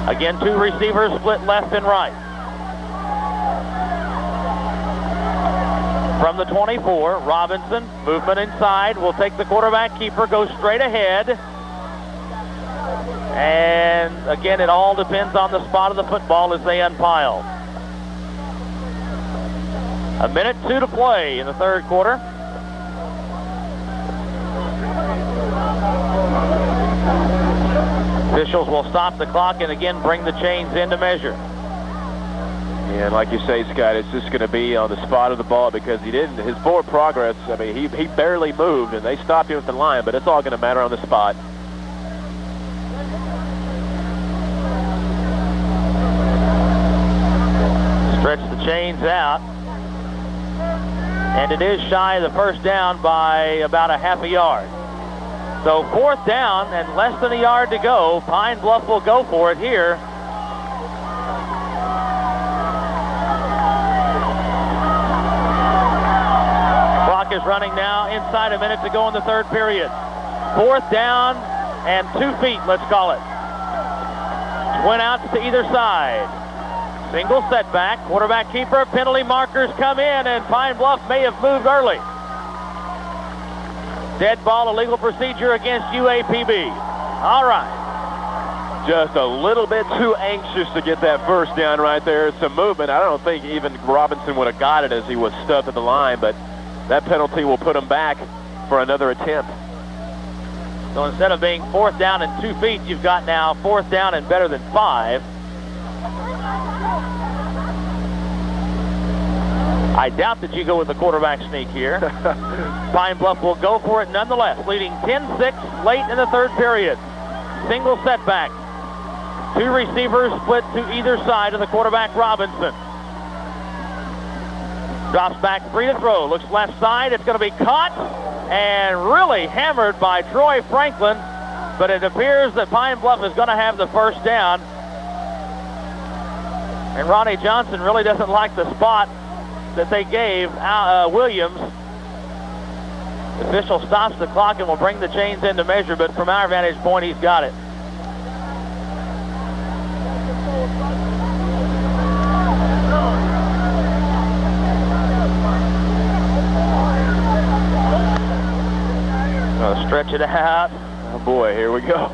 Again, two receivers split left and right. From the 24, Robinson, movement inside, will take the quarterback keeper, goes straight ahead. And again, it all depends on the spot of the football as they unpile. 1:02 to play in the third quarter. Officials will stop the clock and again bring the chains into measure. Yeah, and like you say, Scott, it's just going to be on the spot of the ball because his forward progress, I mean, he barely moved and they stopped him at the line, but it's all going to matter on the spot. Stretch the chains out. And it is shy of the first down by about a half a yard. So fourth down and less than a yard to go. Pine Bluff will go for it here. Clock is running now, inside a minute to go in the third period. Fourth down and 2 feet, let's call it. Twin outs to either side. Single setback, quarterback keeper, penalty markers come in, and Pine Bluff may have moved early. Dead ball, illegal procedure against UAPB. All right. Just a little bit too anxious to get that first down right there. Some movement. I don't think even Robinson would have got it as he was stuffed at the line, but that penalty will put him back for another attempt. So instead of being fourth down and 2 feet, you've got now fourth down and better than 5. I doubt that you go with the quarterback sneak here. Pine Bluff will go for it nonetheless, leading 10-6 late in the third period. Single setback. Two receivers split to either side of the quarterback, Robinson. Drops back, free to throw. Looks left side. It's going to be caught and really hammered by Troy Franklin. But it appears that Pine Bluff is going to have the first down. And Ronnie Johnson really doesn't like the spot that they gave Williams. The official stops the clock and will bring the chains into measure, but from our vantage point, he's got it. Stretch it out. Oh boy, here we go.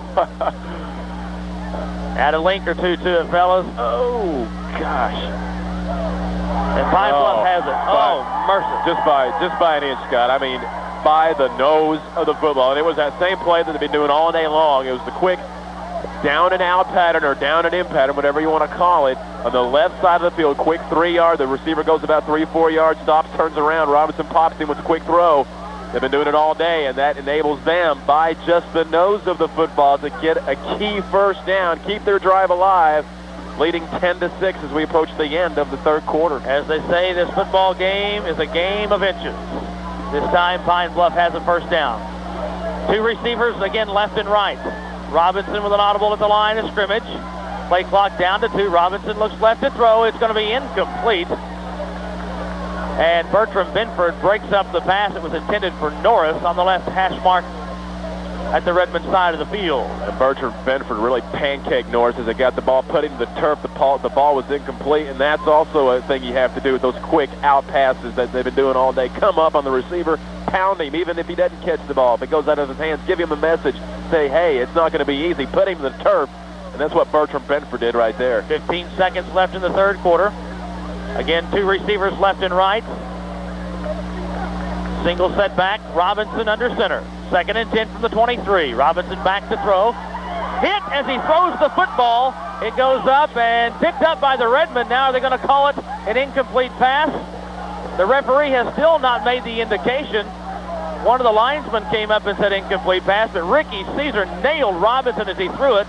Add a link or two to it, fellas. Oh gosh. And Pine Bluff has it. Oh, mercy. Just by an inch, Scott. I mean, by the nose of the football. And it was that same play that they've been doing all day long. It was the quick down and out pattern or down and in pattern, whatever you want to call it. On the left side of the field, quick 3 yard. The receiver goes about 3-4 yards, stops, turns around. Robinson pops him with a quick throw. They've been doing it all day, and that enables them, by just the nose of the football, to get a key first down, keep their drive alive, leading 10-6 as we approach the end of the third quarter. As they say, this football game is a game of inches. This time, Pine Bluff has a first down. Two receivers, again, left and right. Robinson with an audible at the line of scrimmage. Play clock down to 2. Robinson looks left to throw. It's going to be incomplete. And Bertram Benford breaks up the pass that was intended for Norris on the left hash mark at the Redmen side of the field. And Bertram Benford really pancaked Norris as they got the ball, put him to the turf. The ball was incomplete, and that's also a thing you have to do with those quick out passes that they've been doing all day. Come up on the receiver, pound him, even if he doesn't catch the ball. If it goes out of his hands, give him a message. say, hey, it's not going to be easy. Put him to the turf. And that's what Bertram Benford did right there. 15 seconds left in the third quarter. Again, 2 receivers left and right. Single set back, Robinson under center. 2nd and 10 from the 23. Robinson back to throw. Hit as he throws the football. It goes up and picked up by the Redmen. Now are they going to call it an incomplete pass? The referee has still not made the indication. One of the linesmen came up and said incomplete pass, but Ricky Caesar nailed Robinson as he threw it.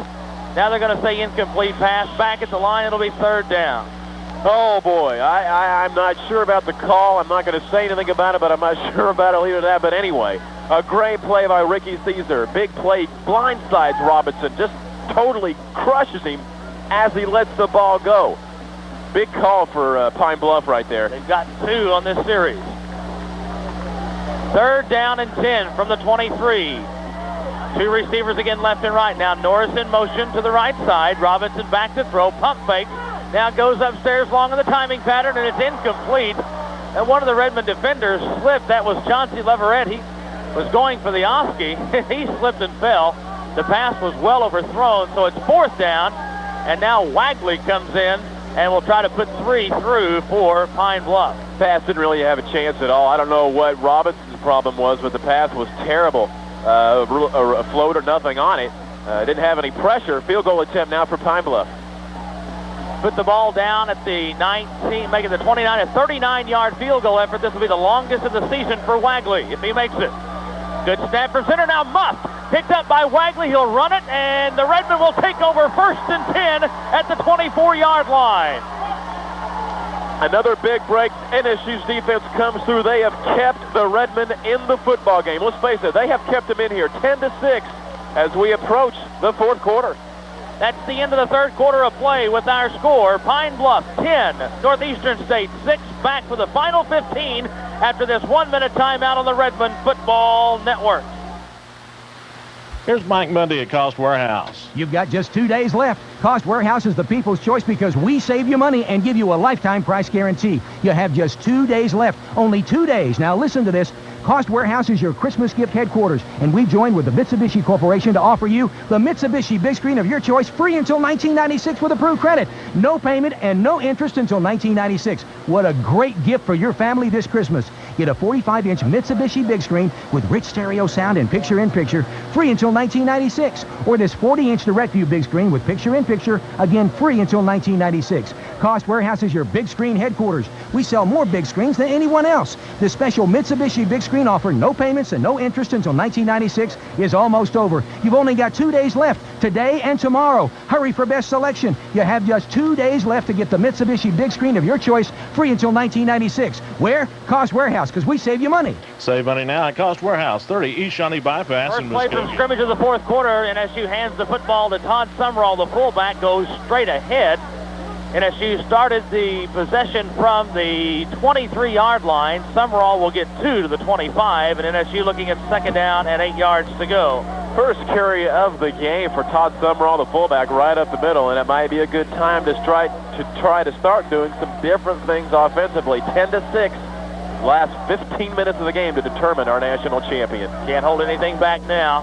Now they're going to say incomplete pass. Back at the line, it'll be 3rd down. Oh, boy. I'm not sure about the call. I'm not going to say anything about it, but I'm not sure about it. I'll leave it at that. But anyway, a great play by Ricky Caesar. Big play, blindsides Robinson. Just totally crushes him as he lets the ball go. Big call for Pine Bluff right there. They've got 2 on this series. 3rd down and 10 from the 23. 2 receivers again left and right. Now Norris in motion to the right side. Robinson back to throw. Pump fake. Now goes upstairs long in the timing pattern, and it's incomplete. And one of the Redmen defenders slipped. That was Chauncey Leverett. He was going for the Oski. He slipped and fell. The pass was well overthrown, so it's 4th down. And now Wagley comes in and will try to put 3 through for Pine Bluff. Pass didn't really have a chance at all. I don't know what Robinson's problem was, but the pass was terrible. A float or nothing on it. Didn't have any pressure. Field goal attempt now for Pine Bluff. Put the ball down at the 19, making the 29, a 39-yard field goal effort. This will be the longest of the season for Wagley if he makes it. Good snap for center. Now Muff picked up by Wagley. He'll run it, and the Redmen will take over 1st and 10 at the 24-yard line. Another big break. NSU's defense comes through. They have kept the Redmen in the football game. Let's face it, they have kept them in here 10-6 as we approach the 4th quarter. That's the end of the 3rd quarter of play with our score. Pine Bluff 10, Northeastern State 6. Back for the final 15 after this 1-minute timeout on the Redmen Football Network. Here's Mike Mundy at Cost Warehouse. You've got just 2 days left. Cost Warehouse is the people's choice because we save you money and give you a lifetime price guarantee. You have just 2 days left. Only 2 days. Now listen to this. Cost Warehouse is your Christmas gift headquarters, and we've joined with the Mitsubishi Corporation to offer you the Mitsubishi big screen of your choice free until 1996 with approved credit. No payment and no interest until 1996. What a great gift for your family this Christmas. Get a 45-inch Mitsubishi big screen with rich stereo sound and picture-in-picture free until 1996. Or this 40-inch direct view big screen with picture-in-picture, again free until 1996. Cost Warehouse is your big screen headquarters. We sell more big screens than anyone else. This special Mitsubishi big screen offer, no payments and no interest until 1996, is almost over. You've only got 2 days left, today and tomorrow. Hurry for best selection. You have just 2 days left to get the Mitsubishi big screen of your choice free until 1996. Where? Cost Warehouse, because we save you money. Save money now at Cost Warehouse, 30 East Shawnee Bypass in First play from scrimmage of the 4th quarter. NSU hands the football to Todd Summerall. The fullback goes straight ahead. NSU started the possession from the 23-yard line. Summerall will get 2 to the 25, and NSU looking at 2nd down and 8 yards to go. First carry of the game for Todd Summerall, the fullback, right up the middle, and it might be a good time to try to start doing some different things offensively. 10-6, last 15 minutes of the game to determine our national champion. Can't hold anything back now.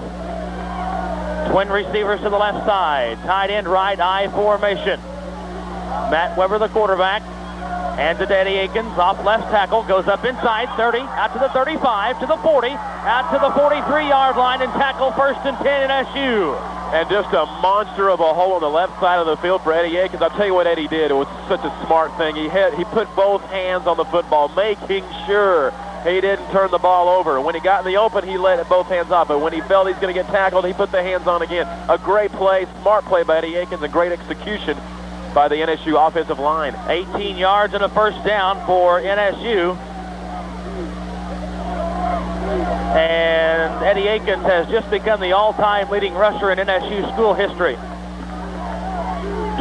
Twin receivers to the left side. Tight end right, I formation. Matt Weber, the quarterback, hands it to Eddie Aikens, off left tackle, goes up inside, 30, out to the 35, to the 40, out to the 43-yard line, and tackle 1st and 10 NSU. And just a monster of a hole on the left side of the field for Eddie Aikens. I'll tell you what Eddie did. It was such a smart thing. He put both hands on the football, making sure he didn't turn the ball over. When he got in the open, he let both hands off. But when he felt he's going to get tackled, he put the hands on again. A great play, smart play by Eddie Aikens, a great execution by the NSU offensive line. 18 yards and a 1st down for NSU. And Eddie Aikens has just become the all-time leading rusher in NSU school history.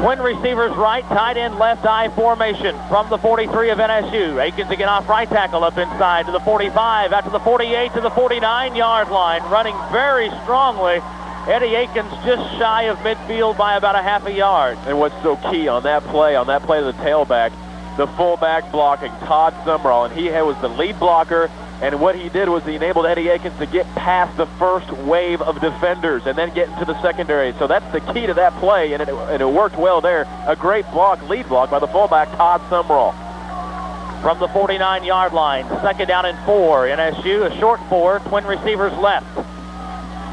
Twin receivers right, tight end left, I formation from the 43 of NSU. Aikens again off right tackle, up inside to the 45, out to the 48, to the 49-yard line, running very strongly. Eddie Aikens just shy of midfield by about a half a yard. And what's so key on that play to the tailback, the fullback blocking, Todd Summerall, and he was the lead blocker. And what he did was he enabled Eddie Aikens to get past the first wave of defenders and then get into the secondary. So that's the key to that play, and it worked well there. A great block, lead block by the fullback, Todd Sumrall. From the 49-yard line, 2nd down and 4. NSU, a short 4, twin receivers left.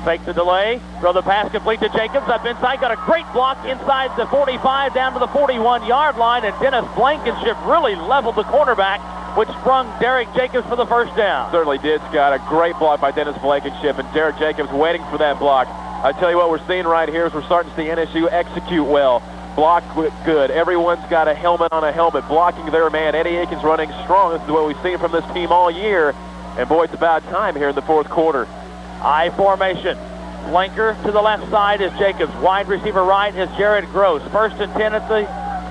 Fake the delay, throw the pass complete to Jacobs, up inside, got a great block inside the 45 down to the 41-yard line, and Dennis Blankenship really leveled the cornerback, which sprung Derek Jacobs for the first down. Certainly did, Scott. A great block by Dennis Blankenship, and Derek Jacobs waiting for that block. I tell you what we're seeing right here is we're starting to see NSU execute well. Block good. Everyone's got a helmet on a helmet, blocking their man. Eddie Aikens running strong. This is what we've seen from this team all year. And boy, it's about time here in the 4th quarter. I formation. Blanker to the left side is Jacobs. Wide receiver right is Jared Gross. 1st and 10 at the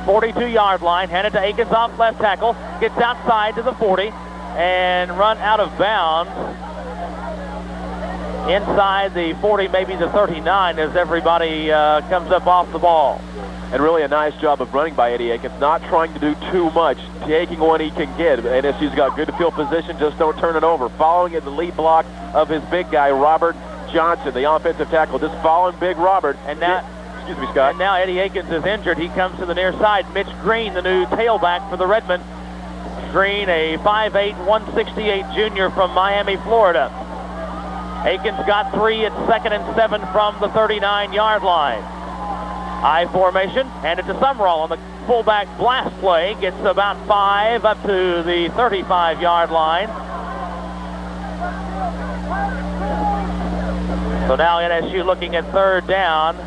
42-yard line. Handed to Aikens off left tackle. Gets outside to the 40 and run out of bounds inside the 40, maybe the 39, as everybody comes up off the ball. And really a nice job of running by Eddie Aikens, not trying to do too much, taking what he can get. NSU's got good field position, just don't turn it over. Following in the lead block of his big guy, Robert Johnson, the offensive tackle, just following Big Robert. And now, excuse me, Scott. And now Eddie Aikens is injured. He comes to the near side. Mitch Green, the new tailback for the Redmen. Green, a 5'8", 168 junior from Miami, Florida. Aikens got 3 at 2nd and 7 from the 39-yard line. I formation, handed to Sumrall on the fullback blast play. Gets about 5 up to the 35-yard line. So now NSU looking at 3rd down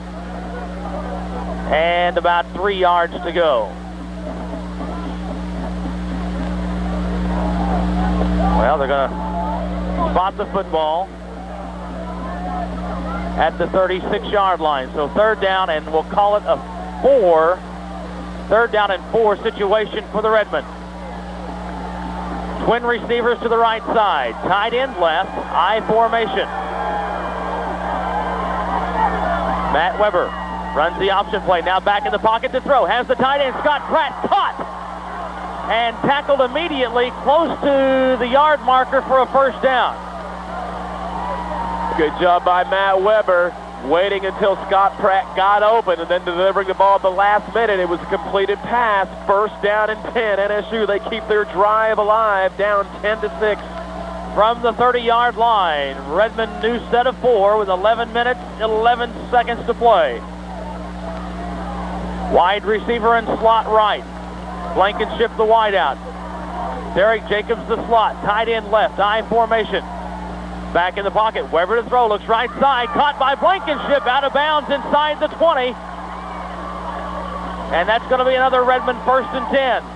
and about 3 yards to go. Well, they're going to spot the football at the 36-yard line. So 3rd down, and we'll call it a 3rd down and 4 situation for the Redmen. Twin receivers to the right side. Tight end left. I formation. Matt Weber runs the option play. Now back in the pocket to throw. Has the tight end, Scott Pratt, caught and tackled immediately close to the yard marker for a 1st down. Good job by Matt Weber, waiting until Scott Pratt got open and then delivering the ball at the last minute. It was a completed pass. 1st down and 10. NSU, they keep their drive alive, down 10-6. From the 30-yard line, Redmen new set of 4 with 11 minutes, 11 seconds to play. Wide receiver and slot right. Blankenship the wide out. Derek Jacobs the slot. Tight end left. I formation. Back in the pocket. Weber to throw. Looks right side. Caught by Blankenship. Out of bounds inside the 20. And that's going to be another Redmen 1st and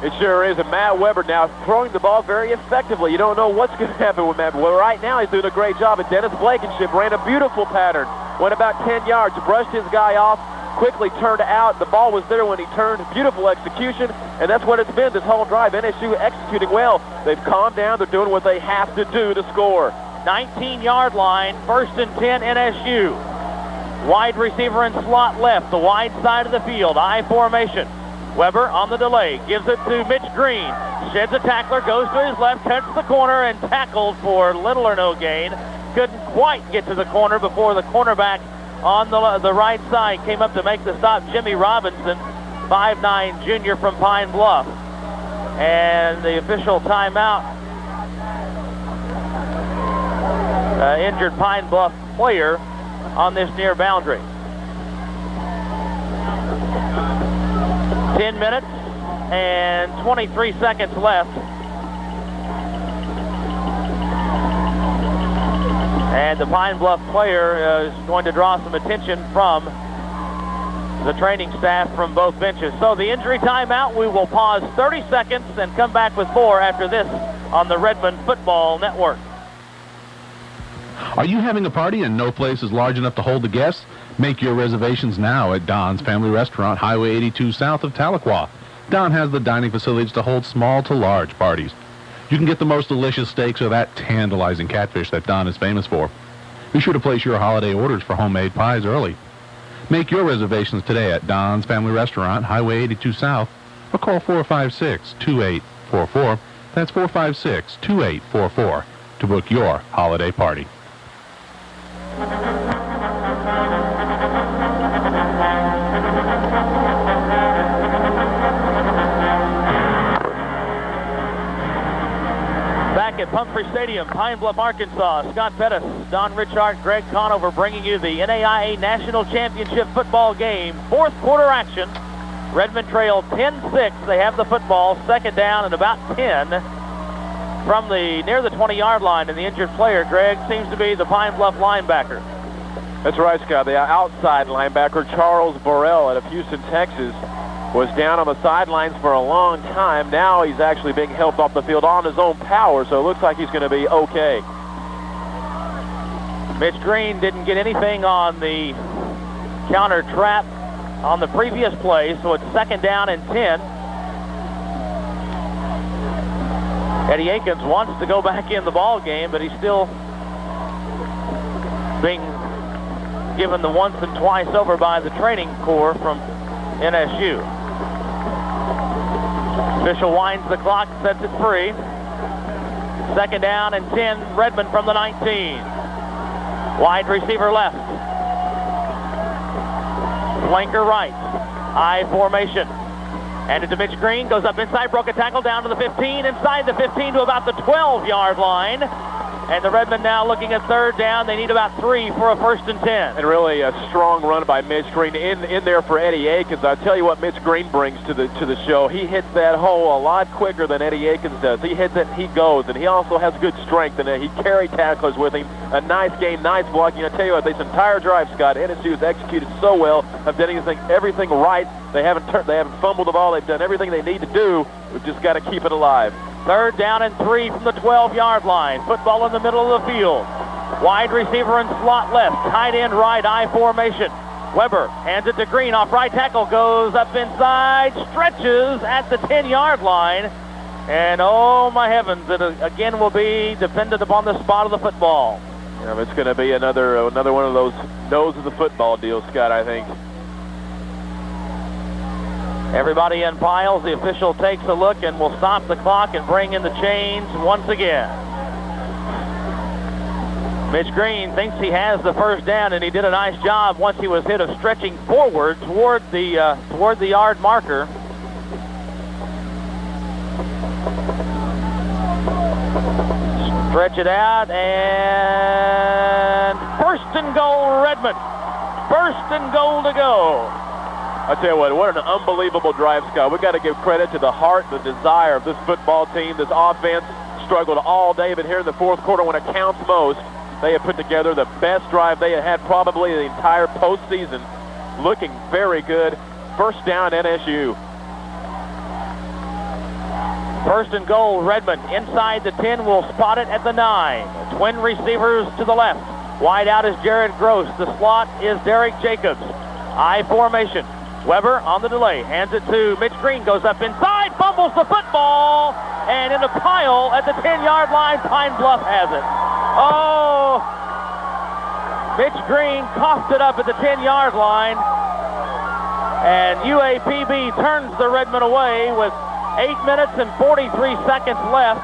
10. It sure is. And Matt Weber now throwing the ball very effectively. You don't know what's going to happen with Matt. Well, right now he's doing a great job. And Dennis Blankenship ran a beautiful pattern. Went about 10 yards. Brushed his guy off. Quickly turned out. The ball was there when he turned. Beautiful execution. And that's what it's been this whole drive. NSU executing well. They've calmed down. They're doing what they have to do to score. 19-yard line. 1st and 10 NSU. Wide receiver and slot left, the wide side of the field. I formation. Weber on the delay, gives it to Mitch Green. Sheds a tackler, goes to his left, cuts the corner, and tackled for little or no gain. Couldn't quite get to the corner before the cornerback on the right side came up to make the stop. Jimmy Robinson, 5'9" junior from Pine Bluff. And the official timeout. Injured Pine Bluff player on this near boundary. 10 minutes and 23 seconds left. And the Pine Bluff player is going to draw some attention from the training staff from both benches. So the injury timeout, we will pause 30 seconds and come back with more after this on the Redmen Football Network. Are you having a party and no place is large enough to hold the guests? Make your reservations now at Don's Family Restaurant, Highway 82 south of Tahlequah. Don has the dining facilities to hold small to large parties. You can get the most delicious steaks or that tantalizing catfish that Don is famous for. Be sure to place your holiday orders for homemade pies early. Make your reservations today at Don's Family Restaurant, Highway 82 south, or call 456-2844. That's 456-2844. to book your holiday party. Back at Pumphrey Stadium, Pine Bluff, Arkansas, Scott Pettis, Don Richard, Greg Conover bringing you the NAIA National Championship football game. Fourth quarter action. Redmen trail 10-6. They have the football, second down and about 10 from near the 20-yard line. And the injured player, Greg, seems to be the Pine Bluff linebacker. That's right, Scott. The outside linebacker, Charles Burrell, out of Houston, Texas, was down on the sidelines for a long time. Now he's actually being helped off the field on his own power, so it looks like he's going to be okay. Mitch Green didn't get anything on the counter trap on the previous play, so it's second down and 10. Eddie Akins wants to go back in the ball game, but he's still being given the once and twice over by the training corps from NSU. Official winds the clock, sets it free. Second down and 10, Redmen from the 19. Wide receiver left. Flanker right. I formation. Handed to Mitch Green, goes up inside, broke a tackle down to the 15, inside the 15 to about the 12-yard line. And the Redmen now looking at third down. They need about 3 for a first and 10. And really a strong run by Mitch Green in there for Eddie Akins. I tell you what Mitch Green brings to the show. He hits that hole a lot quicker than Eddie Akins does. He hits it, he goes, and he also has good strength. And he carried tacklers with him. A nice game, nice blocking. I tell you what, this entire drive, Scott, NSU has executed so well. Have done everything right. They haven't fumbled the ball. They've done everything they need to do. We've just got to keep it alive. Third down and 3 from the 12-yard line. Football in the middle of the field. Wide receiver in slot left. Tight end right, I formation. Weber hands it to Green off right tackle. Goes up inside. Stretches at the 10-yard line. And oh my heavens, it again will be dependent upon the spot of the football. Yeah, it's going to be another one of those nose of the football deals, Scott, I think. Everybody in piles. The official takes a look and will stop the clock and bring in the chains once again. Mitch Green thinks he has the first down, and he did a nice job once he was hit of stretching forward toward the yard marker. Stretch it out, and first and goal, Redmen. First and goal to go. I tell you what an unbelievable drive, Scott. We've got to give credit to the heart, the desire of this football team. This offense struggled all day, but here in the fourth quarter when it counts most, they have put together the best drive they had probably the entire postseason. Looking very good. First down, NSU. First and goal, Redmen. Inside the 10, will spot it at the 9. Twin receivers to the left. Wide out is Jared Gross. The slot is Derek Jacobs. I formation. Weber on the delay, hands it to Mitch Green, goes up inside, fumbles the football, and in a pile at the 10-yard line, Pine Bluff has it. Oh, Mitch Green coughed it up at the 10-yard line, and UAPB turns the Redmen away with 8 minutes and 43 seconds left.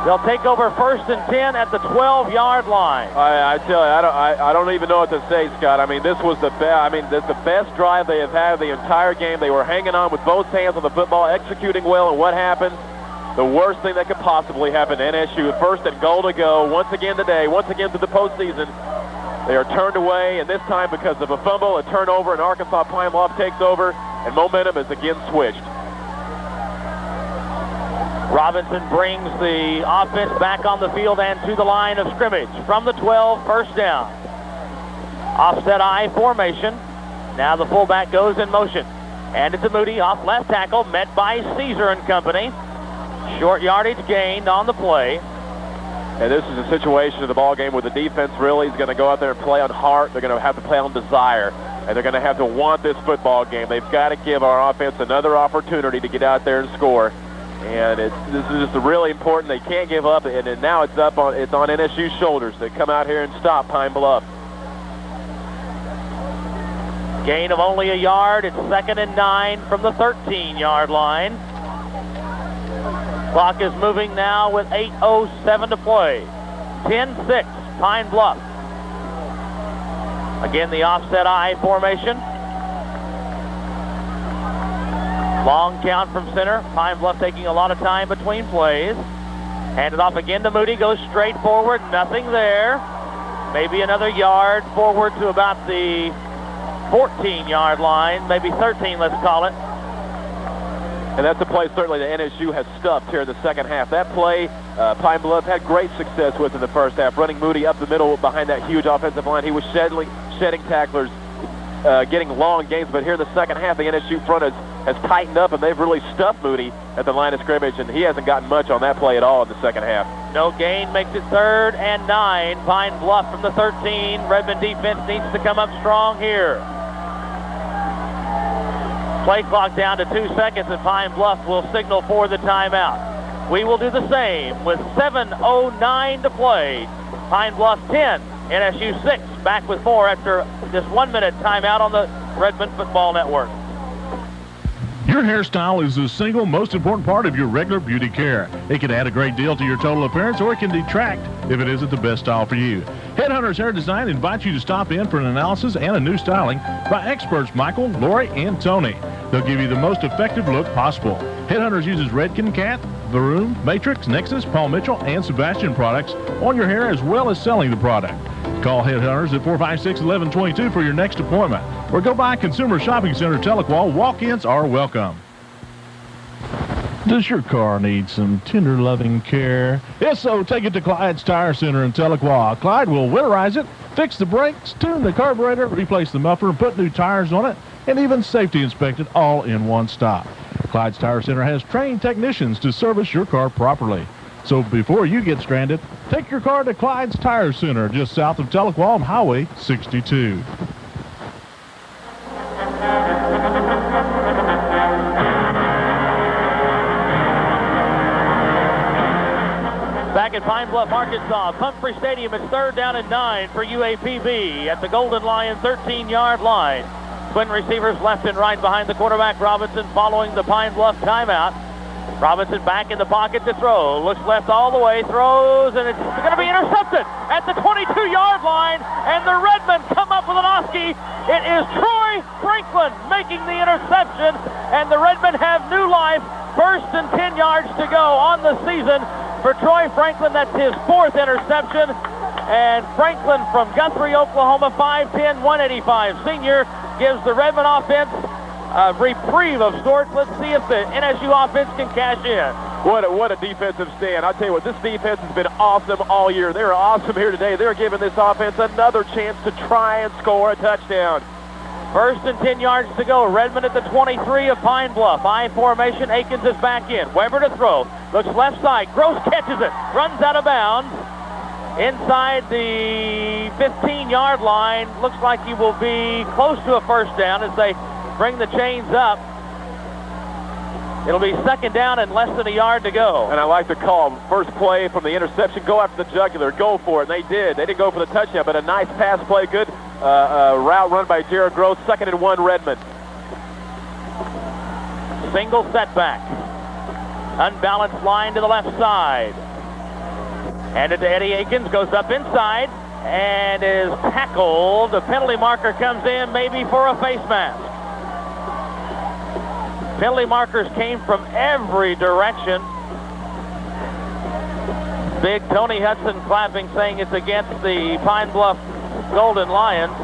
They'll take over first and 10 at the 12-yard line. I tell you, I don't even know what to say, Scott. I mean, this was the best. I mean, this the best drive they have had the entire game. They were hanging on with both hands on the football, executing well, and what happened? The worst thing that could possibly happen to NSU. First and goal to go. Once again today, once again through the postseason, they are turned away, and this time because of a fumble, a turnover, and Arkansas Pine Bluff takes over, and momentum is again switched. Robinson brings the offense back on the field and to the line of scrimmage. From the 12, first down. Offset I formation. Now the fullback goes in motion. Handed to Moody off left tackle, met by Caesar and company. Short yardage gained on the play. And this is a situation of the ball game where the defense really is going to go out there and play on heart. They're going to have to play on desire. And they're going to have to want this football game. They've got to give our offense another opportunity to get out there and score. And this is just really important. They can't give up, and now it's on NSU's shoulders to come out here and stop Pine Bluff. Gain of only a yard. It's second and 9 from the 13-yard line. Clock is moving now with 8:07 to play. 10-6, Pine Bluff. Again, the offset I formation. Long count from center. Pine Bluff taking a lot of time between plays. Handed off again to Moody, goes straight forward, nothing there. Maybe another yard forward to about the 14-yard line, maybe 13, let's call it. And that's a play certainly that NSU has stuffed here in the second half. That play, Pine Bluff had great success with in the first half, running Moody up the middle behind that huge offensive line. He was shedding tacklers, getting long gains, but here in the second half, the NSU front has tightened up, and they've really stuffed Moody at the line of scrimmage, and he hasn't gotten much on that play at all in the second half. No gain, makes it 3rd and 9. Pine Bluff from the 13. Redmen defense needs to come up strong here. Play clock down to 2 seconds, and Pine Bluff will signal for the timeout. We will do the same with 7:09 to play. Pine Bluff 10, NSU 6. Back with more after this 1-minute timeout on the Redmen Football Network. Your hairstyle is the single most important part of your regular beauty care. It can add a great deal to your total appearance, or it can detract if it isn't the best style for you. Headhunters Hair Design invites you to stop in for an analysis and a new styling by experts Michael, Lori, and Tony. They'll give you the most effective look possible. Headhunters uses Redken Cat, Varoom, Matrix, Nexus, Paul Mitchell, and Sebastian products on your hair, as well as selling the product. Call Headhunters at 456-1122 for your next appointment, or go by Consumer Shopping Center, Tahlequah. Walk-ins are welcome. Does your car need some tender, loving care? If so, take it to Clyde's Tire Center in Tahlequah. Clyde will winterize it, fix the brakes, tune the carburetor, replace the muffler, put new tires on it, and even safety inspect it all in one stop. Clyde's Tire Center has trained technicians to service your car properly. So before you get stranded, take your car to Clyde's Tire Center just south of Tahlequah on Highway 62. Back at Pine Bluff, Arkansas, Pumphrey Stadium, it's 3rd down and 9 for UAPB at the Golden Lion 13-yard line. Twin receivers left and right behind the quarterback, Robinson, following the Pine Bluff timeout. Robinson back in the pocket to throw. Looks left all the way, throws, and it's going to be intercepted at the 22-yard line, and the Redmen come up with an Oski. It is Troy Franklin making the interception, and the Redmen have new life. 1st and 10 yards to go on the season for Troy Franklin. That's his 4th interception, and Franklin from Guthrie, Oklahoma, 5'10", 185 senior, gives the Redmen offense a reprieve of sorts. Let's see if the NSU offense can cash in. What a defensive stand. I'll tell you what, this defense has been awesome all year. They're awesome here today. They're giving this offense another chance to try and score a touchdown. 1st and 10 yards to go. Redmen at the 23 of Pine Bluff. I formation. Akins is back in. Weber to throw. Looks left side. Gross catches it. Runs out of bounds. Inside the 15-yard line. Looks like he will be close to a 1st down as they bring the chains up. It'll be 2nd down and less than a yard to go. And I like the call. First play from the interception, go after the jugular, go for it. And they did. They didn't go for the touchdown, but a nice pass play. Good route run by Jared Gross. 2nd and 1, Redmen. Single setback. Unbalanced line to the left side. Handed to Eddie Akins, goes up inside and is tackled. The penalty marker comes in, maybe for a face mask. Penalty markers came from every direction. Big Tony Hudson clapping, saying it's against the Pine Bluff Golden Lions.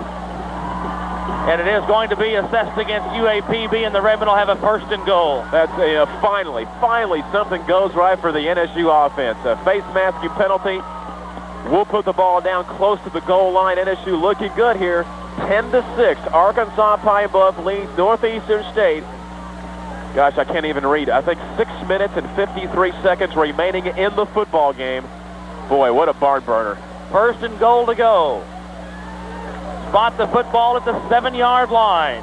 And it is going to be assessed against UAPB, and the Redmen will have a 1st and goal. That's finally something goes right for the NSU offense. A face masking penalty. We'll put the ball down close to the goal line. NSU looking good here. 10-6. Arkansas Pine Bluff leads Northeastern State. Gosh, I can't even read. I think 6 minutes and 53 seconds remaining in the football game. Boy, what a barn burner. 1st and goal to go. Spot the football at the 7-yard line.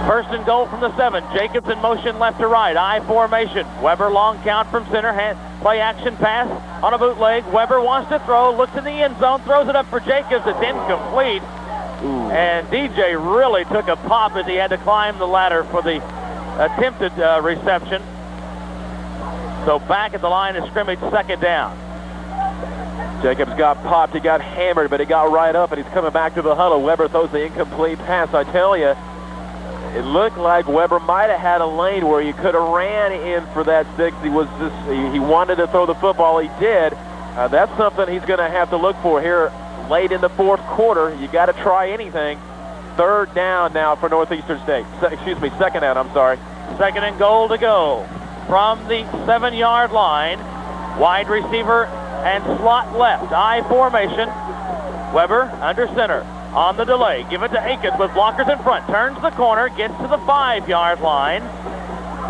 1st and goal from the 7. Jacobs in motion left to right. I formation. Weber long count from center. Play action pass on a bootleg. Weber wants to throw. Looks in the end zone. Throws it up for Jacobs. It's incomplete. Ooh. And DJ really took a pop as he had to climb the ladder for the attempted reception. So back at the line of scrimmage, second down. Jacobs got popped, he got hammered, but he got right up, and he's coming back to the huddle. Weber throws the incomplete pass. I tell you, it looked like Weber might have had a lane where he could have ran in for that 6. He wanted to throw the football. He did. That's something he's going to have to look for here late in the fourth quarter. You got to try anything. Third down now for Northeastern State. Second down, I'm sorry. Second and goal to go from the 7-yard line. Wide receiver and slot left. I formation. Weber under center. On the delay. Give it to Akins with blockers in front. Turns the corner. Gets to the 5-yard line.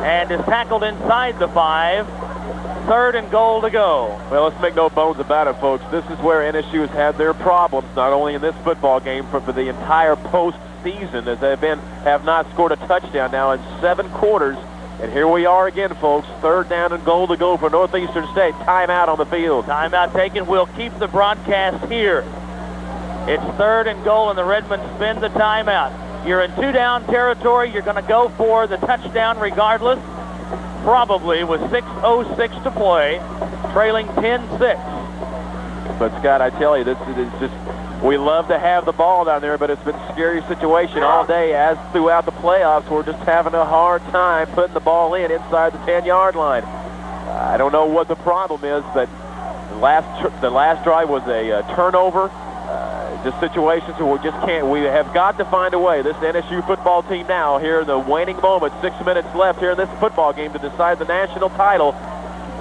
And is tackled inside the 5. Third and goal to go. Well, let's make no bones about it, folks. This is where NSU has had their problems, not only in this football game, but for the entire postseason, as they have not scored a touchdown now in 7 quarters. And here we are again, folks. Third down and goal to go for Northeastern State. Timeout on the field. Timeout taken. We'll keep the broadcast here. It's third and goal, and the Redmen spin the timeout. You're in 2-down territory. You're going to go for the touchdown regardless, probably with 6:06 to play, trailing 10-6. But, Scott, I tell you, this is just, we love to have the ball down there, but it's been a scary situation all day. As throughout the playoffs, we're just having a hard time putting the ball inside the 10-yard line. I don't know what the problem is, but the last drive was a turnover. Just situations where we have got to find a way. This NSU football team now, here in the waning moment, 6 minutes left here in this football game to decide the national title.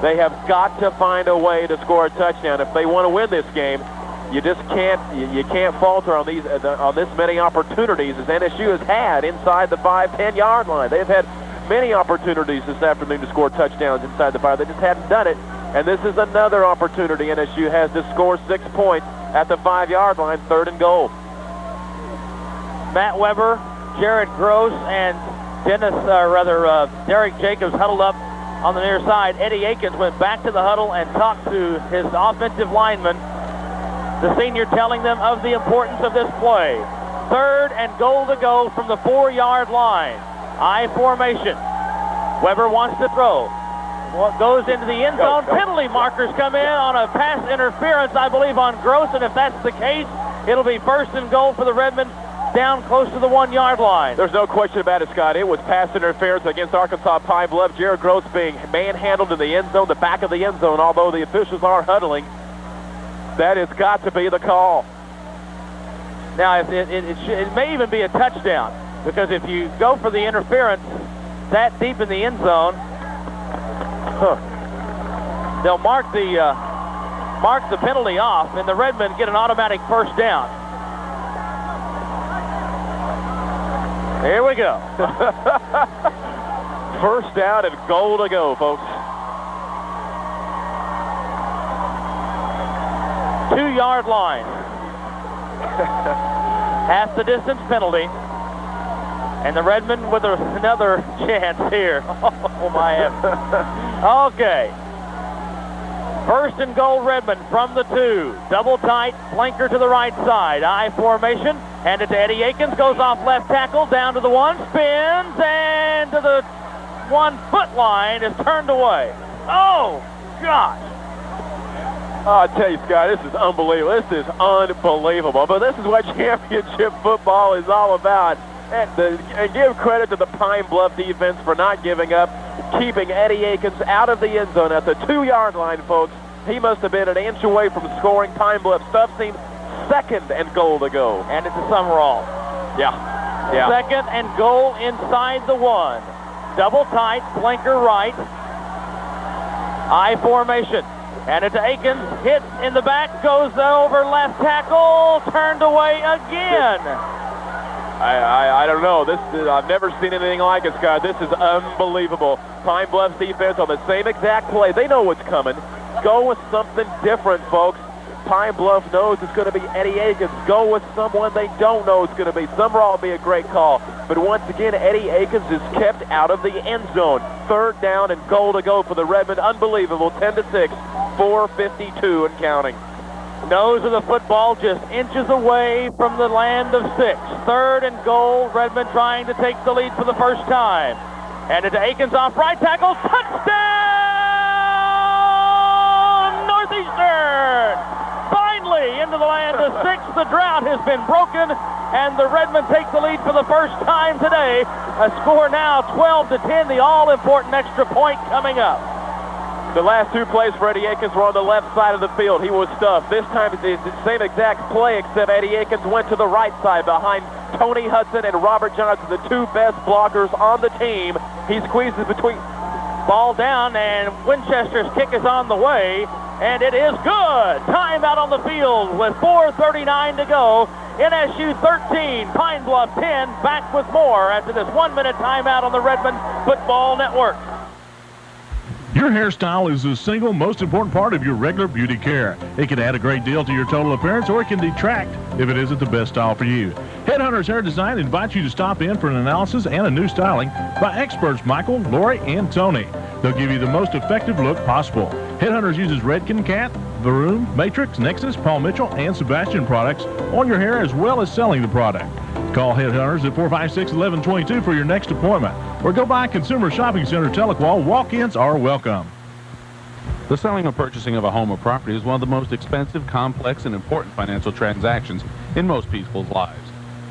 They have got to find a way to score a touchdown. If they want to win this game, you just can't, you can't falter on this many opportunities as NSU has had inside the 5-10-yard line. They've had many opportunities this afternoon to score touchdowns inside the 5. They just hadn't done it. And this is another opportunity NSU has to score 6 points at the 5-yard line, third and goal. Matt Weber, Jared Gross, and Derek Jacobs huddled up on the near side. Eddie Akins went back to the huddle and talked to his offensive lineman, the senior, telling them of the importance of this play. Third and goal to go from the 4-yard line. I formation. Weber wants to throw. Goes into the end zone. Penalty markers come in on a pass interference, I believe, on Gross, and if that's the case, it'll be first and goal for the Redmen down close to the 1-yard line. There's no question about it, Scott. It was pass interference against Arkansas Pine Bluff. Jared Gross being manhandled in the end zone, the back of the end zone, although the officials are huddling. That has got to be the call. Now, it may even be a touchdown, because if you go for the interference that deep in the end zone, they'll mark the penalty off, and the Redmen get an automatic first down. Here we go. First down and goal to go, folks. 2-yard line. Half the distance penalty. And the Redmen with another chance here. Oh, my. Okay. First and goal, Redmen from the 2. Double tight, flanker to the right side. I formation. Hand it to Eddie Akins. Goes off left tackle, down to the 1. Spins, and to the 1-foot line is turned away. Oh, gosh. Oh, I tell you, Scott, this is unbelievable. This is unbelievable. But this is what championship football is all about. And give credit to the Pine Bluff defense for not giving up, keeping Eddie Akins out of the end zone at the 2-yard line, folks. He must have been an inch away from scoring. Pine Bluff stuffs him. Second and goal to go. And it's a Summerall. Yeah. Second and goal inside the 1. Double tight, flanker right. I formation. And it's Akins, hits in the back, goes over left tackle, turned away again. I don't know. I've never seen anything like it, Scott. This is unbelievable. Pine Bluff's defense on the same exact play. They know what's coming. Go with something different, folks. Pine Bluff knows it's going to be Eddie Akins. Go with someone they don't know it's going to be. Summerall will be a great call. But once again, Eddie Akins is kept out of the end zone. Third down and goal to go for the Redmen. Unbelievable. 10-6, 4:52 and counting. Nose of the football just inches away from the land of 6. Third and goal. Redmen trying to take the lead for the first time. And into Akins off right tackle. Touchdown, Northeastern! Finally into the land of 6. The drought has been broken, and the Redmen take the lead for the first time today. A score now 12-10, the all-important extra point coming up. The last 2 plays for Eddie Akins were on the left side of the field. He was stuffed. This time it's the same exact play, except Eddie Akins went to the right side behind Tony Hudson and Robert Johnson, the 2 best blockers on the team. He squeezes between. Ball down, and Winchester's kick is on the way, and it is good. Timeout on the field with 4:39 to go. NSU 13, Pine Bluff 10. Back with more after this 1-minute timeout on the Redmen Football Network. Your hairstyle is the single most important part of your regular beauty care. It can add a great deal to your total appearance, or it can detract if it isn't the best style for you. Headhunters Hair Design invites you to stop in for an analysis and a new styling by experts Michael, Lori, and Tony. They'll give you the most effective look possible. Headhunters uses Redken Cat, Varoom, Matrix, Nexus, Paul Mitchell, and Sebastian products on your hair, as well as selling the product. Call Headhunters at 456-1122 for your next appointment, or go by Consumer Shopping Center, Tahlequah. Walk-ins are welcome. The selling or purchasing of a home or property is one of the most expensive, complex, and important financial transactions in most people's lives.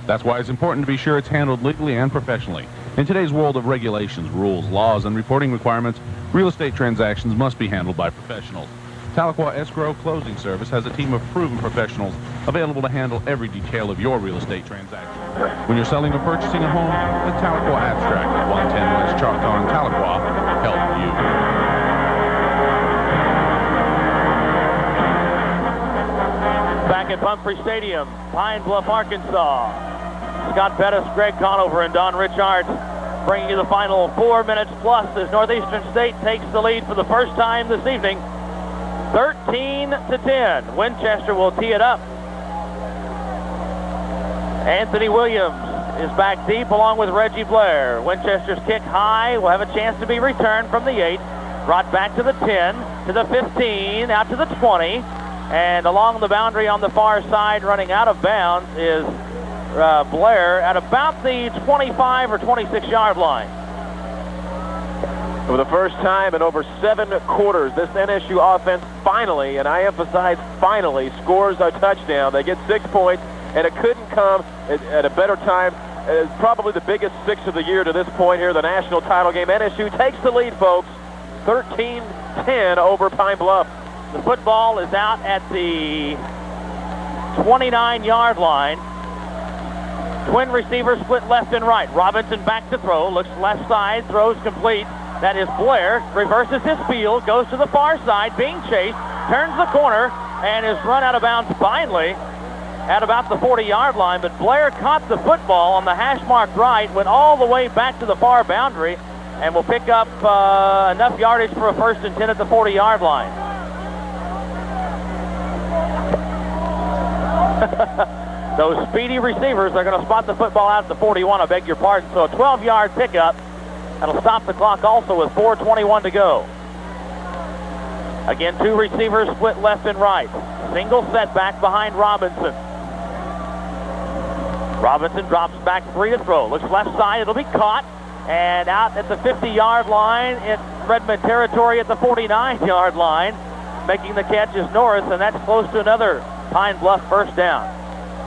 That's why it's important to be sure it's handled legally and professionally. In today's world of regulations, rules, laws, and reporting requirements, real estate transactions must be handled by professionals. Tahlequah Escrow Closing Service has a team of proven professionals available to handle every detail of your real estate transaction. When you're selling or purchasing a home, the Tahlequah Abstract at 110 West Choctaw in Tahlequah help you. Back at Pumphrey Stadium, Pine Bluff, Arkansas. Scott Bettis, Greg Conover, and Don Richards bringing you the final 4 minutes plus as Northeastern State takes the lead for the first time this evening. 13-10. Winchester will tee it up. Anthony Williams is back deep along with Reggie Blair. Winchester's kick high will have a chance to be returned from the 8. Brought back to the 10, to the 15, out to the 20. And along the boundary on the far side, running out of bounds, is Blair at about the 25 or 26-yard line. For the first time in over 7 quarters, this NSU offense finally, and I emphasize finally, scores a touchdown. They get 6 points, and it couldn't come at a better time. It's probably the biggest 6 of the year to this point here, the national title game. NSU takes the lead, folks, 13-10 over Pine Bluff. The football is out at the 29-yard line. Twin receivers split left and right. Robinson back to throw, looks left side, throws complete. That is Blair, reverses his field, goes to the far side, being chased, turns the corner, and is run out of bounds finally at about the 40-yard line. But Blair caught the football on the hash mark right, went all the way back to the far boundary, and will pick up enough yardage for a 1st and 10 at the 40-yard line. Those speedy receivers are going to spot the football out at the 41, I beg your pardon. So a 12-yard pickup. That'll stop the clock also with 4:21 to go. Again, 2 receivers split left and right. Single setback behind Robinson. Robinson drops back 3 to throw. Looks left side. It'll be caught. And out at the 50-yard line in Redmen territory at the 49-yard line. Making the catch is Norris, and that's close to another Pine Bluff first down.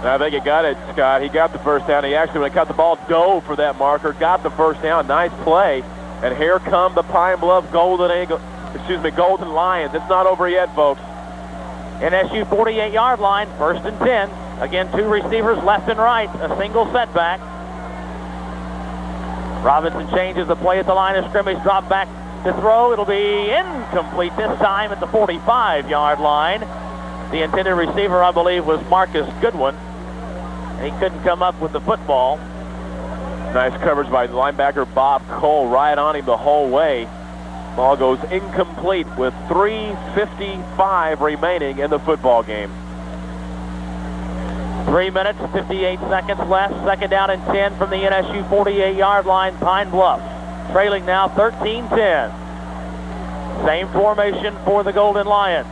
I think he got it, Scott. He got the first down. He actually, when he caught the ball, dove for that marker, got the first down. Nice play. And here come the Pine Bluff Golden Lions. It's not over yet, folks. NSU 48-yard line, 1st and 10. Again, 2 receivers left and right, a single setback. Robinson changes the play at the line of scrimmage, drop back to throw. It'll be incomplete this time at the 45-yard line. The intended receiver, I believe, was Marcus Goodwin. He couldn't come up with the football. Nice coverage by linebacker Bob Cole, right on him the whole way. Ball goes incomplete with 3:55 remaining in the football game. 3 minutes, 58 seconds left. 2nd down and 10 from the NSU 48-yard line, Pine Bluff. Trailing now 13-10. Same formation for the Golden Lions.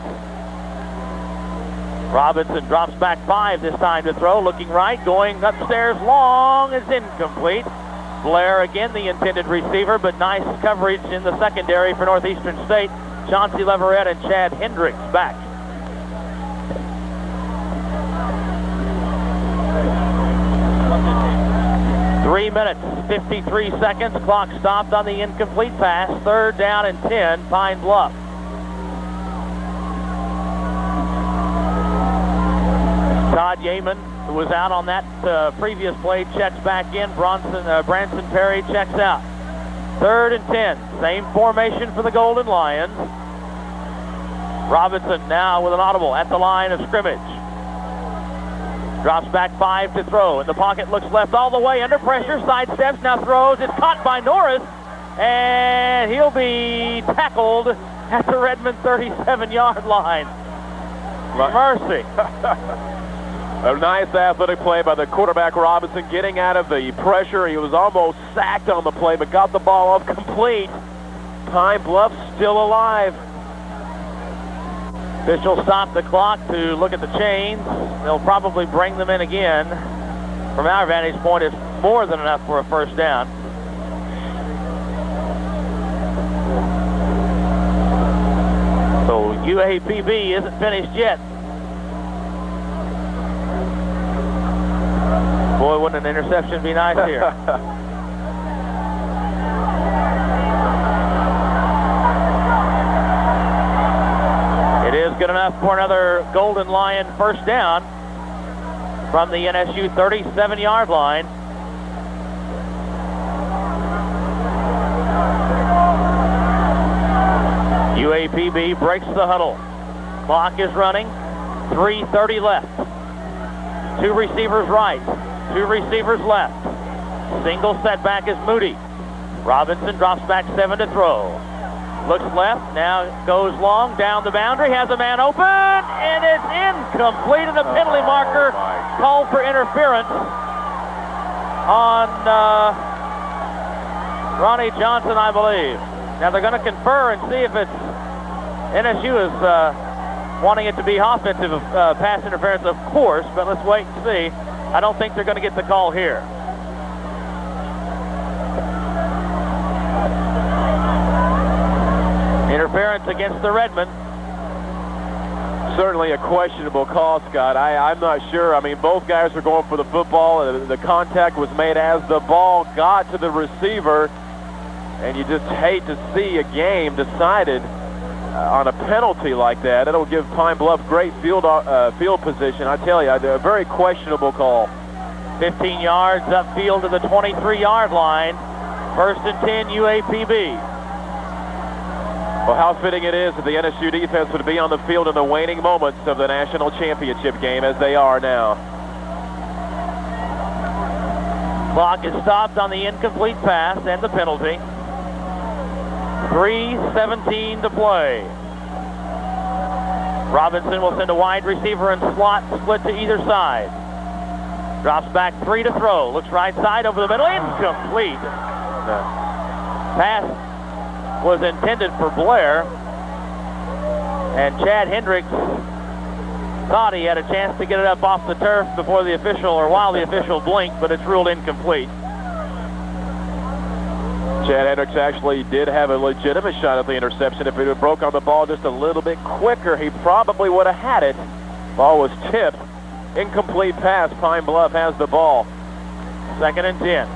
Robinson drops back 5 this time to throw, looking right, going upstairs long, is incomplete. Blair again the intended receiver, but nice coverage in the secondary for Northeastern State. Chauncey Leverett and Chad Hendricks back. Three minutes, 53 seconds. Clock stopped on the incomplete pass. 3rd down and 10, Pine Bluff. Todd Yeaman, who was out on that previous play, checks back in. Branson Perry checks out. 3rd and 10. Same formation for the Golden Lions. Robinson now with an audible at the line of scrimmage. Drops back 5 to throw. In the pocket, looks left all the way. Under pressure, sidesteps, now throws. It's caught by Norris. And he'll be tackled at the Redmen 37-yard line. Mercy. A nice athletic play by the quarterback Robinson, getting out of the pressure. He was almost sacked on the play, but got the ball up complete. Pine Bluff still alive. Officials stop the clock to look at the chains. They'll probably bring them in again. From our vantage point, it's more than enough for a first down. So UAPB isn't finished yet. Boy, wouldn't an interception be nice here? It is good enough for another Golden Lion first down from the NSU 37-yard line. UAPB breaks the huddle. Clock is running. 3:30 left. 2 receivers right. 2 receivers left. Single setback is Moody. Robinson drops back 7 to throw. Looks left, now goes long, down the boundary, has a man open, and it's incomplete, and a penalty marker called for interference on Ronnie Johnson, I believe. Now they're going to confer and see if it's NSU is wanting it to be offensive pass interference, of course, but let's wait and see. I don't think they're going to get the call here. Interference against the Redmen. Certainly a questionable call, Scott. I'm not sure. I mean, both guys were going for the football. The contact was made as the ball got to the receiver, and you just hate to see a game decided on a penalty like that. It'll give Pine Bluff great field position. I tell you, a very questionable call. 15 yards upfield to the 23-yard line. 1st and 10 UAPB. Well, how fitting it is that the NSU defense would be on the field in the waning moments of the national championship game, as they are now. Clock is stopped on the incomplete pass and the penalty. 3:17 to play. Robinson will send a wide receiver and slot split to either side. Drops back 3 to throw. Looks right side over the middle. Incomplete. Pass was intended for Blair, and Chad Hendricks thought he had a chance to get it up off the turf before the official, or while the official blinked, but it's ruled incomplete. Chad Hendricks actually did have a legitimate shot at the interception. If it had broke on the ball just a little bit quicker, he probably would have had it. Ball was tipped. Incomplete pass. Pine Bluff has the ball. 2nd and 10.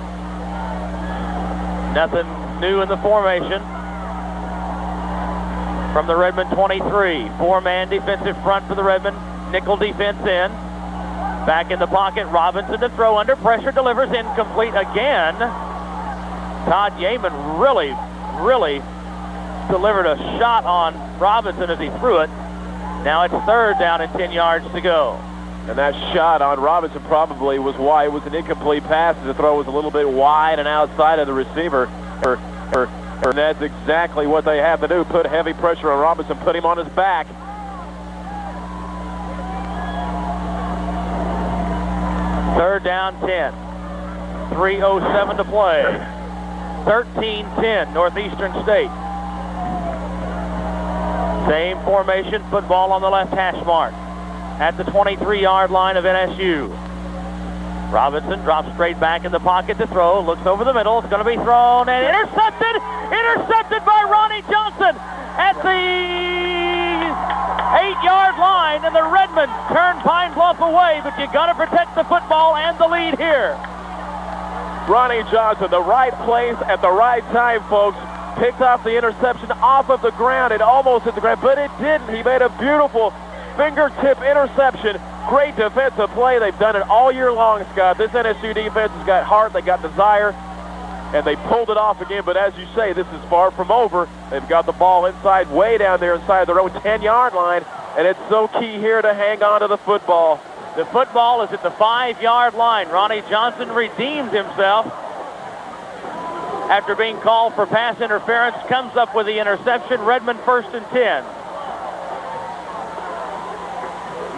Nothing new in the formation from the Redmen 23. 4-man defensive front for the Redmen. Nickel defense in. Back in the pocket. Robinson to throw under pressure. Delivers incomplete again. Todd Yeaman really delivered a shot on Robinson as he threw it. Now it's 3rd down and 10 yards to go. And that shot on Robinson probably was why it was an incomplete pass. The throw was a little bit wide and outside of the receiver. And that's exactly what they have to do. Put heavy pressure on Robinson, put him on his back. Third down 10. 3:07 to play. 13-10 Northeastern State. Same formation, football on the left hash mark at the 23-yard line of NSU. Robinson drops straight back in the pocket to throw, looks over the middle, it's going to be thrown and intercepted by Ronnie Johnson at the 8-yard line, and the Redmen turn Pine Bluff away, but you got to protect the football and the lead here. Ronnie Johnson, the right place at the right time, folks. Picked off the interception off of the ground. It almost hit the ground, but it didn't. He made a beautiful fingertip interception. Great defensive play. They've done it all year long, Scott. This NSU defense has got heart. They got desire, and they pulled it off again. But as you say, this is far from over. They've got the ball inside, way down there inside their own 10-yard line, and it's so key here to hang on to the football. The football is at the 5-yard line. Ronnie Johnson redeemed himself after being called for pass interference, comes up with the interception. Redmen 1st and 10.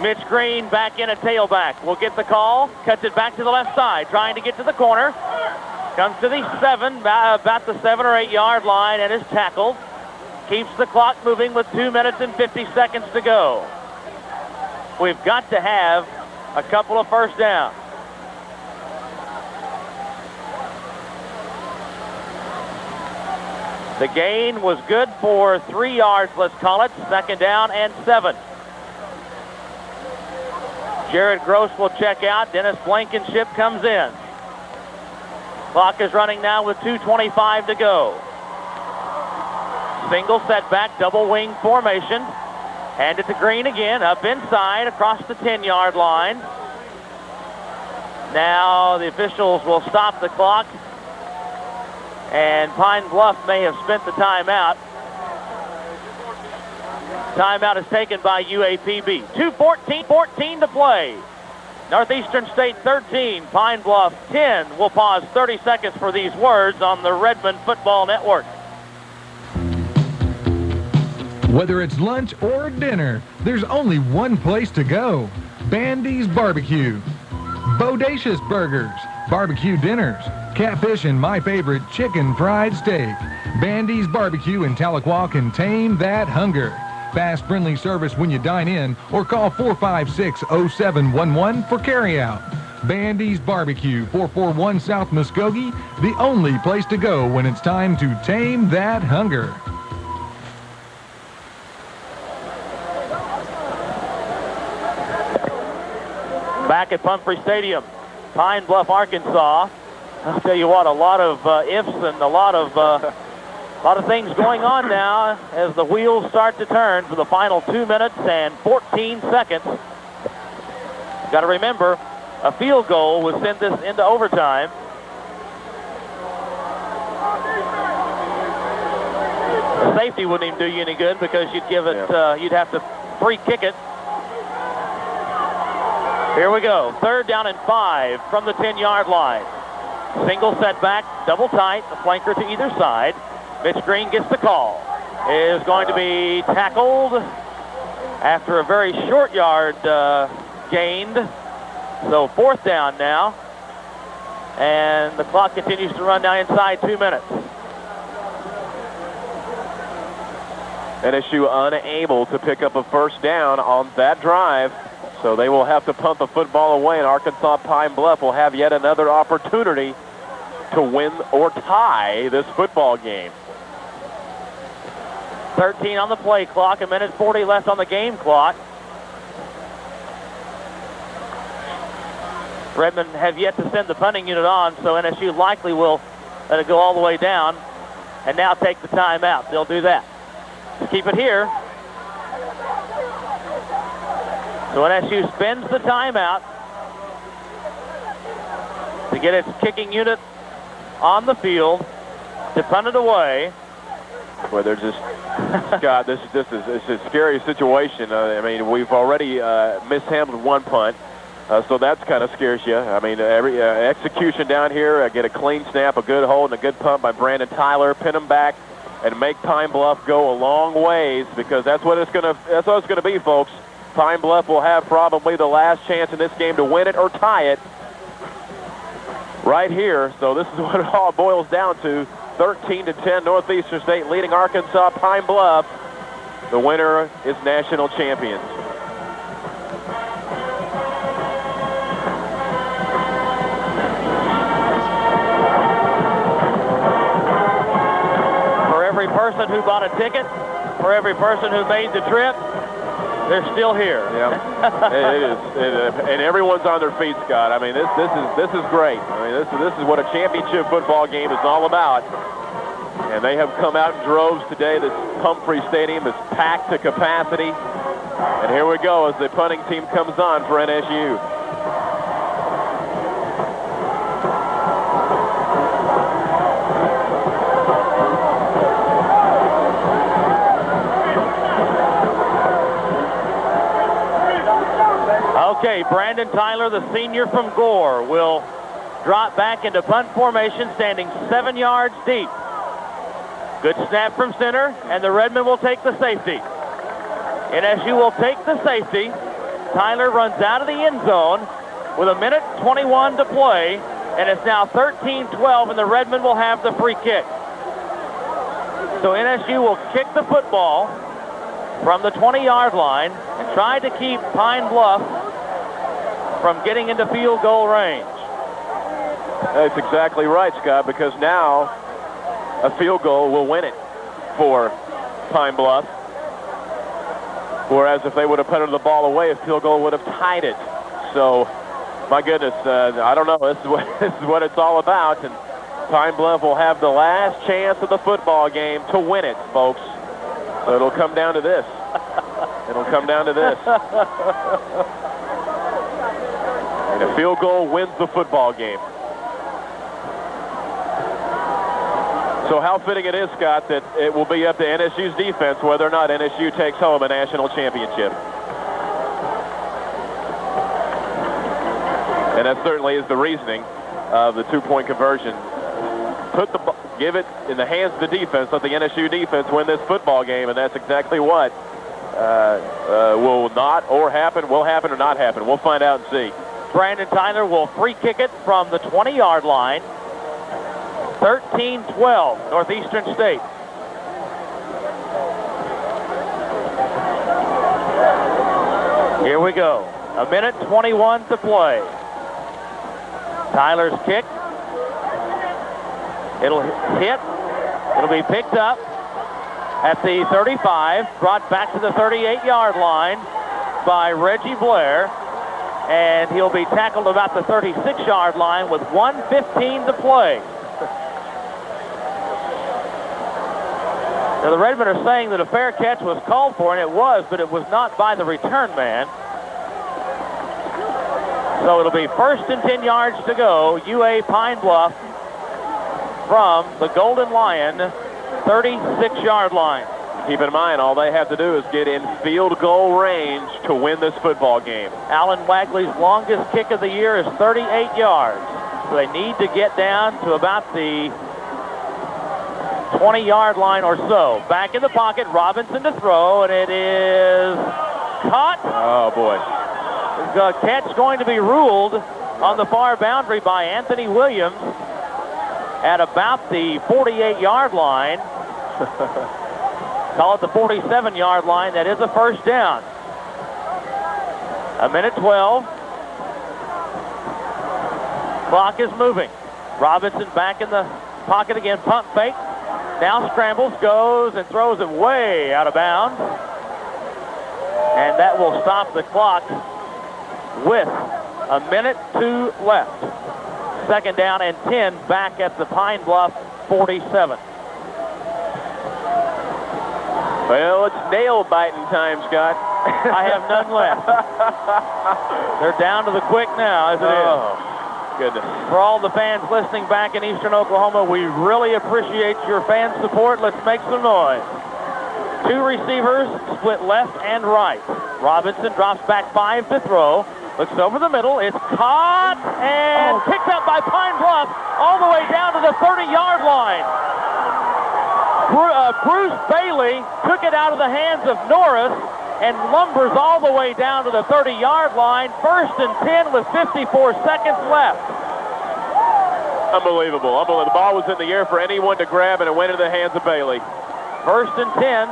Mitch Green back in at tailback. Will get the call, cuts it back to the left side, trying to get to the corner. Comes to the 7, about the 7 or 8-yard line, and is tackled. Keeps the clock moving with 2 minutes and 50 seconds to go. We've got to have a couple of first downs. The gain was good for 3 yards, let's call it. 2nd down and 7. Jared Gross will check out. Dennis Blankenship comes in. Clock is running now with 2:25 to go. Single setback, double wing formation. Hand it to Green again, up inside, across the 10-yard line. Now the officials will stop the clock, and Pine Bluff may have spent the timeout. Timeout is taken by UAPB. 2:14 to play. Northeastern State 13, Pine Bluff 10. We'll pause 30 seconds for these words on the Redmen Football Network. Whether it's lunch or dinner, there's only one place to go. Bandy's Barbecue. Bodacious burgers, barbecue dinners, catfish, and my favorite, chicken fried steak. Bandy's Barbecue in Tahlequah can tame that hunger. Fast, friendly service when you dine in, or call 456-0711 for carryout. Bandy's Barbecue, 441 South Muskogee, the only place to go when it's time to tame that hunger. Back at Pumphrey Stadium, Pine Bluff, Arkansas. I'll tell you what, a lot of ifs and a lot of things going on now as the wheels start to turn for the final 2 minutes and 14 seconds. Got to remember, a field goal would send this into overtime. The safety wouldn't even do you any good because you'd give it, you'd have to free kick it. Here we go. 3rd down and 5 from the 10-yard line. Single setback, double tight, a flanker to either side. Mitch Green gets the call. Is going to be tackled after a very short yard gained. So 4th down now. And the clock continues to run now inside 2 minutes. NSU unable to pick up a first down on that drive. So they will have to punt the football away, and Arkansas Pine Bluff will have yet another opportunity to win or tie this football game. 13 on the play clock, 1:40 left on the game clock. Redmen have yet to send the punting unit on, so NSU likely will let it go all the way down and now take the timeout. They'll do that. Let's keep it here. So NSU spends the timeout to get its kicking unit on the field to punt it away. Well, they're just, Scott, this is it's a scary situation. I mean, we've already mishandled one punt, so that's kind of scares you. I mean, every execution down here, get a clean snap, a good hold, and a good punt by Brandon Tyler, pin them back, and make Pine Bluff go a long ways, because that's what it's gonna be, folks. Pine Bluff will have probably the last chance in this game to win it or tie it right here. So this is what it all boils down to. 13-10, Northeastern State leading Arkansas Pine Bluff. The winner is national champions. person who bought a ticket, for every person who made the trip, they're still here. Yeah, it is, and everyone's on their feet, Scott. I mean, this is great. I mean, this is what a championship football game is all about. And they have come out in droves today. This Humphrey Stadium is packed to capacity. And here we go as the punting team comes on for NSU. Okay, Brandon Tyler, the senior from Gore, will drop back into punt formation, standing 7 yards deep. Good snap from center, and the Redmen will take the safety. NSU will take the safety. Tyler runs out of the end zone with 1:21 to play, and it's now 13-12, and the Redmen will have the free kick. So NSU will kick the football from the 20-yard line and try to keep Pine Bluff from getting into field goal range. That's exactly right, Scott, because now a field goal will win it for Pine Bluff. Whereas if they would have punted the ball away, a field goal would have tied it. So, my goodness, I don't know. This is what it's all about. And Pine Bluff will have the last chance of the football game to win it, folks. So it'll come down to this. It'll come down to this. And a field goal wins the football game. So how fitting it is, Scott, that it will be up to NSU's defense whether or not NSU takes home a national championship. And that certainly is the reasoning of the two-point conversion. Give it in the hands of the defense, let the NSU defense win this football game, and that's exactly what will happen or not happen. We'll find out and see. Brandon Tyler will free kick it from the 20-yard line. 13-12, Northeastern State. Here we go. 1:21 to play. Tyler's kick. It'll hit. It'll be picked up at the 35, brought back to the 38-yard line by Reggie Blair, and he'll be tackled about the 36-yard line with 1:15 to play. Now, the Redmen are saying that a fair catch was called for, and it was, but it was not by the return man. So it'll be 1st and 10 yards to go. UA Pine Bluff from the Golden Lion 36-yard line. Keep in mind, all they have to do is get in field goal range to win this football game. Alan Wagley's longest kick of the year is 38 yards. So they need to get down to about the 20-yard line or so. Back in the pocket, Robinson to throw, and it is caught. Oh, boy. The catch going to be ruled on the far boundary by Anthony Williams at about the 48-yard line. Call it the 47-yard line. That is a first down. 1:12. Clock is moving. Robinson back in the pocket again. Pump fake. Now scrambles, goes, and throws it way out of bounds. And that will stop the clock with 1:02 left. 2nd down and 10 back at the Pine Bluff 47. Well, it's nail-biting time, Scott. I have none left. They're down to the quick now, as it is. Goodness. For all the fans listening back in Eastern Oklahoma, we really appreciate your fan support. Let's make some noise. 2 receivers split left and right. Robinson drops back 5 to throw. Looks over the middle. It's caught and picked up by Pine Bluff all the way down to the 30-yard line. Bruce Bailey took it out of the hands of Norris and lumbers all the way down to the 30-yard line. 1st and 10 with 54 seconds left. Unbelievable. The ball was in the air for anyone to grab, and it went into the hands of Bailey. 1st and 10.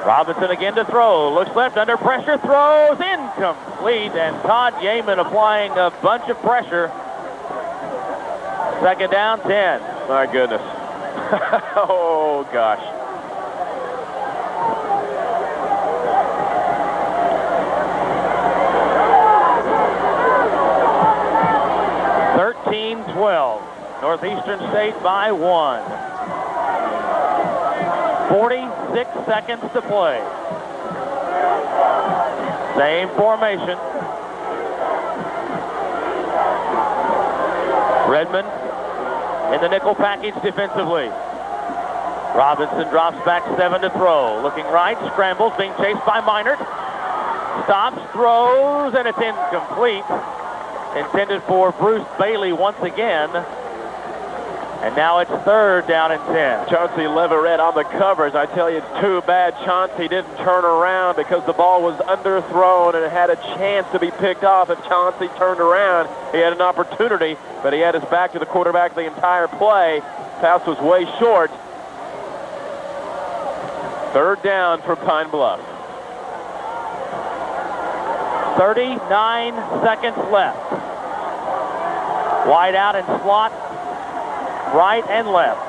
Robinson again to throw. Looks left, under pressure, throws incomplete, and Todd Yeaman applying a bunch of pressure. 2nd down, 10. My goodness. Oh, gosh. Northeastern State by 1. 46 seconds to play. Same formation. Redmen in the nickel package defensively. Robinson drops back 7 to throw. Looking right, scrambles, being chased by Minert. Stops, throws, and it's incomplete. Intended for Bruce Bailey once again. And now it's 3rd down and 10. Chauncey Leverett on the covers. I tell you, it's too bad Chauncey didn't turn around because the ball was underthrown and it had a chance to be picked off. If Chauncey turned around, he had an opportunity, but he had his back to the quarterback the entire play. Pass was way short. 3rd down for Pine Bluff. 39 seconds left. Wide out and slot, right and left.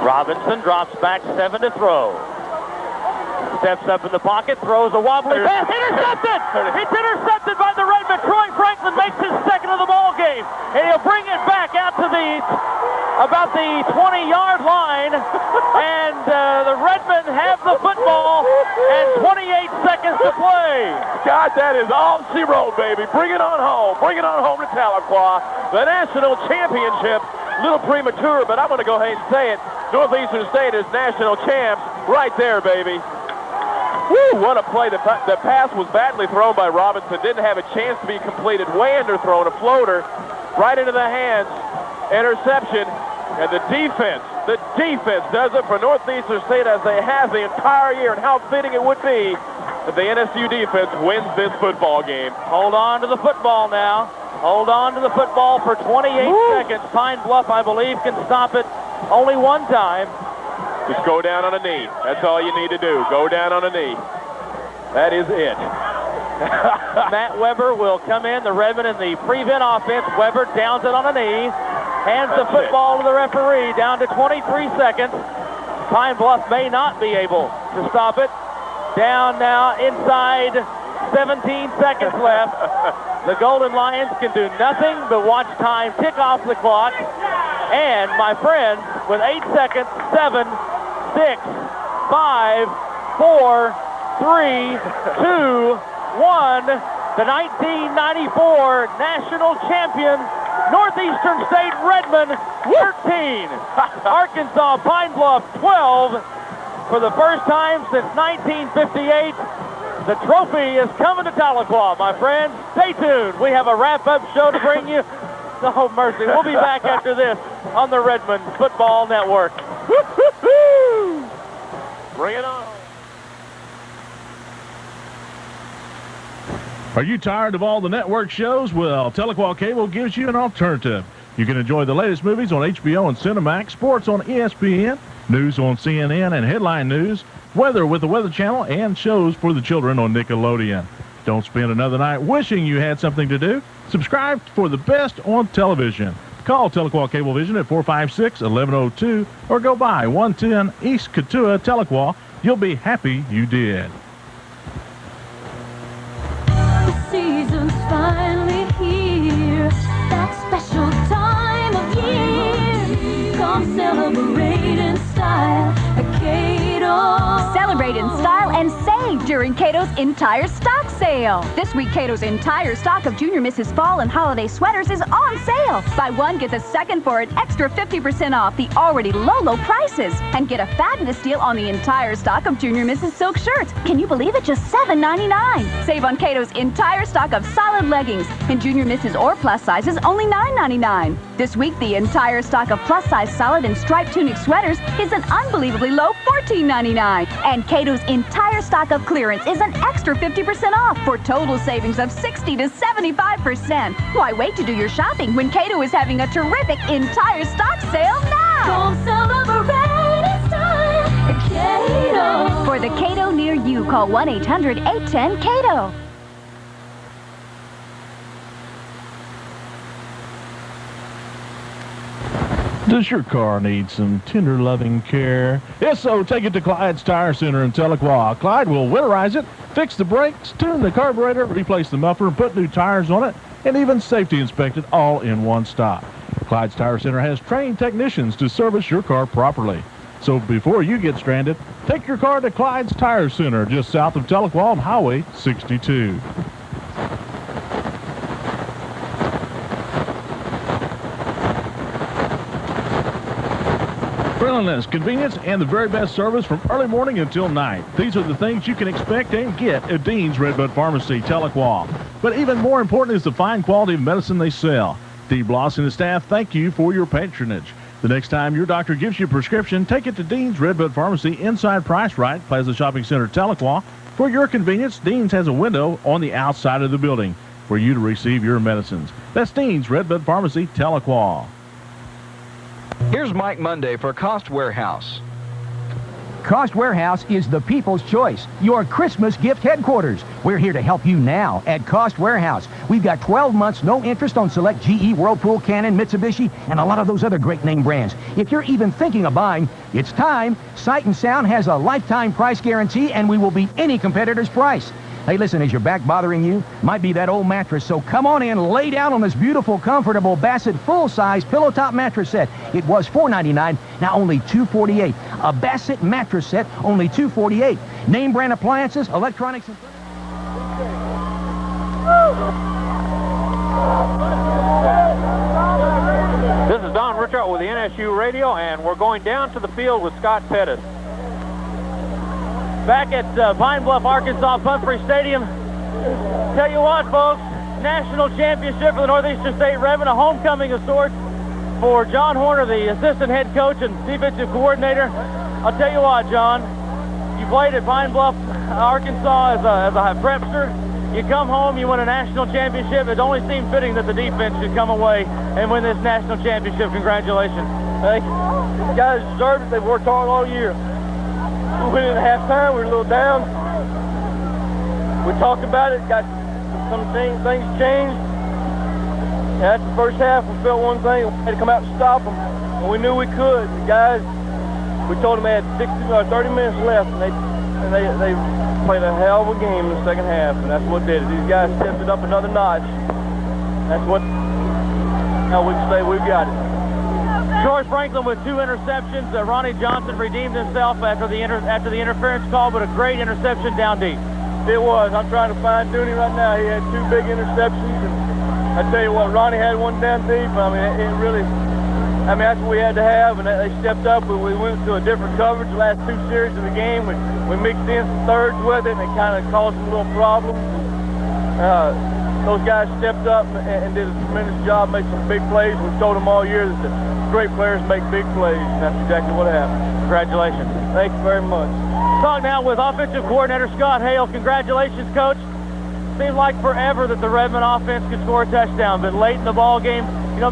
Robinson drops back 7 to throw. Steps up in the pocket, throws a wobbly pass, intercepted! It's intercepted by the Redmen. Troy Franklin makes his 2nd of the ball game, and he'll bring it back out to about the 20-yard line, and the Redmen have the football and 28 seconds to play. God, that is all she wrote, baby. Bring it on home. Bring it on home to Tahlequah. The national championship. A little premature, but I'm going to go ahead and say it. Northeastern State is national champs right there, baby. Woo, what a play. The pass was badly thrown by Robinson. Didn't have a chance to be completed. Way underthrown. A floater right into the hands. Interception. And the defense does it for Northeastern State as they have the entire year. And how fitting it would be that the NSU defense wins this football game. Hold on to the football now. Hold on to the football for 28 seconds. Pine Bluff, I believe, can stop it only one time. Just go down on a knee. That's all you need to do. Go down on a knee. That is it. Matt Weber will come in. The Redmen in the prevent offense. Weber downs it on a knee. Hands the football to the referee. Down to 23 seconds. Pine Bluff may not be able to stop it. Down now inside 17 seconds left. The Golden Lions can do nothing but watch time tick off the clock. And my friends, with 8 seconds, 7, 6, 5, 4, 3, 2, 1, the 1994 national champion, Northeastern State Redmen 13. Arkansas Pine Bluff 12. For the first time since 1958, the trophy is coming to Tahlequah, my friends. Stay tuned. We have a wrap-up show to bring you. Oh, mercy. We'll be back after this on the Redmen Football Network. Bring it on. Are you tired of all the network shows? Well, Tahlequah Cable gives you an alternative. You can enjoy the latest movies on HBO and Cinemax, sports on ESPN, news on CNN and headline news, weather with the Weather Channel, and shows for the children on Nickelodeon. Don't spend another night wishing you had something to do. Subscribe for the best on television. Call Tahlequah Cablevision at 456-1102 or go by 110 East Katua, Tahlequah. You'll be happy you did. The season's finally here. That special time of year. Come celebrate in style at Cato. Celebrate in style and save during Cato's entire stock sale. This week, Cato's entire stock of Junior Mrs. Fall and Holiday sweaters is on sale. Buy one, get the second for an extra 50% off the already low prices. And get a fabulous deal on the entire stock of Junior Mrs. silk shirts. Can you believe it? Just $7.99. Save on Cato's entire stock of solid leggings in Junior Mrs. or plus sizes, only $9.99. This week, the entire stock of plus size solid and striped tunic sweaters is an unbelievably low $14.99. And Cato's entire stock of clearance is an extra 50% off for total savings of 60 to 75%. Why wait to do your shopping when Cato is having a terrific entire stock sale now? Come celebrate in style at Cato. For the Cato near you, call 1-800-810-CATO. Does your car need some tender, loving care? If so, take it to Clyde's Tire Center in Tahlequah. Clyde will winterize it, fix the brakes, tune the carburetor, replace the muffler, put new tires on it, and even safety inspect it all in one stop. Clyde's Tire Center has trained technicians to service your car properly. So before you get stranded, take your car to Clyde's Tire Center just south of Tahlequah on Highway 62. Friendliness, convenience, and the very best service from early morning until night. These are the things you can expect and get at Dean's Redbud Pharmacy, Tahlequah. But even more important is the fine quality of medicine they sell. Dee Bloss and the staff thank you for your patronage. The next time your doctor gives you a prescription, take it to Dean's Redbud Pharmacy inside Price Right, Plaza Shopping Center, Tahlequah. For your convenience, Dean's has a window on the outside of the building for you to receive your medicines. That's Dean's Redbud Pharmacy, Tahlequah. Here's Mike Monday for Cost Warehouse. Cost Warehouse is the people's choice, your Christmas gift headquarters. We're here to help you now at Cost Warehouse. We've got 12 months, no interest on select GE, Whirlpool, Canon, Mitsubishi, and a lot of those other great name brands. If you're even thinking of buying, it's time. Sight and Sound has a lifetime price guarantee, and we will beat any competitor's price. Hey, listen, is your back bothering you? Might be that old mattress, so come on in, lay down on this beautiful, comfortable Bassett full-size pillow top mattress set. It was $4.99, now only $2.48. A Bassett mattress set, only $2.48. Name brand appliances, electronics, and... This is Don Richard with the NSU Radio, and we're going down to the field with Scott Pettis. Back at Pine Bluff, Arkansas, Pumphrey Stadium. Tell you what, folks, national championship for the Northeastern State Redmen, a homecoming of sorts for John Horner, the assistant head coach and defensive coordinator. I'll tell you what, John, you played at Pine Bluff, Arkansas as a prepster. You come home, you win a national championship. It only seemed fitting that the defense should come away and win this national championship. Congratulations. Thank you. The guys deserve it. They've worked hard all year. We went in at halftime. We were a little down. We talked about it. Got some things changed. After the first half, we felt one thing. We had to come out and stop them, and we knew we could. The guys, we told them they had 30 minutes left, and they played a hell of a game in the second half, and that's what did it. These guys stepped it up another notch. That's what. Now we can say we've got it. Troy Franklin with 2 interceptions. Ronnie Johnson redeemed himself after the interference call, but a great interception down deep. It was. I'm trying to fine-tune him right now. He had 2 big interceptions, and I tell you what, Ronnie had one down deep. I mean, it really, that's what we had to have, and they stepped up. We went to a different coverage the last 2 series of the game. We mixed in some thirds with it, and it kind of caused some little problems. Those guys stepped up and did a tremendous job, made some big plays. We've told them all year that the great players make big plays, and that's exactly what happened. Congratulations. Thank you very much. Talk now with offensive coordinator Scott Hale. Congratulations, Coach. Seemed like forever that the Redmen offense could score a touchdown, but late in the ball game,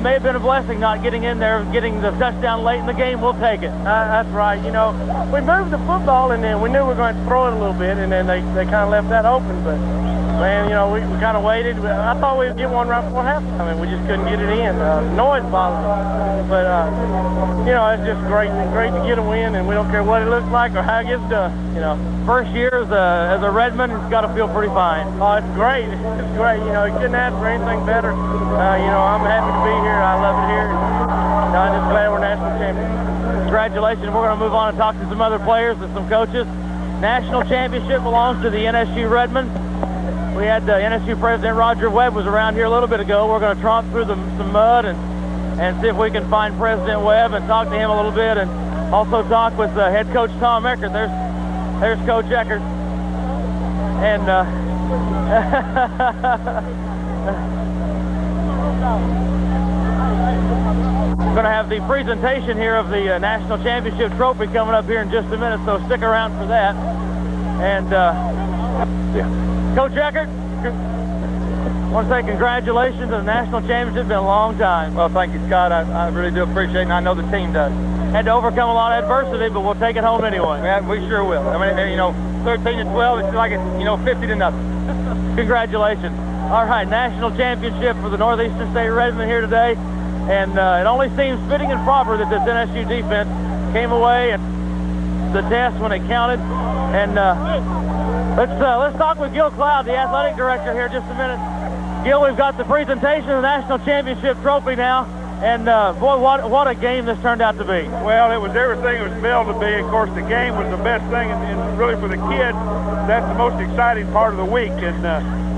may have been a blessing not getting in there, getting the touchdown late in the game. We'll take it. That's right. We moved the football, and then we knew we were going to throw it a little bit, and then they kind of left that open, but... Man, we kind of waited. I thought we'd get one right before halftime. We just couldn't get it in. Noise bothered us. But, it's just great to get a win, and we don't care what it looks like or how it gets done. First year as a Redman, it's got to feel pretty fine. Oh, it's great. It's great. You couldn't ask for anything better. I'm happy to be here. I love it here. I'm just glad we're national champions. Congratulations. We're going to move on and talk to some other players and some coaches. National championship belongs to the NSU Redmen. We had NSU President Roger Webb was around here a little bit ago. We're going to tromp through some mud and see if we can find President Webb and talk to him a little bit, and also talk with head coach Tom Eckert. There's Coach Eckert. And going to have the presentation here of the National Championship Trophy coming up here in just a minute, so stick around for that. And Coach Eckert, I want to say congratulations on the national championship. It's been a long time. Well, thank you, Scott. I really do appreciate it, and I know the team does. Had to overcome a lot of adversity, but we'll take it home anyway. Yeah, we sure will. 13-12, it's like it's, 50-0. Congratulations. All right, national championship for the Northeastern State Redmen here today. And it only seems fitting and proper that this NSU defense came away and the test when it counted. And let's talk with Gil Cloud, the athletic director, here just a minute. Gil, we've got the presentation of the national championship trophy now. And boy, what a game this turned out to be. Well, it was everything it was billed to be. Of course, the game was the best thing, and really for the kids, that's the most exciting part of the week. And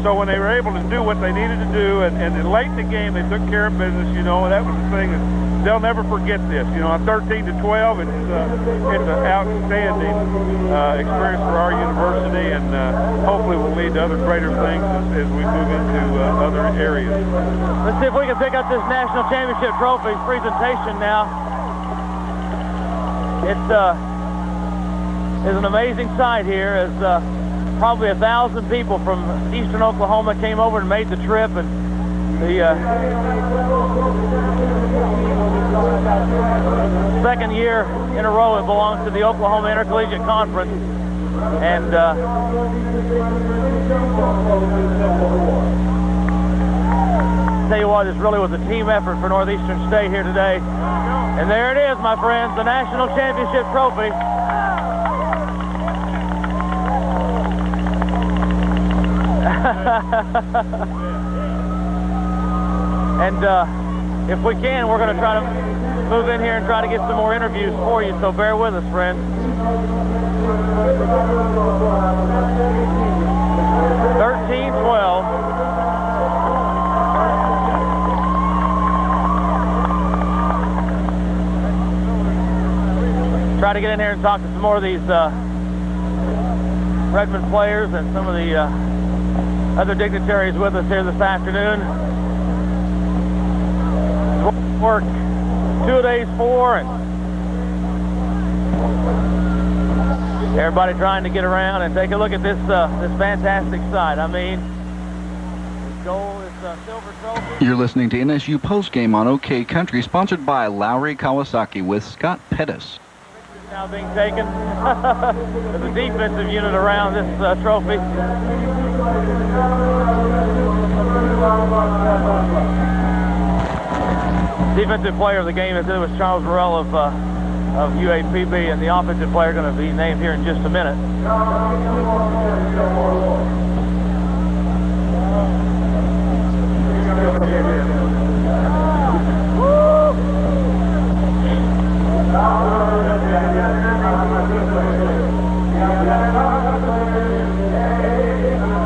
so when they were able to do what they needed to do, and then late in the game, they took care of business, you know, and that was the thing that they'll never forget this. You know, on 13-12, it's an outstanding experience for our university, and hopefully will lead to other greater things as we move into other areas. Let's see if we can pick up this national championship trophy presentation now. It's an amazing sight here as probably 1,000 people from eastern Oklahoma came over and made the trip, and the second year in a row it belongs to the Oklahoma Intercollegiate Conference. And tell you what, this really was a team effort for Northeastern State here today. And there it is, my friends, the national championship trophy. And if we can, we're going to try to move in here and try to get some more interviews for you, so bear with us, friends. 13-12. Try to get in here and talk to some more of these Redmen players and some of the other dignitaries with us here this afternoon. Work 2 days for, and everybody trying to get around and take a look at this this fantastic sight. I mean, this goal is silver trophy. You're listening to NSU Postgame on OK Country, sponsored by Lowry Kawasaki with Scott Pettis. Now being taken. There's a defensive unit around this trophy. Defensive player of the game, as it was Charles Burrell of UAPB, and the offensive player going to be named here in just a minute.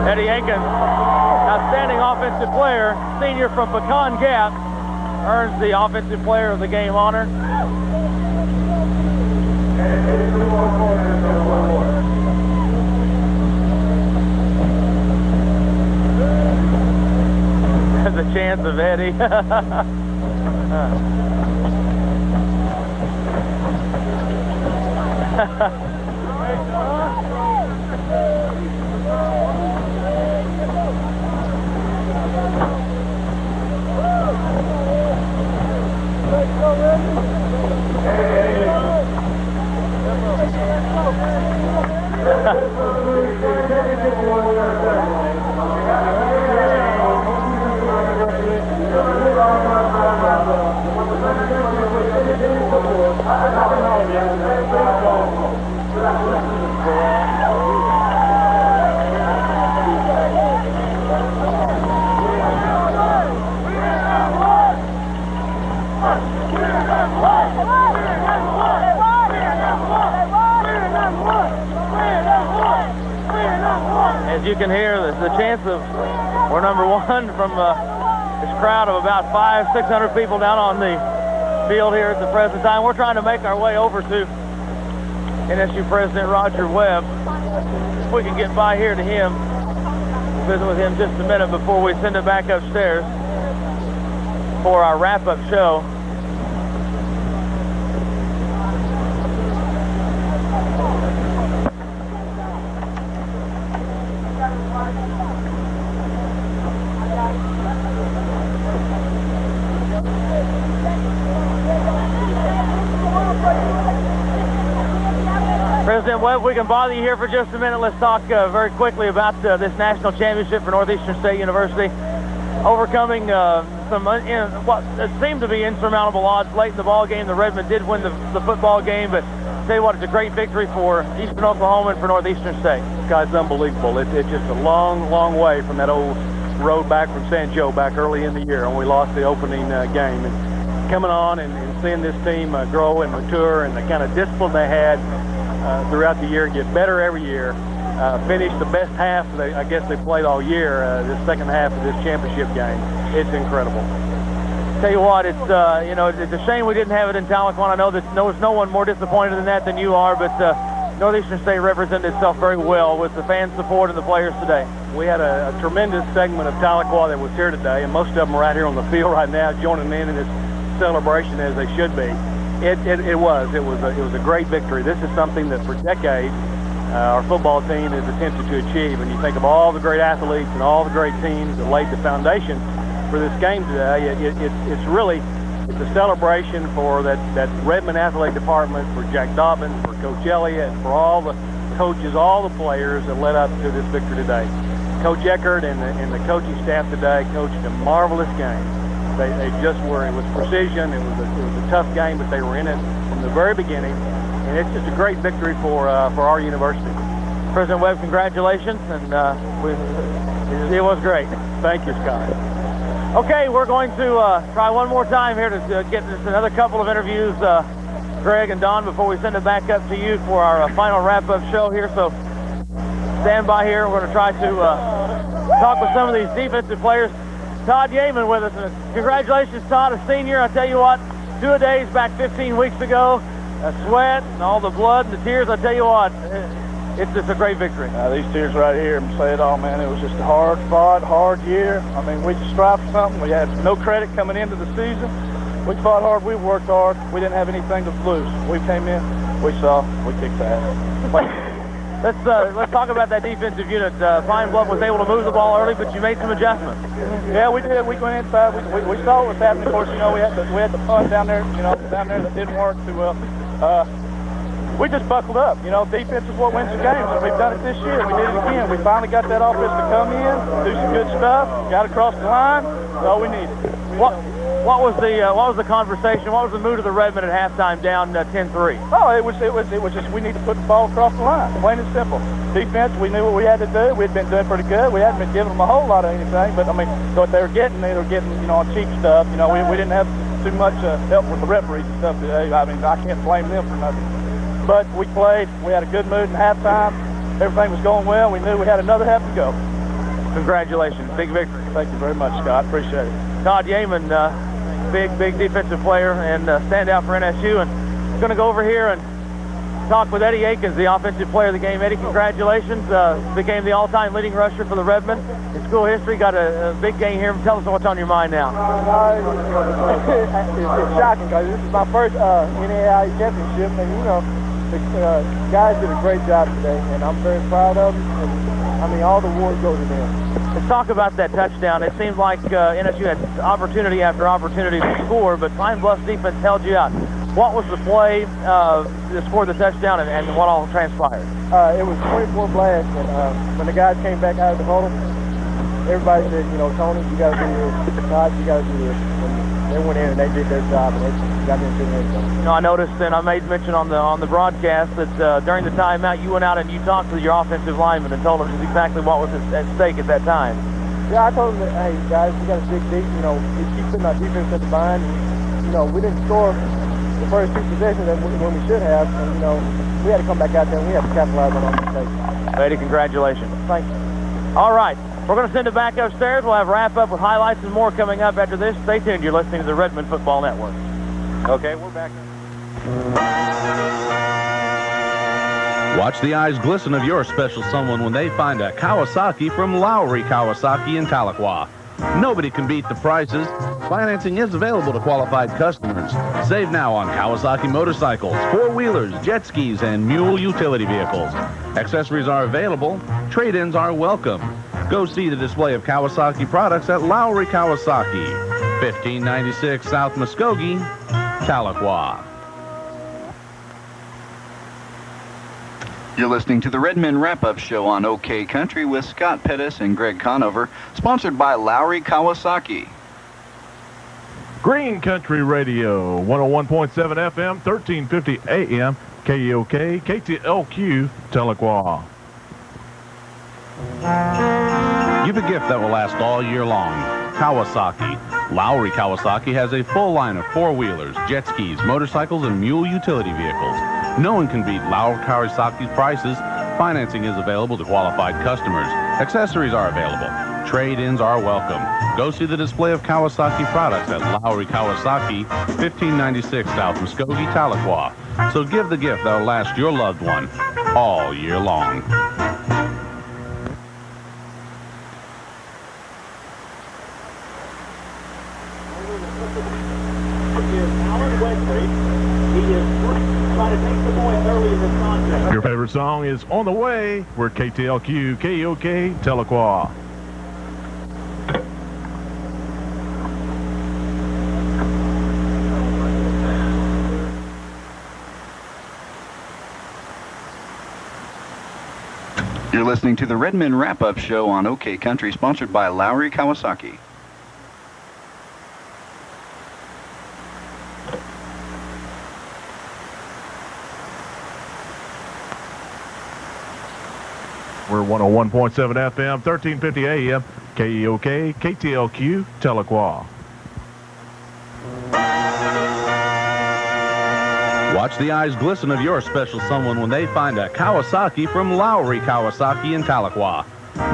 Eddie Jenkins, outstanding offensive player, senior from Pecan Gap, earns the offensive player of the game honor. There's a chance of Eddie. As you can hear, the chance of we're number one from this crowd of about 500-600 people down on the field here at the present time. We're trying to make our way over to NSU President Roger Webb. If we can get by here to him, we'll visit with him just a minute before we send it back upstairs for our wrap-up show. President Webb, we can bother you here for just a minute. Let's talk very quickly about this national championship for Northeastern State University. Overcoming some what seemed to be insurmountable odds late in the ball game. The Redmen did win the football game, but tell you what, it's a great victory for Eastern Oklahoma and for Northeastern State. Guy's unbelievable. It's just a long, long way from that old road back from San Joe back early in the year when we lost the opening game. And coming on and seeing this team grow and mature and the kind of discipline they had throughout the year, get better every year. Finished the best half I guess they played all year, this second half of this championship game. It's incredible. Tell you what, it's it's a shame we didn't have it in Tahlequah. I know that there's no one more disappointed in that than you are, but Northeastern State represented itself very well with the fan support and the players today. We had a tremendous segment of Tahlequah that was here today, and most of them are right here on the field right now, joining in this celebration as they should be. It was a great victory. This is something that for decades our football team has attempted to achieve. And you think of all the great athletes and all the great teams that laid the foundation for this game today. It's a celebration for that Redmen athletic department, for Jack Dobbins, for Coach Elliott, for all the coaches, all the players that led up to this victory today. Coach Eckert and the coaching staff today coached a marvelous game. They just were. It was precision. It was a tough game, but they were in it from the very beginning. And it's just a great victory for our university. President Webb, congratulations, and it was great. Thank you, Scott. Okay, we're going to try one more time here to get just another couple of interviews, Greg and Don, before we send it back up to you for our final wrap-up show here. So stand by here. We're going to try to talk with some of these defensive players. Todd Yeaman with us. And congratulations, Todd, a senior. I tell you what, 2-a-days back 15 weeks ago. Sweat and all the blood and the tears, I tell you what, it's just a great victory. These tears right here say it all, man. It was just a hard-fought, hard year. I mean, we just strived for something. We had no credit coming into the season. We fought hard. We worked hard. We didn't have anything to lose. We came in, we saw, we kicked ass. Let's talk about that defensive unit. Pine Bluff was able to move the ball early, but you made some adjustments. Yeah, we did. We went inside. We saw what was happening. Of course, we had the punt down there, that didn't work too well. We just buckled up. Defense is what wins the games, and we've done it this year. We did it again. We finally got that offense to come in, do some good stuff, got across the line. That's all we needed. What was the conversation? What was the mood of the Redmen at halftime, down 10-3? Oh, it was just we need to put the ball across the line, plain and simple. Defense, we knew what we had to do. We'd been doing pretty good. We hadn't been giving them a whole lot of anything, but I mean, what they were getting on cheap stuff. We didn't have too much help with the referees and stuff today. I mean, I can't blame them for nothing. But we played. We had a good mood in halftime. Everything was going well. We knew we had another half to go. Congratulations. Big victory. Thank you very much, Scott. Appreciate it. Todd Yeaman, big defensive player and standout for NSU. And we're going to go over here and talk with Eddie Akins, the offensive player of the game. Eddie, congratulations. Became the all-time leading rusher for the Redmen in school history. Got a big game here. Tell us what's on your mind now. It's shocking because this is my first NAIA championship, and the guys did a great job today, and I'm very proud of them. And, I mean, all the awards go to them. Let's talk about that touchdown. It seemed like NSU had opportunity after opportunity to score, but Pine Bluff's defense held you out. What was the play that scored the touchdown, and what all transpired? It was 24 blasts, and when the guys came back out of the huddle, everybody said, Tony, you got to do this. Todd, you got to do this. And they went in and they did their job, and they got into everything. I noticed, and I made mention on the broadcast that during the timeout, you went out and you talked to your offensive lineman and told them exactly what was at stake at that time. Yeah, I told them that, hey, guys, we got to dig deep. We keep putting our defense at the bind. We didn't score the first two possessions when we should have, and, we had to come back out there and we had to capitalize on our mistakes. Eddie, congratulations. Thank you. All right. We're going to send it back upstairs. We'll have wrap-up with highlights and more coming up after this. Stay tuned. You're listening to the Redmen Football Network. Okay, we're back. Watch the eyes glisten of your special someone when they find a Kawasaki from Lowry Kawasaki in Tahlequah. Nobody can beat the prices. Financing is available to qualified customers. Save now on Kawasaki motorcycles, four-wheelers, jet skis, and mule utility vehicles. Accessories are available. Trade-ins are welcome. Go see the display of Kawasaki products at Lowry Kawasaki, 1596 South Muskogee, Tahlequah. You're listening to the Redmen Wrap-Up Show on OK Country with Scott Pettis and Greg Conover, sponsored by Lowry Kawasaki. Green Country Radio, 101.7 FM, 1350 AM, KEOK, KTLQ, Tahlequah. Give a gift that will last all year long. Kawasaki. Lowry Kawasaki has a full line of four-wheelers, jet skis, motorcycles, and mule utility vehicles. No one can beat Lowry Kawasaki's prices. Financing is available to qualified customers. Accessories are available. Trade-ins are welcome. Go see the display of Kawasaki products at Lowry Kawasaki, 1596 South Muskogee, Tahlequah. So give the gift that will last your loved one all year long. Your favorite song is On the Way. We're KTLQ, KEOK, Tahlequah. You're listening to the Redmen Wrap-Up Show on OK Country, sponsored by Lowry Kawasaki. We're 101.7 FM, 1350 AM, KEOK, KTLQ, Tahlequah. Watch the eyes glisten of your special someone when they find a Kawasaki from Lowry Kawasaki in Tahlequah.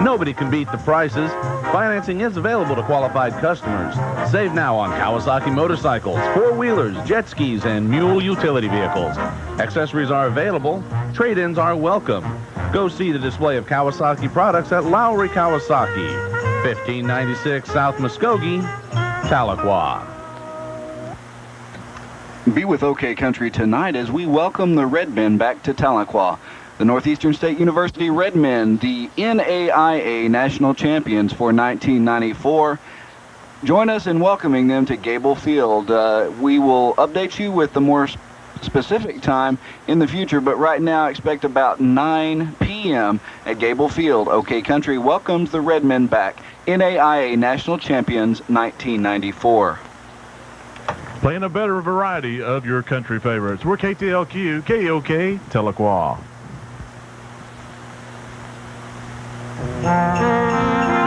Nobody can beat the prices. Financing is available to qualified customers. Save now on Kawasaki motorcycles, four-wheelers, jet skis, and mule utility vehicles. Accessories are available. Trade-ins are welcome. Go see the display of Kawasaki products at Lowry Kawasaki, 1596 South Muskogee, Tahlequah. Be with OK Country tonight as we welcome the Redmen back to Tahlequah. The Northeastern State University Redmen, the NAIA National Champions for 1994. Join us in welcoming them to Gable Field. We will update you with the more specific time in the future, but right now expect about 9 p.m. at Gable Field. OK Country welcomes the Redmen back. NAIA National Champions 1994. Playing a better variety of your country favorites. We're KTLQ, KEOK, Tahlequah.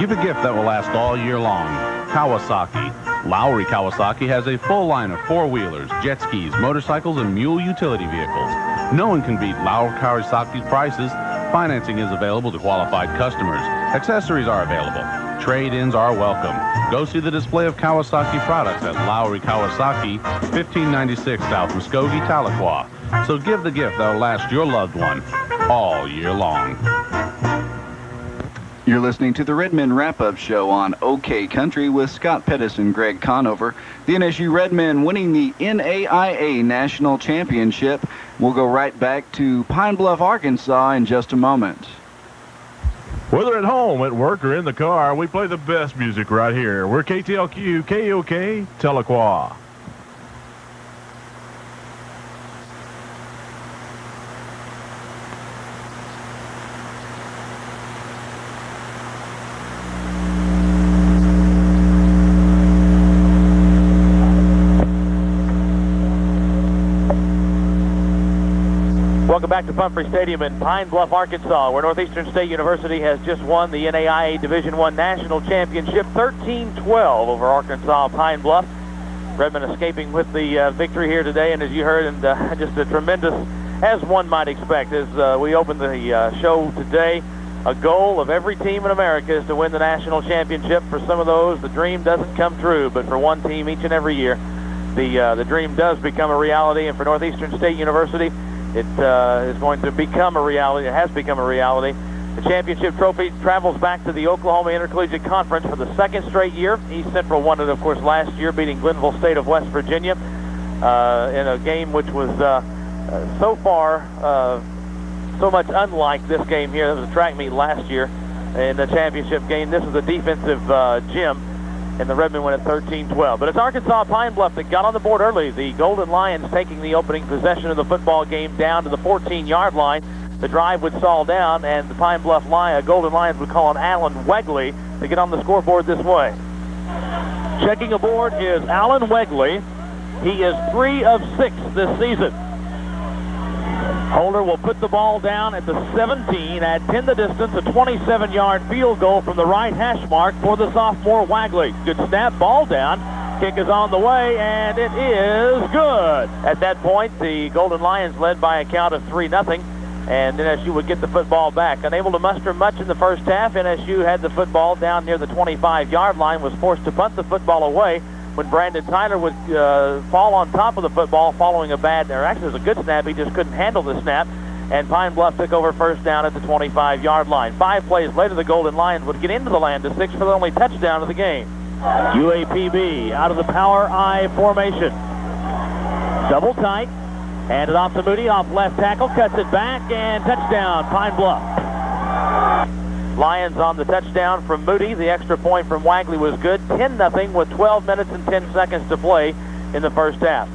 Give a gift that will last all year long. Kawasaki. Lowry Kawasaki has a full line of four-wheelers, jet skis, motorcycles, and mule utility vehicles. No one can beat Lowry Kawasaki's prices. Financing is available to qualified customers. Accessories are available. Trade-ins are welcome. Go see the display of Kawasaki products at Lowry Kawasaki, 1596 South Muskogee, Tahlequah. So give the gift that will last your loved one all year long. You're listening to the Redmen Wrap-Up Show on OK Country with Scott Pettis and Greg Conover. The NSU Redmen winning the NAIA National Championship. We'll go right back to Pine Bluff, Arkansas in just a moment. Whether at home, at work, or in the car, we play the best music right here. We're KTLQ, KEOK, Tahlequah. Welcome back to Pumphrey Stadium in Pine Bluff, Arkansas, where Northeastern State University has just won the NAIA Division I National Championship, 13-12 over Arkansas Pine Bluff. Redmen escaping with the victory here today, and as you heard, and just a tremendous, as one might expect, as we open the show today, a goal of every team in America is to win the national championship. For some of those, the dream doesn't come true, but for one team each and every year, the dream does become a reality, and for Northeastern State University, it is going to become a reality. It has become a reality. The championship trophy travels back to the Oklahoma Intercollegiate Conference for the second straight year. East Central won it, of course, last year, beating Glenville State of West Virginia in a game which was so far so much unlike this game here. There was a track meet last year in the championship game. This is a defensive gym, and the Redmen win at 13-12. But it's Arkansas Pine Bluff that got on the board early. The Golden Lions taking the opening possession of the football game down to the 14-yard line. The drive would stall down, and the Pine Bluff Golden Lions would call on Alan Wegley to get on the scoreboard this way. Checking aboard is Alan Wegley. He is 3 of 6 this season. Holder will put the ball down at the 17, add 10 the distance, a 27-yard field goal from the right hash mark for the sophomore Wagley. Good snap, ball down. Kick is on the way, and it is good. At that point, the Golden Lions led by a count of 3-0, and NSU would get the football back. Unable to muster much in the first half, NSU had the football down near the 25-yard line, was forced to punt the football away when Brandon Tyler would fall on top of the football following a bad, or actually it was a good snap, he just couldn't handle the snap, and Pine Bluff took over first down at the 25-yard line. 5 plays later, the Golden Lions would get into the land to 6 for the only touchdown of the game. UAPB out of the power I formation. Double tight, hand it off to Moody, off left tackle, cuts it back, and touchdown, Pine Bluff. Lions on the touchdown from Moody. The extra point from Wagley was good. 10-0 with 12 minutes and 10 seconds to play in the first half.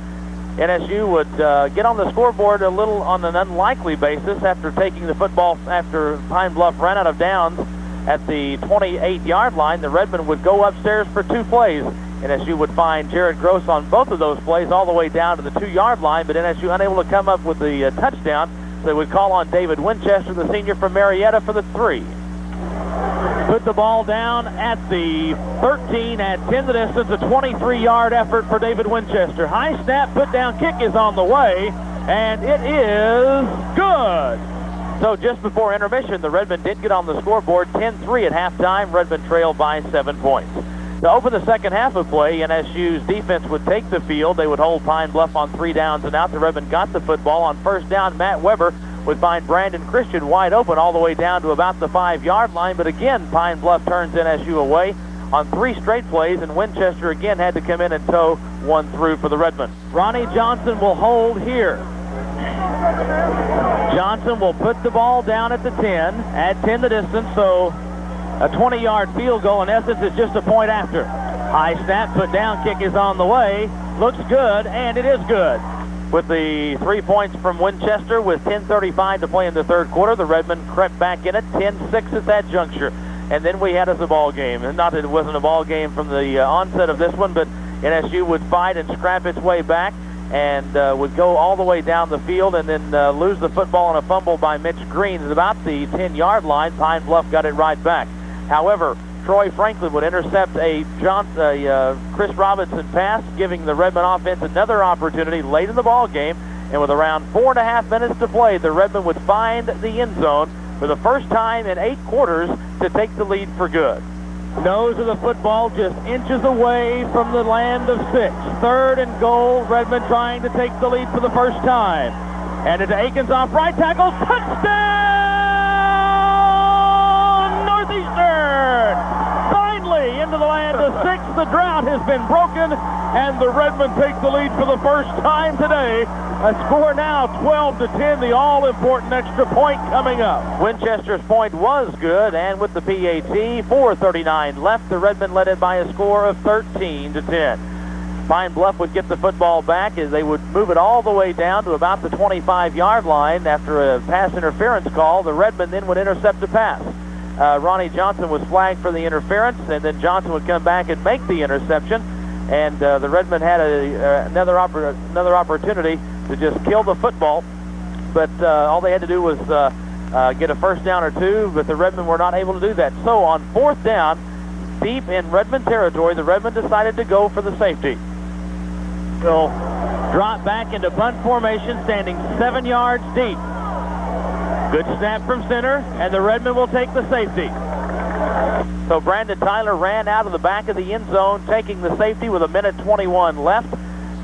NSU would get on the scoreboard a little on an unlikely basis after taking the football after Pine Bluff ran out of downs at the 28-yard line. The Redmen would go upstairs for 2 plays. NSU would find Jared Gross on both of those plays all the way down to the 2-yard line, but NSU unable to come up with the touchdown. So they would call on David Winchester, the senior from Marietta, for the 3. Put the ball down at the 13 at 10 the distance, a 23-yard effort for David Winchester. High snap, put down kick is on the way, and it is good. So just before intermission, the Redmen did get on the scoreboard, 10-3 at halftime. Redmen trailed by 7 points. To open the second half of play, NSU's defense would take the field. They would hold Pine Bluff on 3 downs and out. The Redmen got the football on first down. Matt Weber would find Brandon Christian wide open all the way down to about the 5-yard line. But again, Pine Bluff turns NSU away on 3 straight plays, and Winchester again had to come in and tow one through for the Redmen. Ronnie Johnson will hold here. Johnson will put the ball down at the 10, add 10 the distance, so a 20-yard field goal in essence is just a point after. High snap, put down, kick is on the way. Looks good, and it is good. With the 3 points from Winchester with 10:35 to play in the third quarter, the Redmen crept back in at 10-6 at that juncture. And then we had us a ball game. And not that it wasn't a ball game from the onset of this one, but NSU would fight and scrap its way back and would go all the way down the field and then lose the football on a fumble by Mitch Green at about the 10-yard line. Pine Bluff got it right back. However, Troy Franklin would intercept a Chris Robinson pass, giving the Redmen offense another opportunity late in the ball game. And with around 4.5 minutes to play, the Redmen would find the end zone for the first time in 8 quarters to take the lead for good. Nose of the football just inches away from the land of 6. 3rd and goal. Redmen trying to take the lead for the first time. And into Akins off right tackle. Touchdown! Northeastern! Finally into the land of 6. The drought has been broken, and the Redmen take the lead for the first time today. A score now 12-10, the all-important extra point coming up. Winchester's point was good, and with the PAT, 4:39 left, the Redmen led it by a score of 13-10. Pine Bluff would get the football back as they would move it all the way down to about the 25-yard line after a pass interference call. The Redmen then would intercept the pass. Ronnie Johnson was flagged for the interference, and then Johnson would come back and make the interception. And the Redmen had another opportunity to just kill the football, but all they had to do was get a first down or 2, but the Redmen were not able to do that. So on 4th down, deep in Redmen territory, the Redmen decided to go for the safety. They'll drop back into punt formation, standing 7 yards deep. Good snap from center, and the Redmen will take the safety. So Brandon Tyler ran out of the back of the end zone, taking the safety with 1:21 left.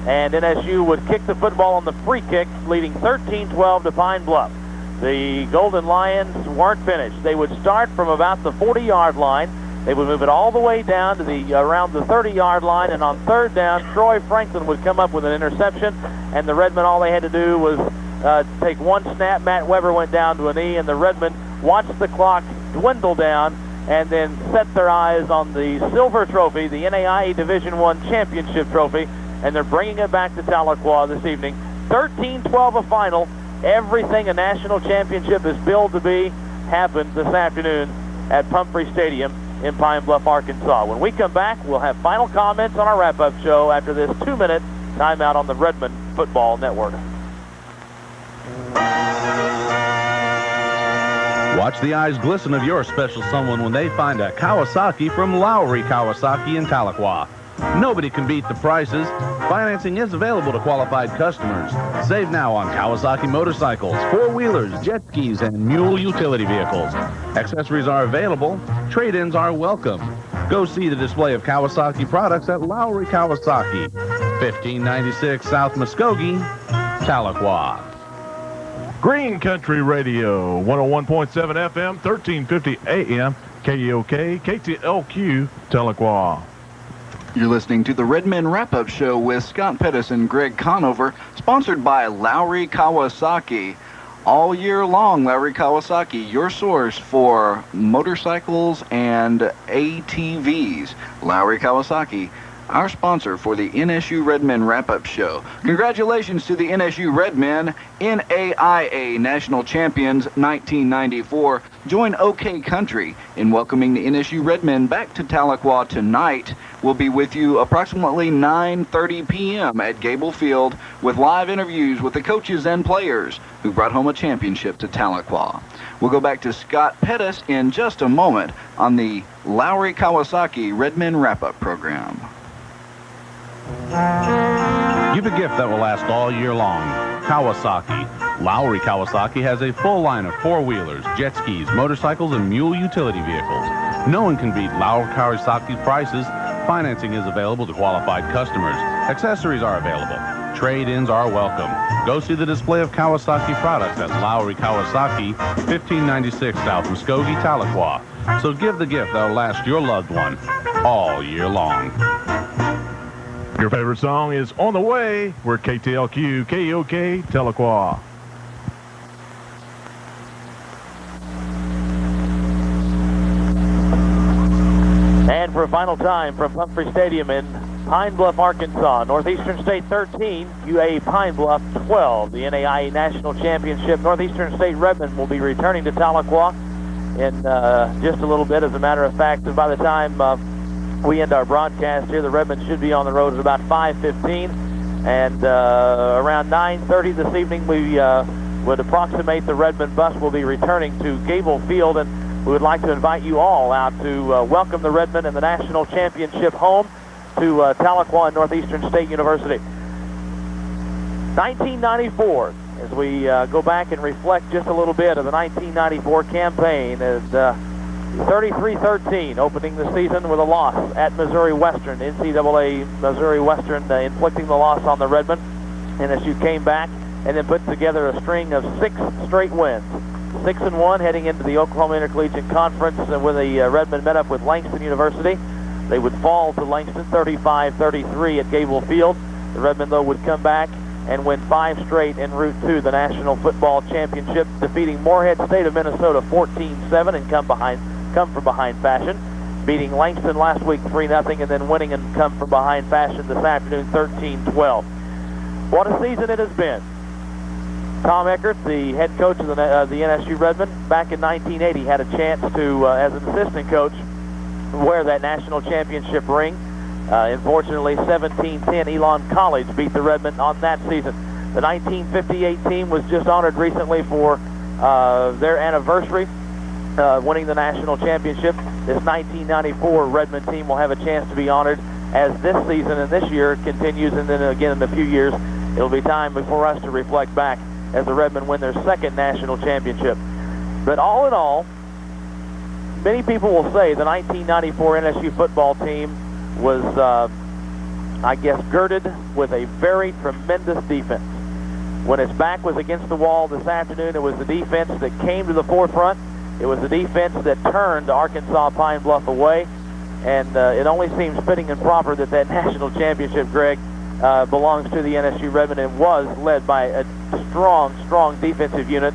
And NSU would kick the football on the free kick, leading 13-12 to Pine Bluff. The Golden Lions weren't finished. They would start from about the 40-yard line. They would move it all the way down to the around the 30-yard line, and on 3rd down, Troy Franklin would come up with an interception, and the Redmen, all they had to do was take one snap. Matt Weber went down to a knee, and the Redmen watched the clock dwindle down and then set their eyes on the silver trophy, the NAIA Division I Championship trophy, and they're bringing it back to Tahlequah this evening. 13-12 a final. Everything a national championship is billed to be happened this afternoon at Pumphrey Stadium in Pine Bluff, Arkansas. When we come back, we'll have final comments on our wrap-up show after this 2-minute timeout on the Redmen Football Network. Watch the eyes glisten of your special someone when they find a Kawasaki from Lowry Kawasaki in Tahlequah. Nobody can beat the prices. Financing is available to qualified customers. Save now on Kawasaki motorcycles, four-wheelers, jet skis, and mule utility vehicles. Accessories are available. Trade-ins are welcome. Go see the display of Kawasaki products at Lowry Kawasaki, 1596 South Muskogee, Tahlequah. Green Country Radio, 101.7 FM, 1350 AM, KEOK, KTLQ, Tahlequah. You're listening to the Redmen Wrap-Up Show with Scott Pettis and Greg Conover, sponsored by Lowry Kawasaki. All year long, Lowry Kawasaki, your source for motorcycles and ATVs. Lowry Kawasaki, our sponsor for the NSU Redmen Wrap-Up Show. Congratulations to the NSU Redmen, NAIA National Champions 1994. Join OK Country in welcoming the NSU Redmen back to Tahlequah tonight. We'll be with you approximately 9:30 p.m. at Gable Field with live interviews with the coaches and players who brought home a championship to Tahlequah. We'll go back to Scott Pettis in just a moment on the Lowry Kawasaki Redmen Wrap-Up program. Give a gift that will last all year long. Kawasaki. Lowry Kawasaki has a full line of four-wheelers, jet skis, motorcycles, and mule utility vehicles. No one can beat Lowry Kawasaki's prices. Financing is available to qualified customers. Accessories are available. Trade-ins are welcome. Go see the display of Kawasaki products at Lowry Kawasaki, 1596 South Muskogee, Tahlequah. So give the gift that will last your loved one all year long. Your favorite song is On the Way. We're KTLQ, KEOK, Tahlequah. And for a final time from Humphrey Stadium in Pine Bluff, Arkansas, Northeastern State 13, UA Pine Bluff 12. The NAIA National Championship. Northeastern State Redmen will be returning to Tahlequah in just a little bit. As a matter of fact, by the time we end our broadcast here, the Redmen should be on the road at about 5:15, and around 9:30 this evening we would approximate the Redmen bus will be returning to Gable Field, and we would like to invite you all out to welcome the Redmen and the National Championship home to Tahlequah and Northeastern State University. 1994, as we go back and reflect just a little bit of the 1994 campaign, is 33-13, opening the season with a loss at Missouri Western. NCAA Missouri Western inflicting the loss on the Redmen. NSU came back and then put together a string of 6 straight wins. 6-1 heading into the Oklahoma Intercollegiate Conference when the Redmen met up with Langston University. They would fall to Langston 35-33 at Gable Field. The Redmen, though, would come back and win 5 straight en route to the National Football Championship, defeating Morehead State of Minnesota 14-7 and come from behind fashion, beating Langston last week 3-0 and then winning and come from behind fashion this afternoon 13-12. What a season it has been. Tom Eckert, the head coach of the NSU Redmen, back in 1980 had a chance to, as an assistant coach, wear that national championship ring. Unfortunately, 17-10, Elon College beat the Redmen on that season. The 1958 team was just honored recently for their anniversary, winning the national championship. This 1994 Redmen team will have a chance to be honored as this season and this year continues, and then again in a few years, it'll be time for us to reflect back as the Redmen win their second national championship. But all in all, many people will say the 1994 NSU football team was, I guess, girded with a very tremendous defense. When its back was against the wall this afternoon, it was the defense that came to the forefront. It was the defense that turned Arkansas Pine Bluff away. And it only seems fitting and proper that that national championship, Greg, belongs to the NSU Redmen and was led by a strong defensive unit.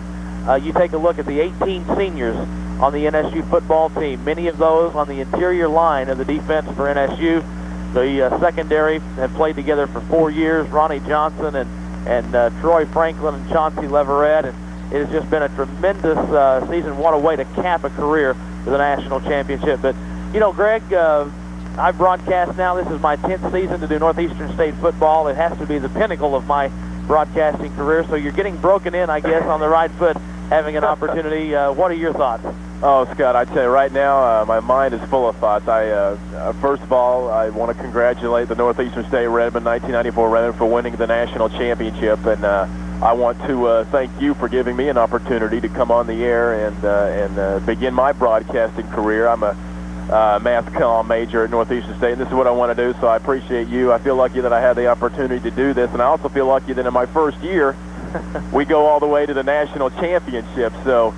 You take a look at the 18 seniors on the NSU football team, many of those on the interior line of the defense for NSU. The secondary have played together for 4 years, Ronnie Johnson and Troy Franklin and Chauncey Leverett, and it has just been a tremendous season. What a way to cap a career with a national championship. But You know, Greg, I've broadcast now. This is my 10th season to do Northeastern State football. It has to be the pinnacle of my broadcasting career. So you're getting broken in, I guess, on the right foot, having an opportunity. What are your thoughts? Oh, Scott, I tell you right now, my mind is full of thoughts. First of all, I want to congratulate the Northeastern State Redmen, 1994 Redmen, for winning the national championship, and I want to thank you for giving me an opportunity to come on the air and begin my broadcasting career. I'm a math comm major at Northeastern State, and this is what I want to do, so I appreciate you. I feel lucky that I had the opportunity to do this, and I also feel lucky that in my first year, we go all the way to the national championship. So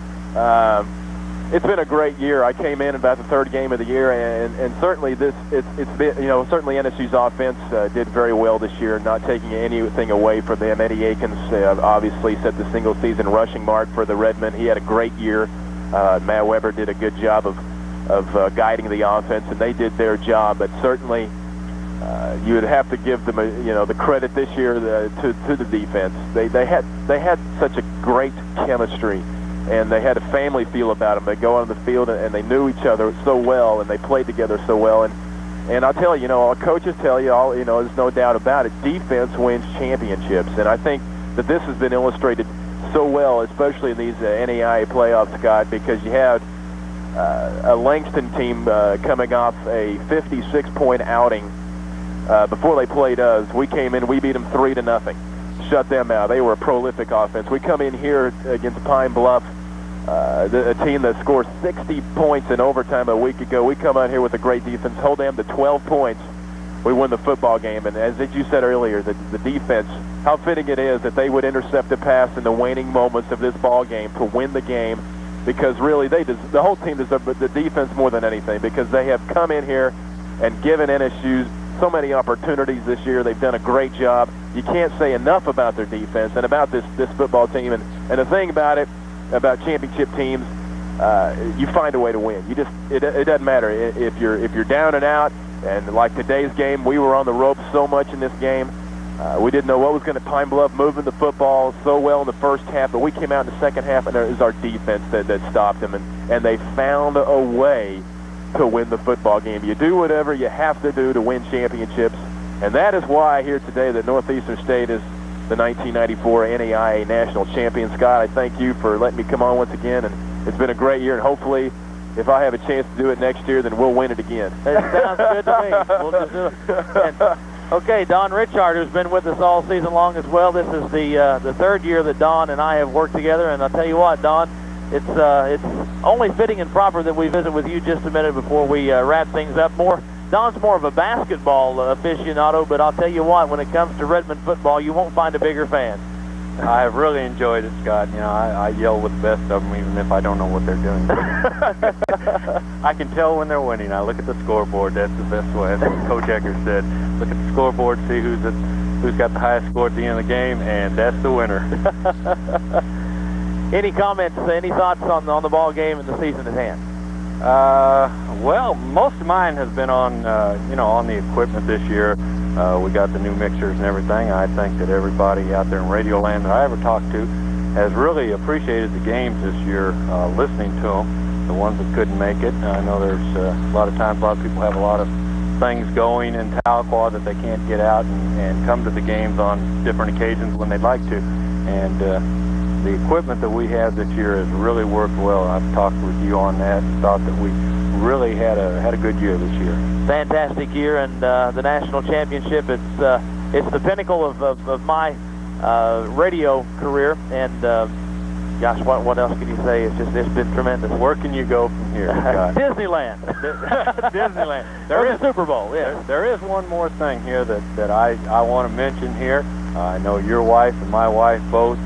it's been a great year. I came in about the third game of the year, and certainly it's been, certainly NSU's offense did very well this year, not taking anything away from them. Eddie Aikens obviously set the single-season rushing mark for the Redmen. He had a great year. Matt Weber did a good job of guiding the offense, and they did their job. But certainly, you would have to give them, the credit this year to the defense. They had such a great chemistry, and they had a family feel about them. They go on the field and they knew each other so well, and they played together so well. And I'll tell you, all coaches tell you, there's no doubt about it. Defense wins championships, and I think that this has been illustrated so well, especially in these NAIA playoffs, Scott, because you had a Langston team coming off a 56-point outing before they played us. We came in, we beat them 3-0, shut them out. They were a prolific offense. We come in here against Pine Bluff, a team that scored 60 points in overtime a week ago. We come out here with a great defense, hold them to 12 points. We win the football game. And as you said earlier, the defense, how fitting it is that they would intercept a pass in the waning moments of this ball game to win the game. Because really, the whole team deserves the defense more than anything, because they have come in here and given NSU so many opportunities this year. They've done a great job. You can't say enough about their defense and about this football team. And the thing about it, about championship teams, you find a way to win. It doesn't matter if you're down and out. And like today's game, we were on the ropes so much in this game. We didn't know what was going to Pine Bluff moving the football so well in the first half, but we came out in the second half, and it was our defense that stopped them, and they found a way to win the football game. You do whatever you have to do to win championships, and that is why I hear today that Northeastern State is the 1994 NAIA national champion. Scott, I thank you for letting me come on once again, and it's been a great year, and hopefully if I have a chance to do it next year, then we'll win it again. That sounds good to me. We'll just do it. Okay, Don Richard, who's been with us all season long as well. This is the third year that Don and I have worked together, and I'll tell you what, Don, it's only fitting and proper that we visit with you just a minute before we wrap things up. Don's more of a basketball aficionado, but I'll tell you what, when it comes to Redmen football, you won't find a bigger fan. I have really enjoyed it, Scott. I yell with the best of them, even if I don't know what they're doing. I can tell when they're winning. I look at the scoreboard. That's the best way. That's what Coach Eckers said. Look at the scoreboard, see who's got the highest score at the end of the game, and that's the winner. Any comments, any thoughts on the ball game and the season at hand? Well, most of mine has been on the equipment this year. We got the new mixers and everything. I think that everybody out there in Radio Land that I ever talked to has really appreciated the games this year, listening to them, the ones that couldn't make it. I know there's a lot of times a lot of people have a lot of things going in Tahlequah that they can't get out and come to the games on different occasions when they'd like to. And the equipment that we have this year has really worked well. I've talked with you on that and thought that we really had a good year this year. Fantastic year, and the national championship, it's the pinnacle of my radio career, and gosh, what else can you say? It's been tremendous. Where can you go from here, Scott? Disneyland. Disneyland. There is Super Bowl. Yeah. There is one more thing here that I want to mention here. I know your wife and my wife both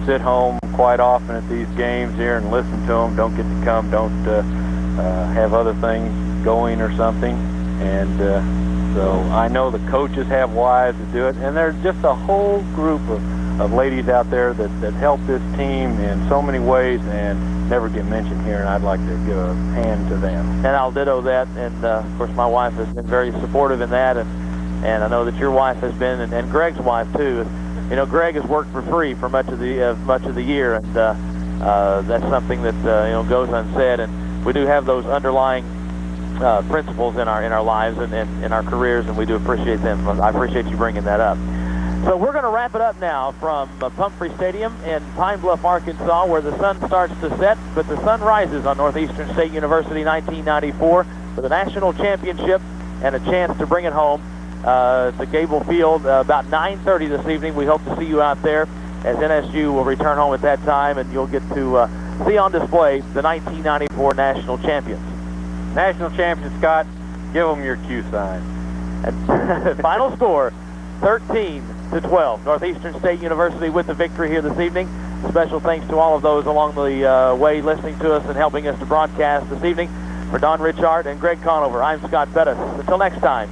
sit home quite often at these games here and listen to them. Don't get to come. Don't have other things going or something. And so I know the coaches have wives that do it, and there's just a whole group of ladies out there that help this team in so many ways and never get mentioned here, and I'd like to give a hand to them. And I'll ditto that, and of course my wife has been very supportive in that, and I know that your wife has been, and Greg's wife too. Greg has worked for free for much of the year, and that's something that goes unsaid, and we do have those underlying principles in our lives and in our careers, and we do appreciate them. I appreciate you bringing that up. So we're going to wrap it up now from Pumphrey Stadium in Pine Bluff, Arkansas, where the sun starts to set, but the sun rises on Northeastern State University 1994 for the national championship and a chance to bring it home to Gable Field about 9:30 this evening. We hope to see you out there as NSU will return home at that time, and you'll get to see on display the 1994 national champions. National champions, Scott, give them your Q sign. And final score, 13-12. Northeastern State University with the victory here this evening. Special thanks to all of those along the way listening to us and helping us to broadcast this evening. For Don Richard and Greg Conover, I'm Scott Pettis. Until next time.